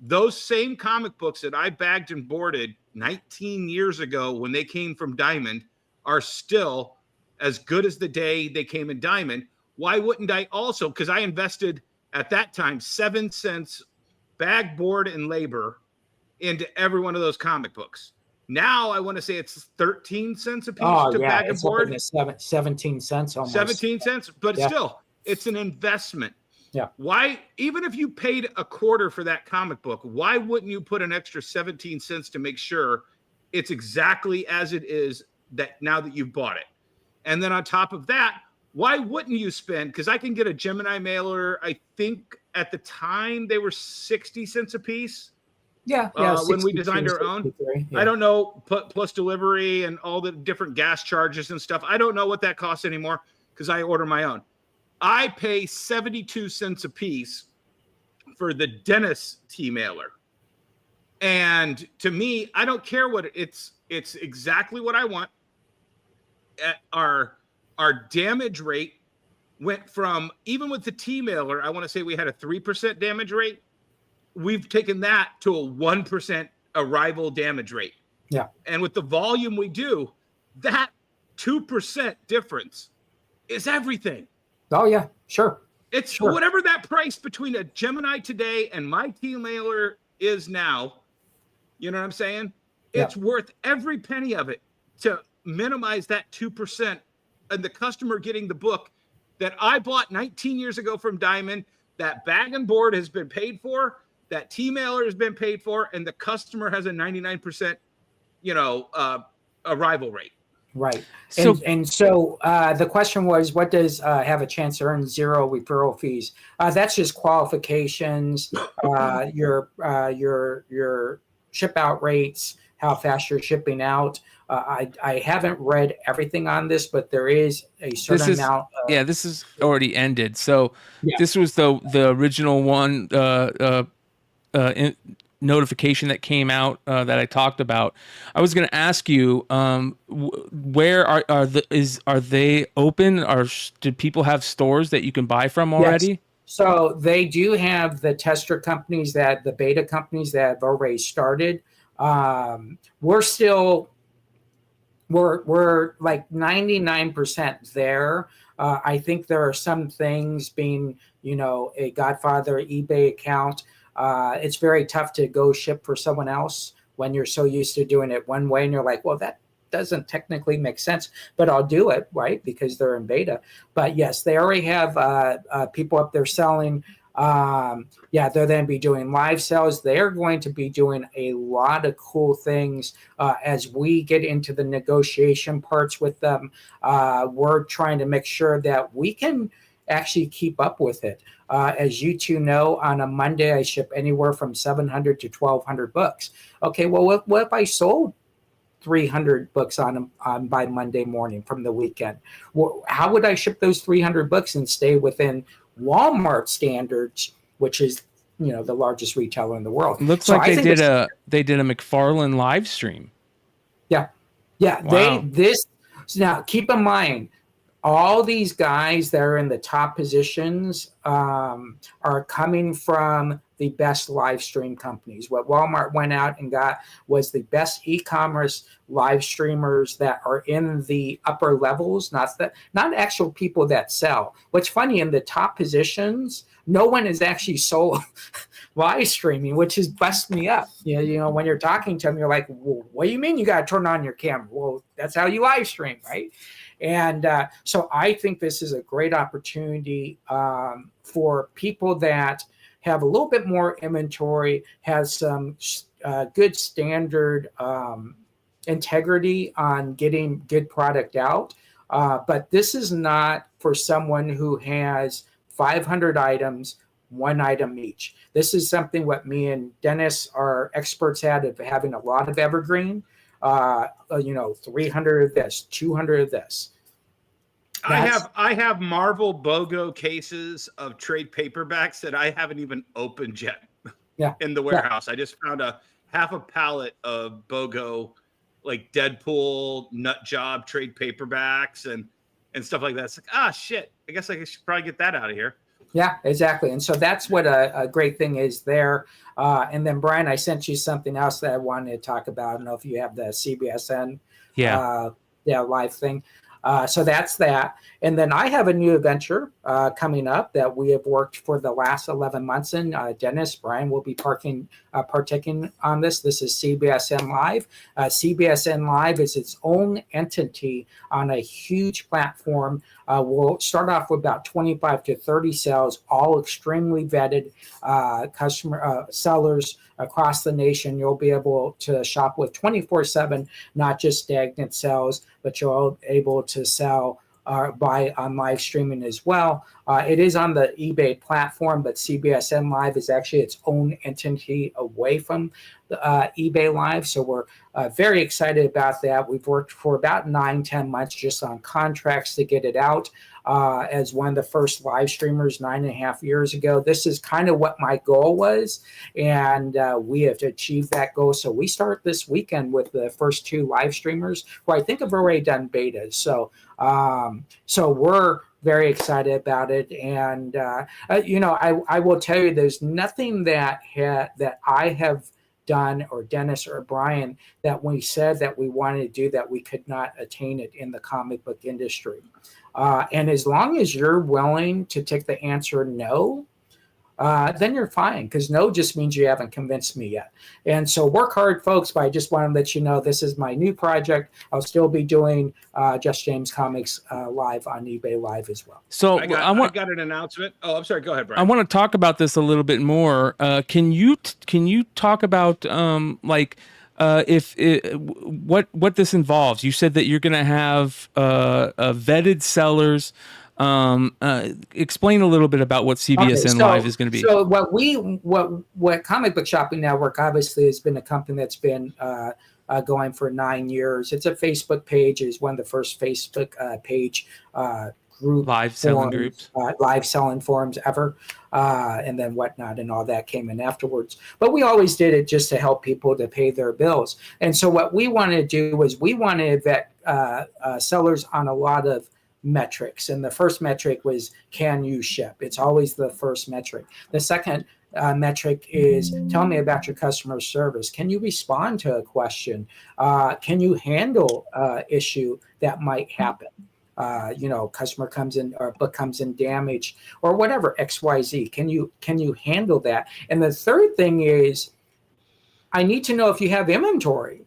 Those same comic books that I bagged and boarded 19 years ago when they came from Diamond are still as good as the day they came in Diamond. Why wouldn't I also? Because I invested at that time 7 cents bag, board, and labor into every one of those comic books. Now I want to say it's 13 cents a piece to bag and board. 17 cents almost. 17 cents, but still, it's an investment. Yeah. Why, even if you paid a quarter for that comic book, why wouldn't you put an extra 17 cents to make sure it's exactly as it is that now that you've bought it? And then on top of that, why wouldn't you spend? Because I can get a Gemini mailer. I think at the time they were 60 cents a piece. Yeah. When we designed our own. I don't know, plus delivery and all the different gas charges and stuff. I don't know what that costs anymore because I order my own. I pay 72 cents a piece for the Dennis tea mailer. And to me, I don't care what it's exactly what I want. Our damage rate went from, even with the tea mailer, I want to say we had a 3% damage rate. We've taken that to a 1% arrival damage rate. Yeah. And with the volume we do, that 2% difference is everything. Oh yeah, sure. It's sure. Whatever that price between a Gemini today and my tea mailer is now. You know what I'm saying? Yeah. It's worth every penny of it to minimize that 2% and the customer getting the book that I bought 19 years ago from Diamond. That bag and board has been paid for. That tea mailer has been paid for, and the customer has a 99%, arrival rate. Right. So- And so the question was, what does have a chance to earn 0 referral fees? That's just qualifications, your ship out rates, how fast you're shipping out. I haven't read everything on this, but there is a certain amount. This is already ended. So Yeah. this was the original one notification that came out that I talked about. I was going to ask you, where are they open? Do people have stores that you can buy from already? Yes. So they do have the tester companies, the beta companies that have already started. We're like 99% there. I think there are some things being, a Godfather eBay account. It's very tough to go ship for someone else when you're so used to doing it one way, and you're like, well, that doesn't technically make sense, but I'll do it, right? Because they're in beta. But yes, they already have people up there selling. They're going to be doing live sales. They're going to be doing a lot of cool things as we get into the negotiation parts with them. We're trying to make sure that we can actually keep up with it. As you two know, on a Monday, I ship anywhere from 700 to 1,200 books. Okay, well, what if I sold 300 books on by Monday morning from the weekend? Well, how would I ship those 300 books and stay within Walmart standards, which is the largest retailer in the world? Looks like they did a McFarlane live stream. Yeah. Wow. Now keep in mind, all these guys that are in the top positions are coming from the best live stream companies. What Walmart went out and got was the best e-commerce live streamers that are in the upper levels, not actual people that sell. What's funny, in the top positions, no one is actually sold live streaming, which is busting me up. When you're talking to them, you're like, well, what do you mean you got to turn on your camera? Well, that's how you live stream, right? And so I think this is a great opportunity for people that have a little bit more inventory, has some good standard integrity on getting good product out. But this is not for someone who has 500 items, one item each. This is something what me and Dennis are experts at, of having a lot of evergreen. 300 of this, 200 of this. I have Marvel BOGO cases of trade paperbacks that I haven't even opened yet. Yeah. In the warehouse. I just found a half a pallet of BOGO, like Deadpool, Nut Job trade paperbacks and stuff like that. It's like, shit. I guess I should probably get that out of here. Yeah, exactly. And so that's what a great thing is there. And then, Brian, I sent you something else that I wanted to talk about. I don't know if you have the CBSN live thing. So that's that. And then I have a new adventure coming up that we have worked for the last 11 months in. Dennis, Brian will be partaking on this. This is CBSN Live. CBSN Live is its own entity on a huge platform. We'll start off with about 25 to 30 sales, all extremely vetted customer sellers across the nation. You'll be able to shop with 24/7, not just stagnant sales, but you're able to sell buy on live streaming as well. It is on the eBay platform, but CBSN Live is actually its own entity away from the, eBay Live. So we're very excited about that. We've worked for about 9-10 months just on contracts to get it out. As one of the first live streamers 9.5 years ago. This is kind of what my goal was, and we have achieved that goal. So we start this weekend with the first 2 live streamers who I think have already done betas. So so we're very excited about it. And I will tell you, there's nothing that I have done, or Dennis or Bryan, that we said that we wanted to do that we could not attain it in the comic book industry. And as long as you're willing to take the answer no, then you're fine, because no just means you haven't convinced me yet. And so work hard, folks, but I just want to let you know this is my new project. I'll still be doing Just James Comics live on eBay Live as well. So I got an announcement. Oh, I'm sorry. Go ahead, Bryan. I want to talk about this a little bit more. Can you talk about what this involves? You said that you're going to have vetted sellers. Explain a little bit about what CBSN Live is going to be. So what Comic Book Shopping Network obviously has been a company that's been going for 9 years. It's a Facebook page. It's one of the first Facebook page group live selling groups, live selling forums ever, and then Whatnot and all that came in afterwards. But we always did it just to help people to pay their bills. And so what we wanted to do was we wanted to vet sellers on a lot of metrics. And the first metric was, can you ship? It's always the first metric. The second metric is, tell me about your customer service. Can you respond to a question? Can you handle issue that might happen? Customer comes in or book comes in damaged or whatever, XYZ. Can you handle that? And the third thing is, I need to know if you have inventory.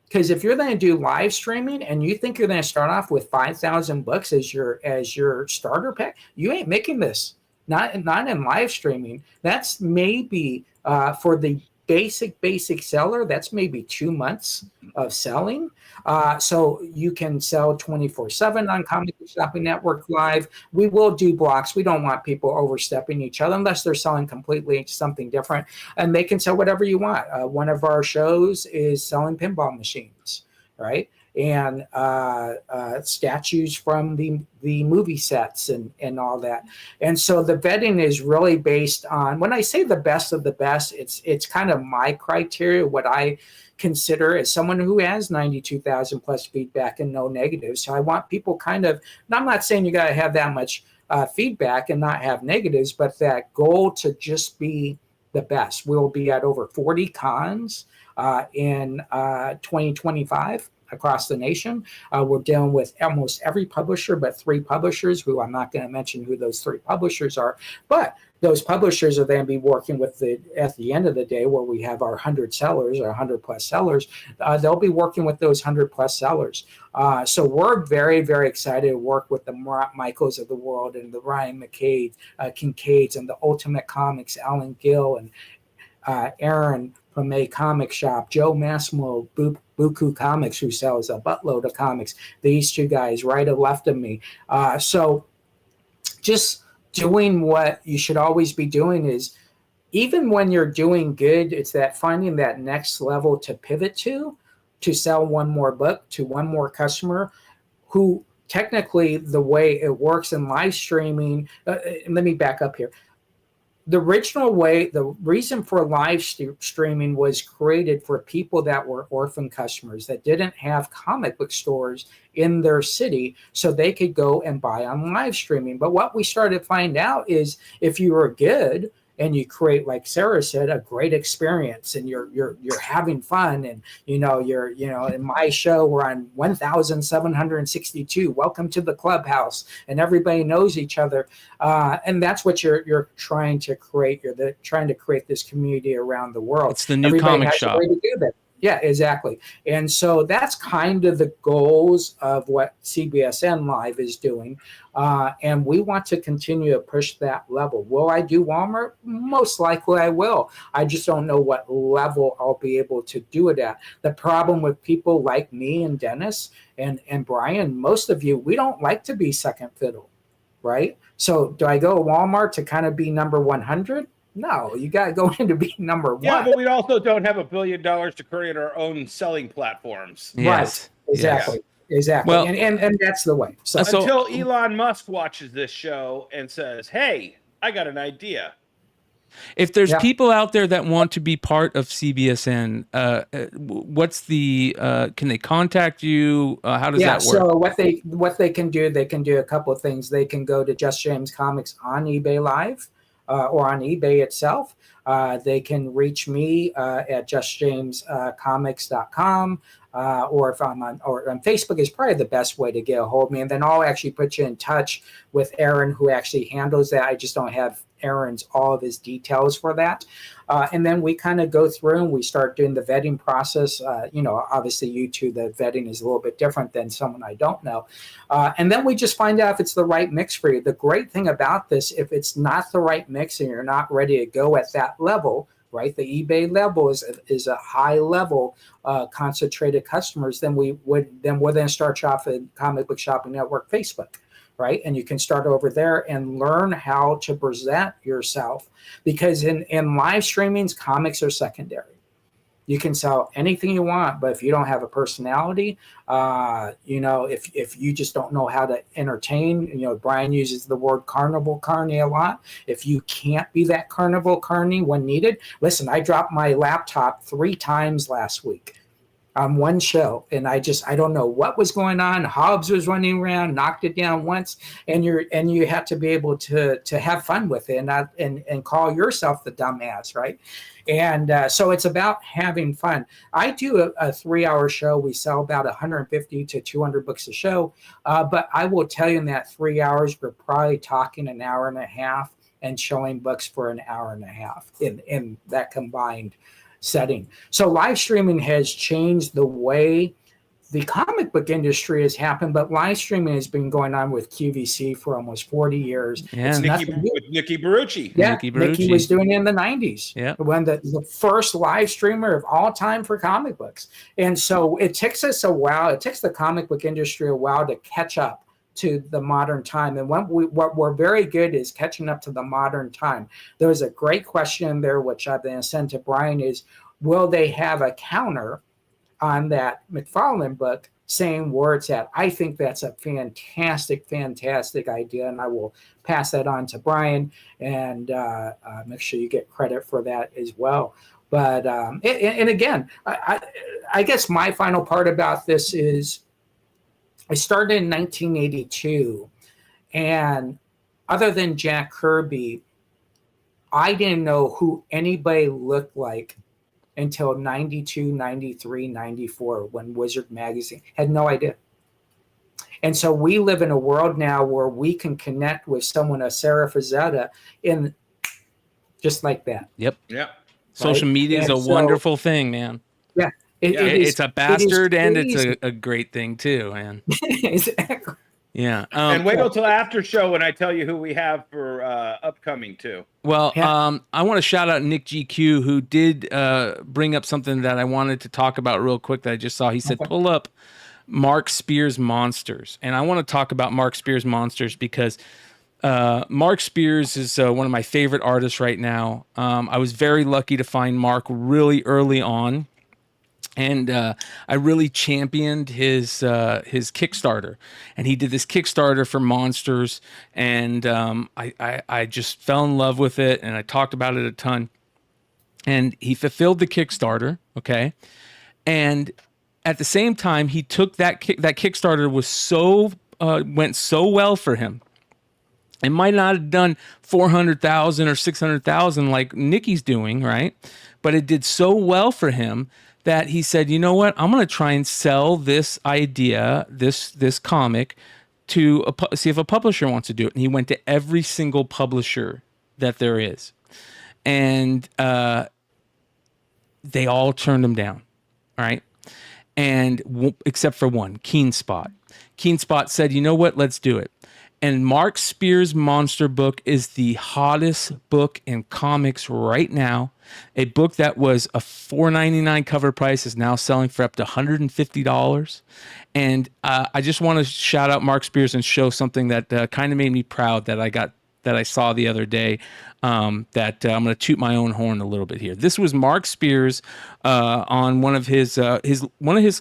Because if you're going to do live streaming and you think you're going to start off with 5,000 books as your starter pack, you ain't making this. Not in live streaming. That's maybe for the basic seller. That's maybe 2 months of selling. So you can sell 24/7 on Comic Book Shopping Network Live. We will do blocks. We don't want people overstepping each other unless they're selling completely something different. And they can sell whatever you want. One of our shows is selling pinball machines, right? And statues from the movie sets and all that. And so the vetting is really based on, when I say the best of the best, it's kind of my criteria, what I consider as someone who has 92,000 plus feedback and no negatives. So I want people kind of, and I'm not saying you got to have that much feedback and not have negatives, but that goal to just be the best. We'll be at over 40 cons in 2025 across the nation. We're dealing with almost every publisher but 3 publishers, who I'm not going to mention who those 3 publishers are, but those publishers are then be working with at the end of the day, where we have our 100 sellers or 100 plus sellers, they'll be working with those 100 plus sellers. So we're very, very excited to work with the Michaels of the world and the Bryan McClay, Kincaids, and the Ultimate Comics, Alan Gill and Aaron from a comic shop, Joe Massimo, Buku Comics, who sells a buttload of comics. These 2 guys right or left of me. So just doing what you should always be doing is, even when you're doing good, it's that finding that next level to pivot to sell one more book to one more customer who technically the way it works in live streaming. Let me back up here. The original way, the reason for live streaming was created for people that were orphan customers that didn't have comic book stores in their city, so they could go and buy on live streaming. But what we started to find out is, if you were good and you create, like Sara said, a great experience, and you're having fun, and you're in my show we're on 1762. Welcome to the clubhouse, and everybody knows each other, and that's what you're trying to create. You're trying to create this community around the world. It's the new comic shop. Yeah, exactly. And so that's kind of the goals of what CBSN Live is doing. And we want to continue to push that level. Will I do Walmart? Most likely I will. I just don't know what level I'll be able to do it at. The problem with people like me and Dennis and Bryan, most of you, we don't like to be second fiddle. right? So do I go to Walmart to kind of be number 100? No, you got to go in to be number one. Yeah, but we also don't have $1 billion to create our own selling platforms. Yes. Right. Exactly. Yes. Exactly. Well, and that's the way. So until Elon Musk watches this show and says, "Hey, I got an idea." If there's people out there that want to be part of CBSN, what's the can they contact you? How does that work? So what they can do a couple of things. They can go to Just James Comics on eBay Live or on eBay itself. They can reach me at justjamescomics.com. Or if I'm on Facebook is probably the best way to get a hold of me. And then I'll actually put you in touch with Aaron, who actually handles that. I just don't have Aaron's all of his details for that. And then we kind of go through and we start doing the vetting process. Obviously you two, the vetting is a little bit different than someone I don't know. And then we just find out if it's the right mix for you. The great thing about this, if it's not the right mix and you're not ready to go at that level, right? The eBay level is a high level concentrated customers. Then we'll then start you off at Comic Book Shopping Network Facebook, right? And you can start over there and learn how to present yourself, because in live streamings, comics are secondary. You can sell anything you want, but if you don't have a personality, if you just don't know how to entertain, Bryan uses the word carnival carny a lot. If you can't be that carnival carny when needed, listen, I dropped my laptop 3 times last week on one show, and I don't know what was going on. Hobbs was running around, knocked it down once, and you have to be able to have fun with it and call yourself the dumbass, right? And so it's about having fun. I do a 3-hour show. We sell about 150 to 200 books a show, but I will tell you in that 3 hours, we're probably talking an hour and a half and showing books for an hour and a half in that combined setting. So live streaming has changed the way the comic book industry has happened, but live streaming has been going on with QVC for almost 40 years. Yeah. With Nikki Barrucci. Yeah, Nikki was doing it in the 90s. Yeah. When the first live streamer of all time for comic books. And so it takes us a while. It takes the comic book industry a while to catch up to the modern time. And what we're very good is catching up to the modern time. There was a great question there, which I've been sent to Bryan, is will they have a counter on that McFarlane book saying where it's at? I think that's a fantastic idea, and I will pass that on to Bryan and make sure you get credit for that as well. But and again, I guess my final part about this is I started in 1982, and other than Jack Kirby, I didn't know who anybody looked like until 92, 93, 94, when Wizard Magazine had no idea. And so we live in a world now where we can connect with someone, a Sara Frazetta, in just like that. Yep. Yeah. Social media is a wonderful thing, man. Yeah. It's a bastard and it's a great thing too, man. Exactly. Yeah. And wait until after show when I tell you who we have for upcoming too. Well, I want to shout out Nick GQ, who did bring up something that I wanted to talk about real quick that I just saw. He said, pull up Mark Spears Monsters. And I want to talk about Mark Spears Monsters because Mark Spears is one of my favorite artists right now. I was very lucky to find Mark really early on. And I really championed his Kickstarter, and he did this Kickstarter for Monsters, and I just fell in love with it, and I talked about it a ton. And he fulfilled the Kickstarter, okay, and at the same time, he took that Kickstarter went so well for him. It might not have done 400,000 or 600,000 like Nikki's doing, right? But it did so well for him that he said, you know what, I'm going to try and sell this idea, this comic, to see if a publisher wants to do it. And he went to every single publisher that there is. And they all turned him down, all right? And except for one, Keen Spot. Keen Spot said, you know what, let's do it. And Mark Spears' Monster book is the hottest book in comics right now. A book that was a $4.99 cover price is now selling for up to $150. And I just want to shout out Mark Spears and show something that kind of made me proud that I saw the other day. I'm going to toot my own horn a little bit here. This was Mark Spears on one of his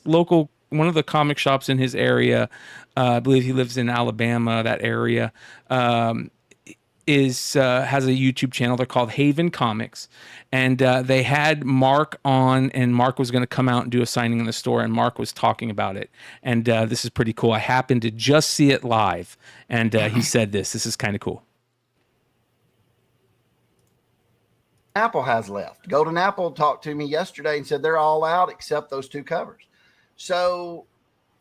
local, one of the comic shops in his area. I believe he lives in Alabama, that area. Has a YouTube channel. They're called Haven Comics, and they had Mark on, and Mark was going to come out and do a signing in the store, and Mark was talking about it. And this is pretty cool. I happened to just see it live, and he said this. This is kind of cool. Apple has left. Golden Apple talked to me yesterday and said they're all out except those 2 covers. So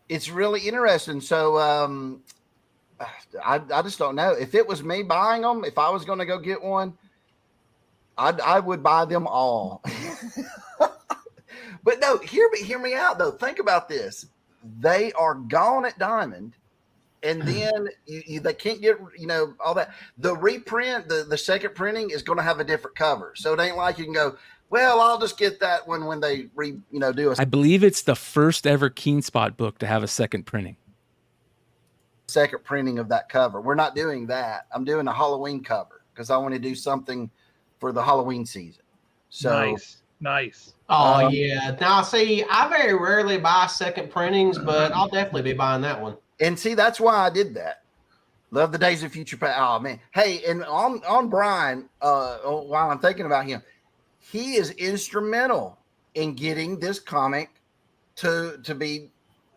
it's really interesting. So I just don't know. If it was me buying them, if I was going to go get one, I would buy them all. But no, hear me out though. Think about this. They are gone at Diamond. And then they can't get, all that. The reprint, the second printing is going to have a different cover. So it ain't like you can go, well, I'll just get that one when they do a. I believe it's the first ever Keen Spot book to have a second printing. Second printing of that cover. We're not doing that. I'm doing a Halloween cover because I want to do something for the Halloween season. So nice. Oh yeah. Now see, I very rarely buy second printings, but I'll definitely be buying that one. And see, that's why I did that. Love the Days of Future Past. Oh man. Hey, and on Bryan, while I'm thinking about him, he is instrumental in getting this comic to be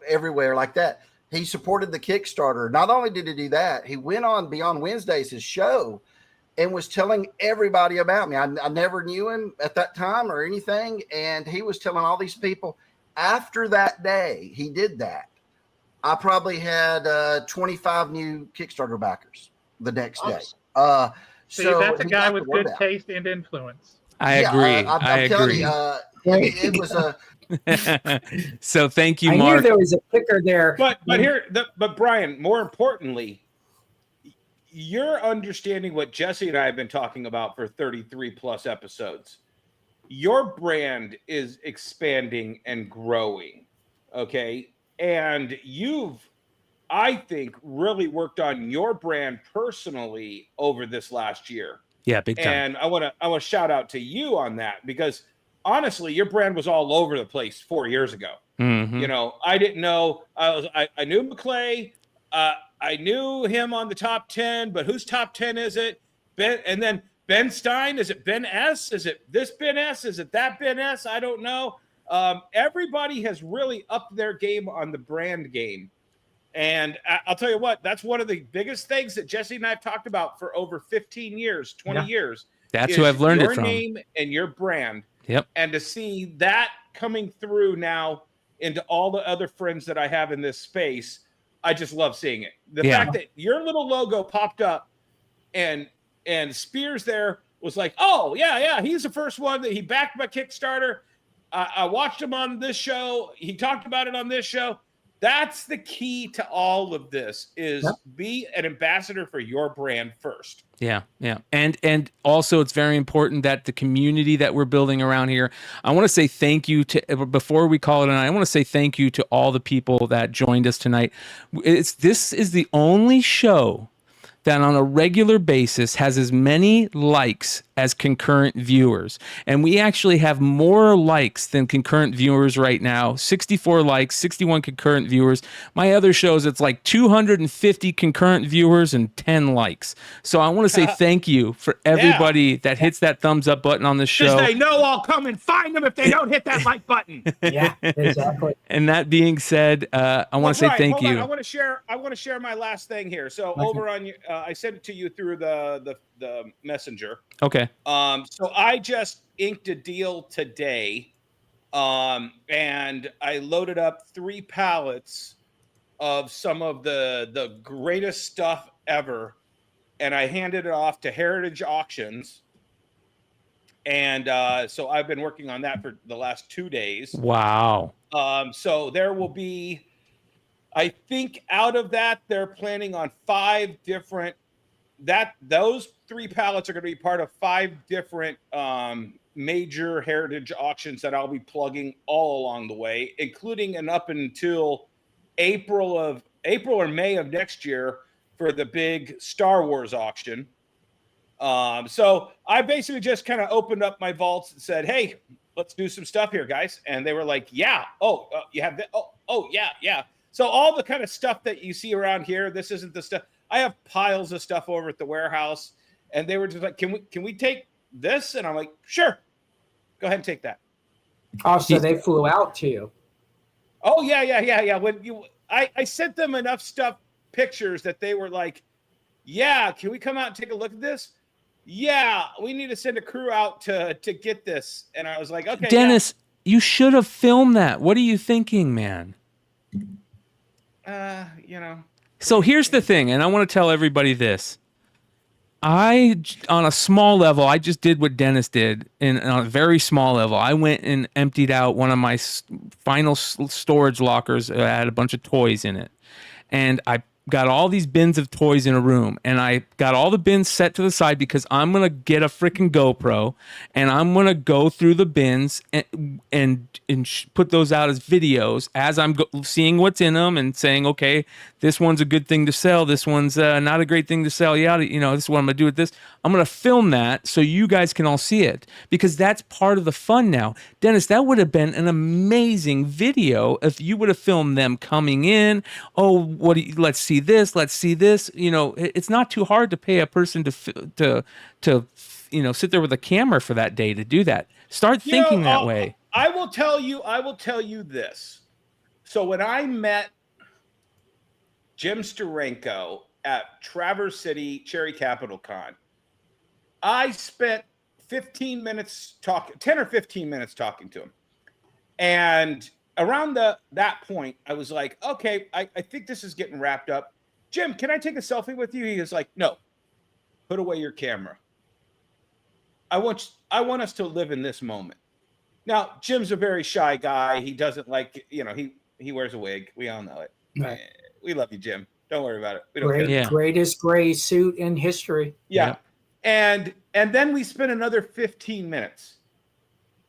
everywhere like that. He supported the Kickstarter. Not only did he do that, he went on Beyond Wednesdays, his show, and was telling everybody about me. I never knew him at that time or anything. And he was telling all these people. After that day, he did that. I probably had 25 new Kickstarter backers the next day. See, that's a guy with good taste and influence. I agree. I agree. It was a. So thank you, I Mark. knew there was a kicker there. But Bryan, more importantly, you're understanding what Jesse and I have been talking about for 33 plus episodes. Your brand is expanding and growing. Okay. And you've, I think, really worked on your brand personally over this last year. Yeah, big time. And I want to shout out to you on that because honestly, your brand was all over the place 4 years ago. Mm-hmm. I didn't know. I knew McClay. I knew him on the top 10, but whose top 10 is it? Ben, and then Ben Stein. Is it Ben S? Is it this Ben S? Is it that Ben S? I don't know. Everybody has really upped their game on the brand game. And I'll tell you what, that's one of the biggest things that Jesse and I have talked about for over 15 years, 20 years. That's who I've learned it from. Your name and your brand. Yep. And to see that coming through now into all the other friends that I have in this space, I just love seeing it. The fact that your little logo popped up and Spears there was like, oh, yeah, he's the first one that he backed my Kickstarter. I watched him on this show. He talked about it on this show. That's the key to all of this is be an ambassador for your brand first. Yeah. And also it's very important that the community that we're building around here, I want to say thank you to, before we call it a night, I want to say thank you to all the people that joined us tonight. This is the only show that on a regular basis has as many likes as concurrent viewers. And we actually have more likes than concurrent viewers right now. 64 likes, 61 concurrent viewers. My other shows, it's like 250 concurrent viewers and 10 likes. So I want to say thank you for everybody that hits that thumbs up button on the show. Because they know I'll come and find them if they don't hit that like button. Yeah, exactly. And that being said, I want to say thank you. I want to share my last thing here. So over on you, I sent it to you through the messenger. Okay. So I just inked a deal today, and I loaded up 3 pallets of some of the greatest stuff ever, and I handed it off to Heritage Auctions. And so I've been working on that for the last 2 days. Wow. So there will be I think out of that, they're planning on 5 different. Those 3 pallets are going to be part of 5 different major heritage auctions that I'll be plugging all along the way, including and up until April or May of next year for the big Star Wars auction. So I basically just kind of opened up my vaults and said, "Hey, let's do some stuff here, guys." And they were like, "Yeah, oh, you have that? Oh, yeah." So all the kind of stuff that you see around here, this isn't the stuff. I have piles of stuff over at the warehouse, and they were just like, "Can we take this?" And I'm like, "Sure, go ahead and take that." Oh, so they flew out to you. Oh yeah. When I sent them enough pictures that they were like, "Yeah, can we come out and take a look at this?" Yeah, we need to send a crew out to get this. And I was like, "Okay, Dennis, you should have filmed that. What are you thinking, man?" You know. So here's the thing, and I want to tell everybody this. On a small level, I just did what Dennis did. And on a very small level, I went and emptied out one of my final storage lockers that had a bunch of toys in it. And I got all these bins of toys in a room, and I got all the bins set to the side because I'm going to get a freaking GoPro, and I'm going to go through the bins and put those out as videos as I'm seeing what's in them and saying, okay, this one's a good thing to sell. This one's not a great thing to sell. Yeah, this is what I'm going to do with this. I'm going to film that so you guys can all see it because that's part of the fun now. Dennis, that would have been an amazing video if you would have filmed them coming in. Oh, let's see this. Let's see this. It's not too hard to pay a person to sit there with a camera for that day to do that. Start thinking that way. I will tell you this. So when I met Jim Steranko at Traverse City Cherry Capital Con, I spent 10 or 15 minutes talking to him. And around that point, I was like, okay, I think this is getting wrapped up. Jim, can I take a selfie with you? He was like, no, put away your camera. I want us to live in this moment. Now, Jim's a very shy guy. He doesn't like, he wears a wig. We all know it. Right. We love you, Jim. Don't worry about it. We don't care. Greatest gray suit in history. Yeah. And then we spent another 15 minutes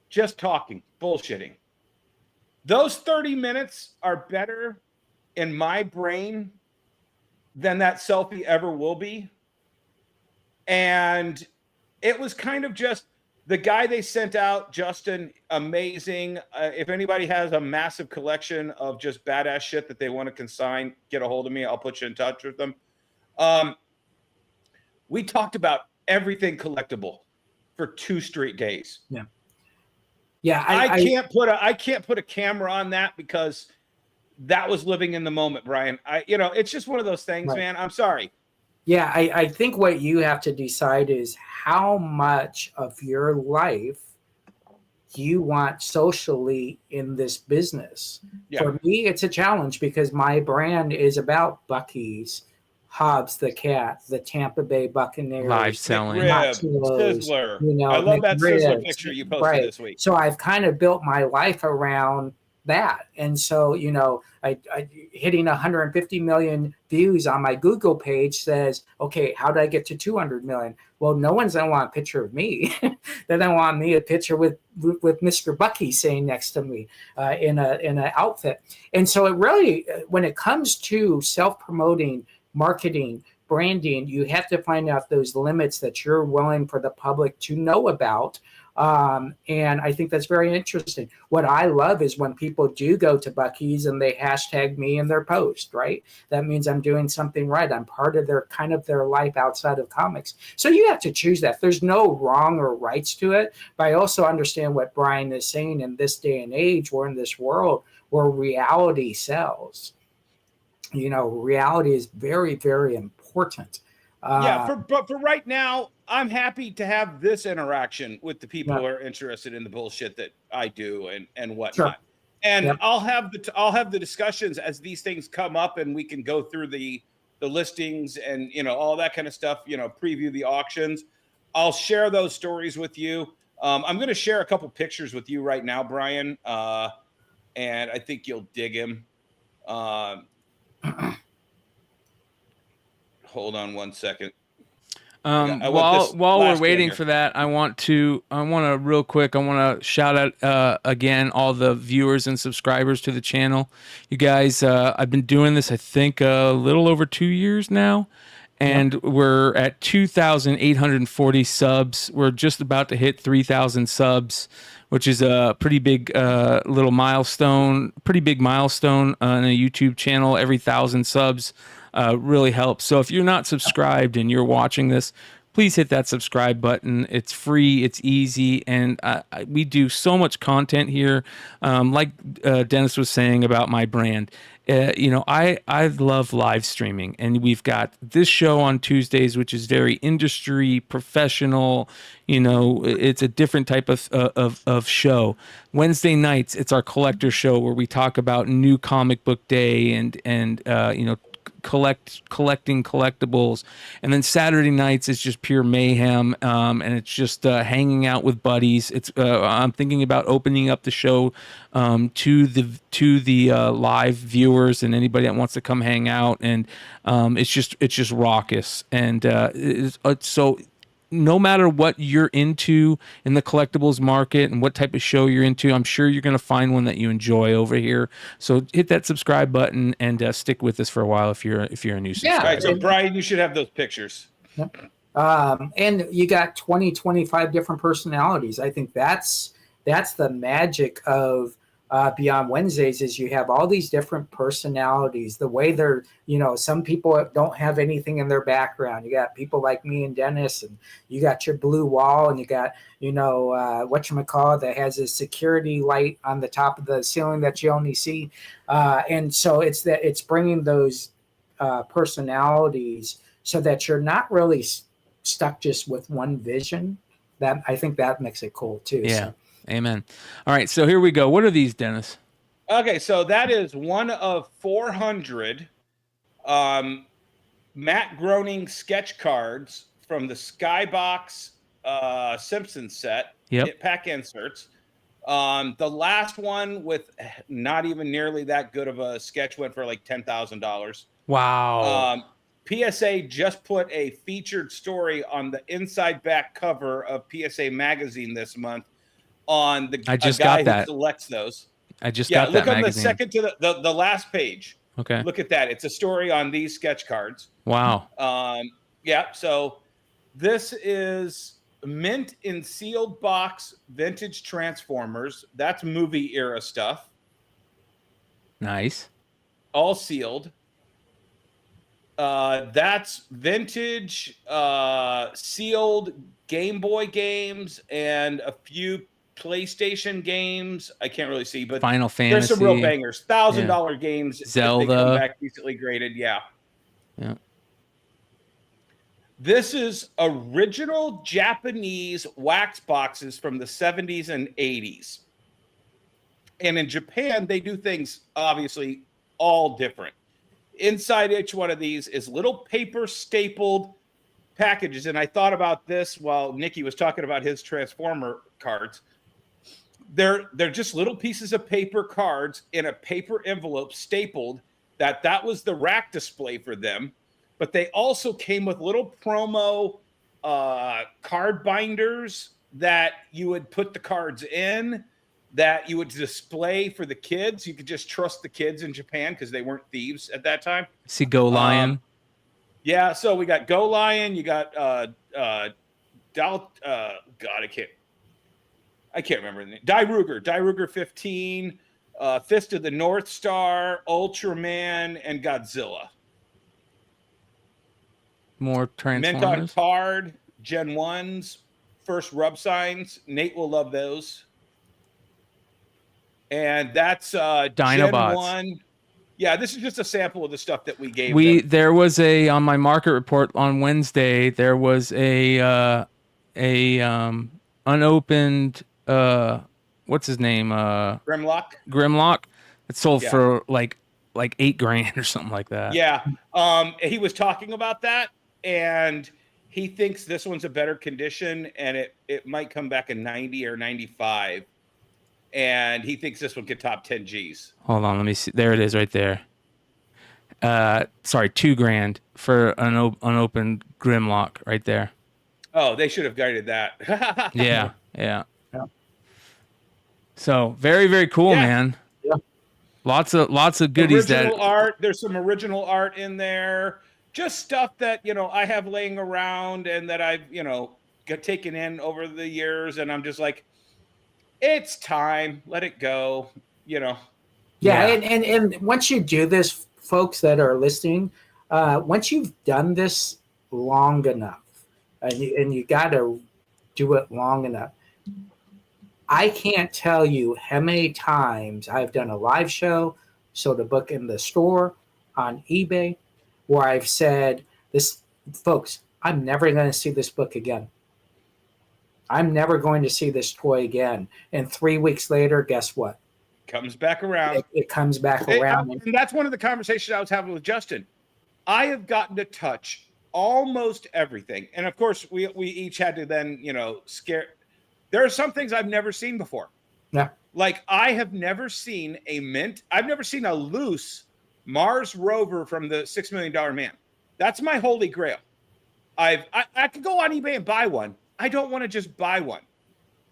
just talking, bullshitting. Those 30 minutes are better in my brain than that selfie ever will be. And it was kind of just the guy they sent out, Justin, amazing. If anybody has a massive collection of just badass shit that they want to consign, get a hold of me. I'll put you in touch with them. We talked about everything collectible for 2 straight days. Yeah. I can't put a camera on that because that was living in the moment, Brian. It's just one of those things, right. Man. I'm sorry. Yeah, I think what you have to decide is how much of your life you want socially in this business. Yeah. For me, it's a challenge because my brand is about Buc-ee's, Hobbs the Cat, the Tampa Bay Buccaneers, live selling, Sizzler. I love that Sizzler picture you posted this week. So I've kind of built my life around that. And so, I hitting 150 million views on my Google page says, okay, how did I get to 200 million? Well, no one's going to want a picture of me. They don't want me a picture with Mr. Buc-ee saying next to me in an outfit. And so it really, when it comes to self-promoting, marketing, branding, you have to find out those limits that you're willing for the public to know about. And I think that's very interesting. What I love is when people do go to Buc-ee's and they hashtag me in their post, right? That means I'm doing something right. I'm part of their life outside of comics. So you have to choose that. There's no wrong or rights to it, but I also understand what Brian is saying in this day and age. We're in this world where reality sells. Reality is very, very important. But for right now, I'm happy to have this interaction with the people who are interested in the bullshit that I do and whatnot. Sure. And I'll have the discussions as these things come up, and we can go through the listings and all that kind of stuff. Preview the auctions. I'll share those stories with you. I'm going to share a couple pictures with you right now, Brian, and I think you'll dig him. Hold on one second. While we're waiting for that, I want to real quick. I want to shout out again all the viewers and subscribers to the channel. You guys, I've been doing this I think a little over 2 years now, and we're at 2,840 subs. We're just about to hit 3,000 subs, which is a pretty big little milestone. Pretty big milestone on a YouTube channel. Every 1,000 subs. Really helps. So if you're not subscribed and you're watching this, please hit that subscribe button. It's free, it's easy, and we do so much content here. Like Dennis was saying about my brand, I love live streaming, and we've got this show on Tuesdays, which is very industry professional. It's a different type of show. Wednesday nights, it's our collector show where we talk about new comic book day and collecting collectibles, and then Saturday nights is just pure mayhem, and it's just hanging out with buddies. It's I'm thinking about opening up the show to the live viewers and anybody that wants to come hang out, and it's just raucous, and so no matter what you're into in the collectibles market and what type of show you're into, I'm sure you're going to find one that you enjoy over here. So hit that subscribe button and stick with us for a while if you're a new subscriber. All right, so Brian, you should have those pictures. And you got 25 different personalities. I think that's the magic of Beyond Wednesdays is you have all these different personalities, the way they're, some people don't have anything in their background. You got people like me and Dennis, and you got your blue wall, and you got, whatchamacallit that has a security light on the top of the ceiling that you only see. And so it's bringing those personalities so that you're not really stuck just with one vision. That I think that makes it cool too. Yeah. So. Amen. All right, so here we go. What are these, Dennis? Okay, so that is one of 400 Matt Groening sketch cards from the Skybox Simpsons set. Yep. Pack inserts. The last one with not even nearly that good of a sketch went for like $10,000. Wow. PSA just put a featured story on the inside back cover of PSA magazine this month. On the I just guy got that. who selects those. I just got that look on magazine. the second to the last page. Okay. Look at that. It's a story on these sketch cards. Wow. So this is mint in sealed box vintage Transformers. That's movie era stuff. Nice. All sealed. That's vintage sealed Game Boy games and a few PlayStation games. I can't really see, but Final Fantasy. There's some real bangers. $1,000 games. Zelda. If they come back decently graded. Yeah. This is original Japanese wax boxes from the 70s and 80s. And in Japan, they do things obviously all different. Inside each one of these is little paper stapled packages. And I thought about this while Nikki was talking about his Transformer cards. They're just little pieces of paper cards in a paper envelope stapled. That was the rack display for them. But they also came with little promo card binders that you would put the cards in, that you would display for the kids. You could just trust the kids in Japan because they weren't thieves at that time. See Go Lion. So we got Go Lion. You got God, I can't remember the name. Die Ruger 15, Fist of the North Star, Ultraman, and Godzilla. More Transformers. Mint on card, Gen 1s, first rub signs. Nate will love those. And that's Dinobots. Gen 1. Yeah, this is just a sample of the stuff that we gave them. There was on my market report on Wednesday, there was a unopened what's his name? Grimlock. It sold for like $8,000 or something like that. Yeah. He was talking about that, and he thinks this one's a better condition, and it might come back in 90 or 95. And he thinks this one could top 10 G's. Hold on, let me see. There it is right there. sorry, $2,000 for an unopened Grimlock right there. Oh, they should have guided that. Yeah. So very, very cool, man. Yeah. Lots of goodies. Original art. There's some original art in there. Just stuff that, I have laying around and that I've, got taken in over the years. And I'm just like, it's time. Let it go, Yeah. And once you do this, folks that are listening, once you've done this long enough, and you got to do it long enough, I can't tell you how many times I've done a live show, sold a book in the store, on eBay, where I've said, "This, folks, I'm never going to see this book again. I'm never going to see this toy again." And 3 weeks later, guess what? Comes back around. It comes back around. And that's one of the conversations I was having with Justin. I have gotten to touch almost everything. And of course, we each had to then, scare. There are some things I've never seen before. Yeah. Like I have never seen a mint. I've never seen a loose Mars rover from the $6 Million Man. That's my holy grail. I could go on eBay and buy one. I don't want to just buy one.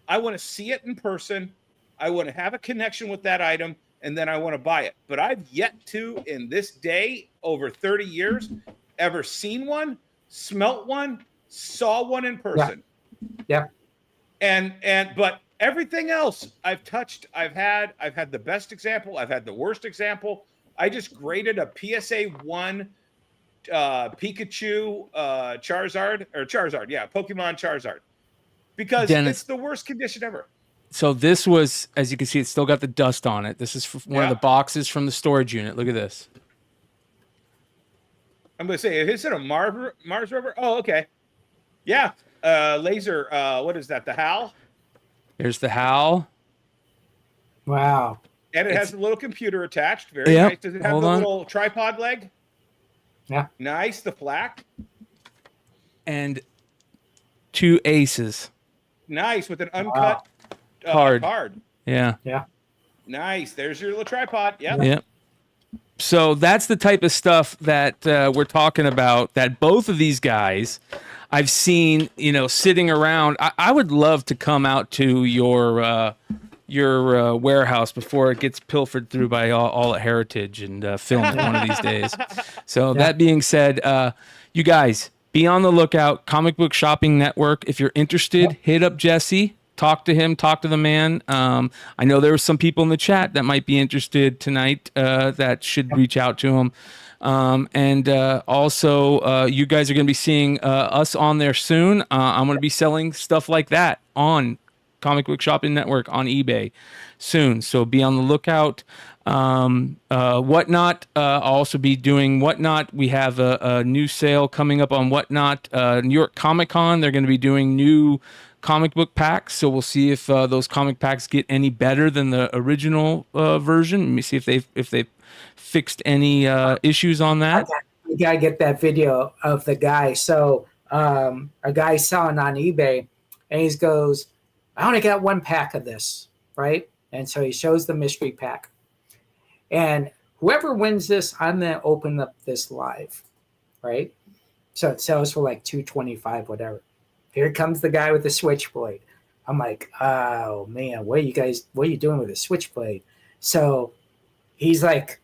I want to see it in person. I want to have a connection with that item, and then I want to buy it. But I've yet to, in this day, over 30 years, ever seen one, smelt one, saw one in person. Yeah. But everything else I've touched, I've had the best example, I've had the worst example. I just graded a PSA 1 Pikachu Charizard, Pokemon Charizard, because it's the worst condition ever. So this was, as you can see, it's still got the dust on it. This is one of the boxes from the storage unit. Look at this. I'm going to say, is it a Mars rover? Oh, okay. Yeah. Laser. What is that? The HAL? There's the HAL. Wow. And it has a little computer attached. Very nice. Does it have the little tripod leg? Yeah. Nice. The flak. And 2 aces. Nice. With an uncut card. Yeah. Nice. There's your little tripod. Yep. So that's the type of stuff that we're talking about, that both of these guys I've seen, sitting around. I would love to come out to your warehouse before it gets pilfered through by all at Heritage and filmed one of these days. So that being said, you guys, be on the lookout. Comic Book Shopping Network. If you're interested, hit up Jesse. Talk to him. Talk to the man. I know there were some people in the chat that might be interested tonight that should reach out to him. And also, you guys are going to be seeing us on there soon. I'm going to be selling stuff like that on Comic Book Shopping Network on eBay soon. So be on the lookout. Whatnot. I'll also be doing Whatnot. We have a new sale coming up on Whatnot. New York Comic Con. They're going to be doing new comic book packs. So we'll see if those comic packs get any better than the original version. Let me see if they've fixed any issues on that. You gotta get that video of the guy. So a guy selling on eBay, and he goes, "I only got 1 pack of this, right?" And so he shows the mystery pack. And whoever wins this, I'm gonna open up this live, right? So it sells for like $225, whatever. Here comes the guy with the switchblade. I'm like, oh man, what are you doing with a switchblade? So he's like,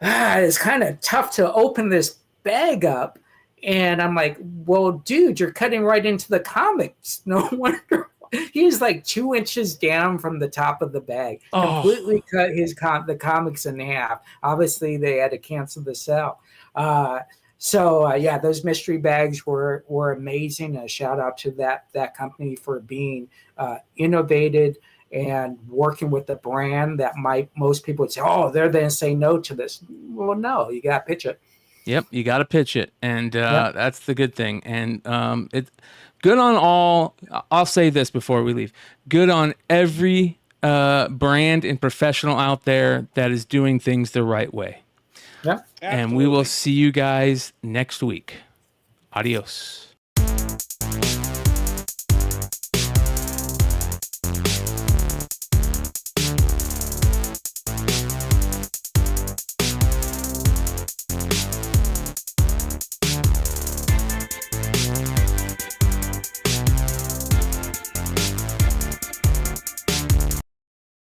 it's kind of tough to open this bag up. And I'm like, well, dude, you're cutting right into the comics. No wonder. He's like 2 inches down from the top of the bag. Completely cut the comics in half. Obviously, they had to cancel the sale. Those mystery bags were amazing. A shout out to that company for being innovative and working with the brand that most people would say, oh, they're going to say no to this. Well, no, you got to pitch it. Yep, you got to pitch it, and that's the good thing. And it's good on all. I'll say this before we leave. Good on every brand and professional out there that is doing things the right way. Yep. And we will see you guys next week. Adios.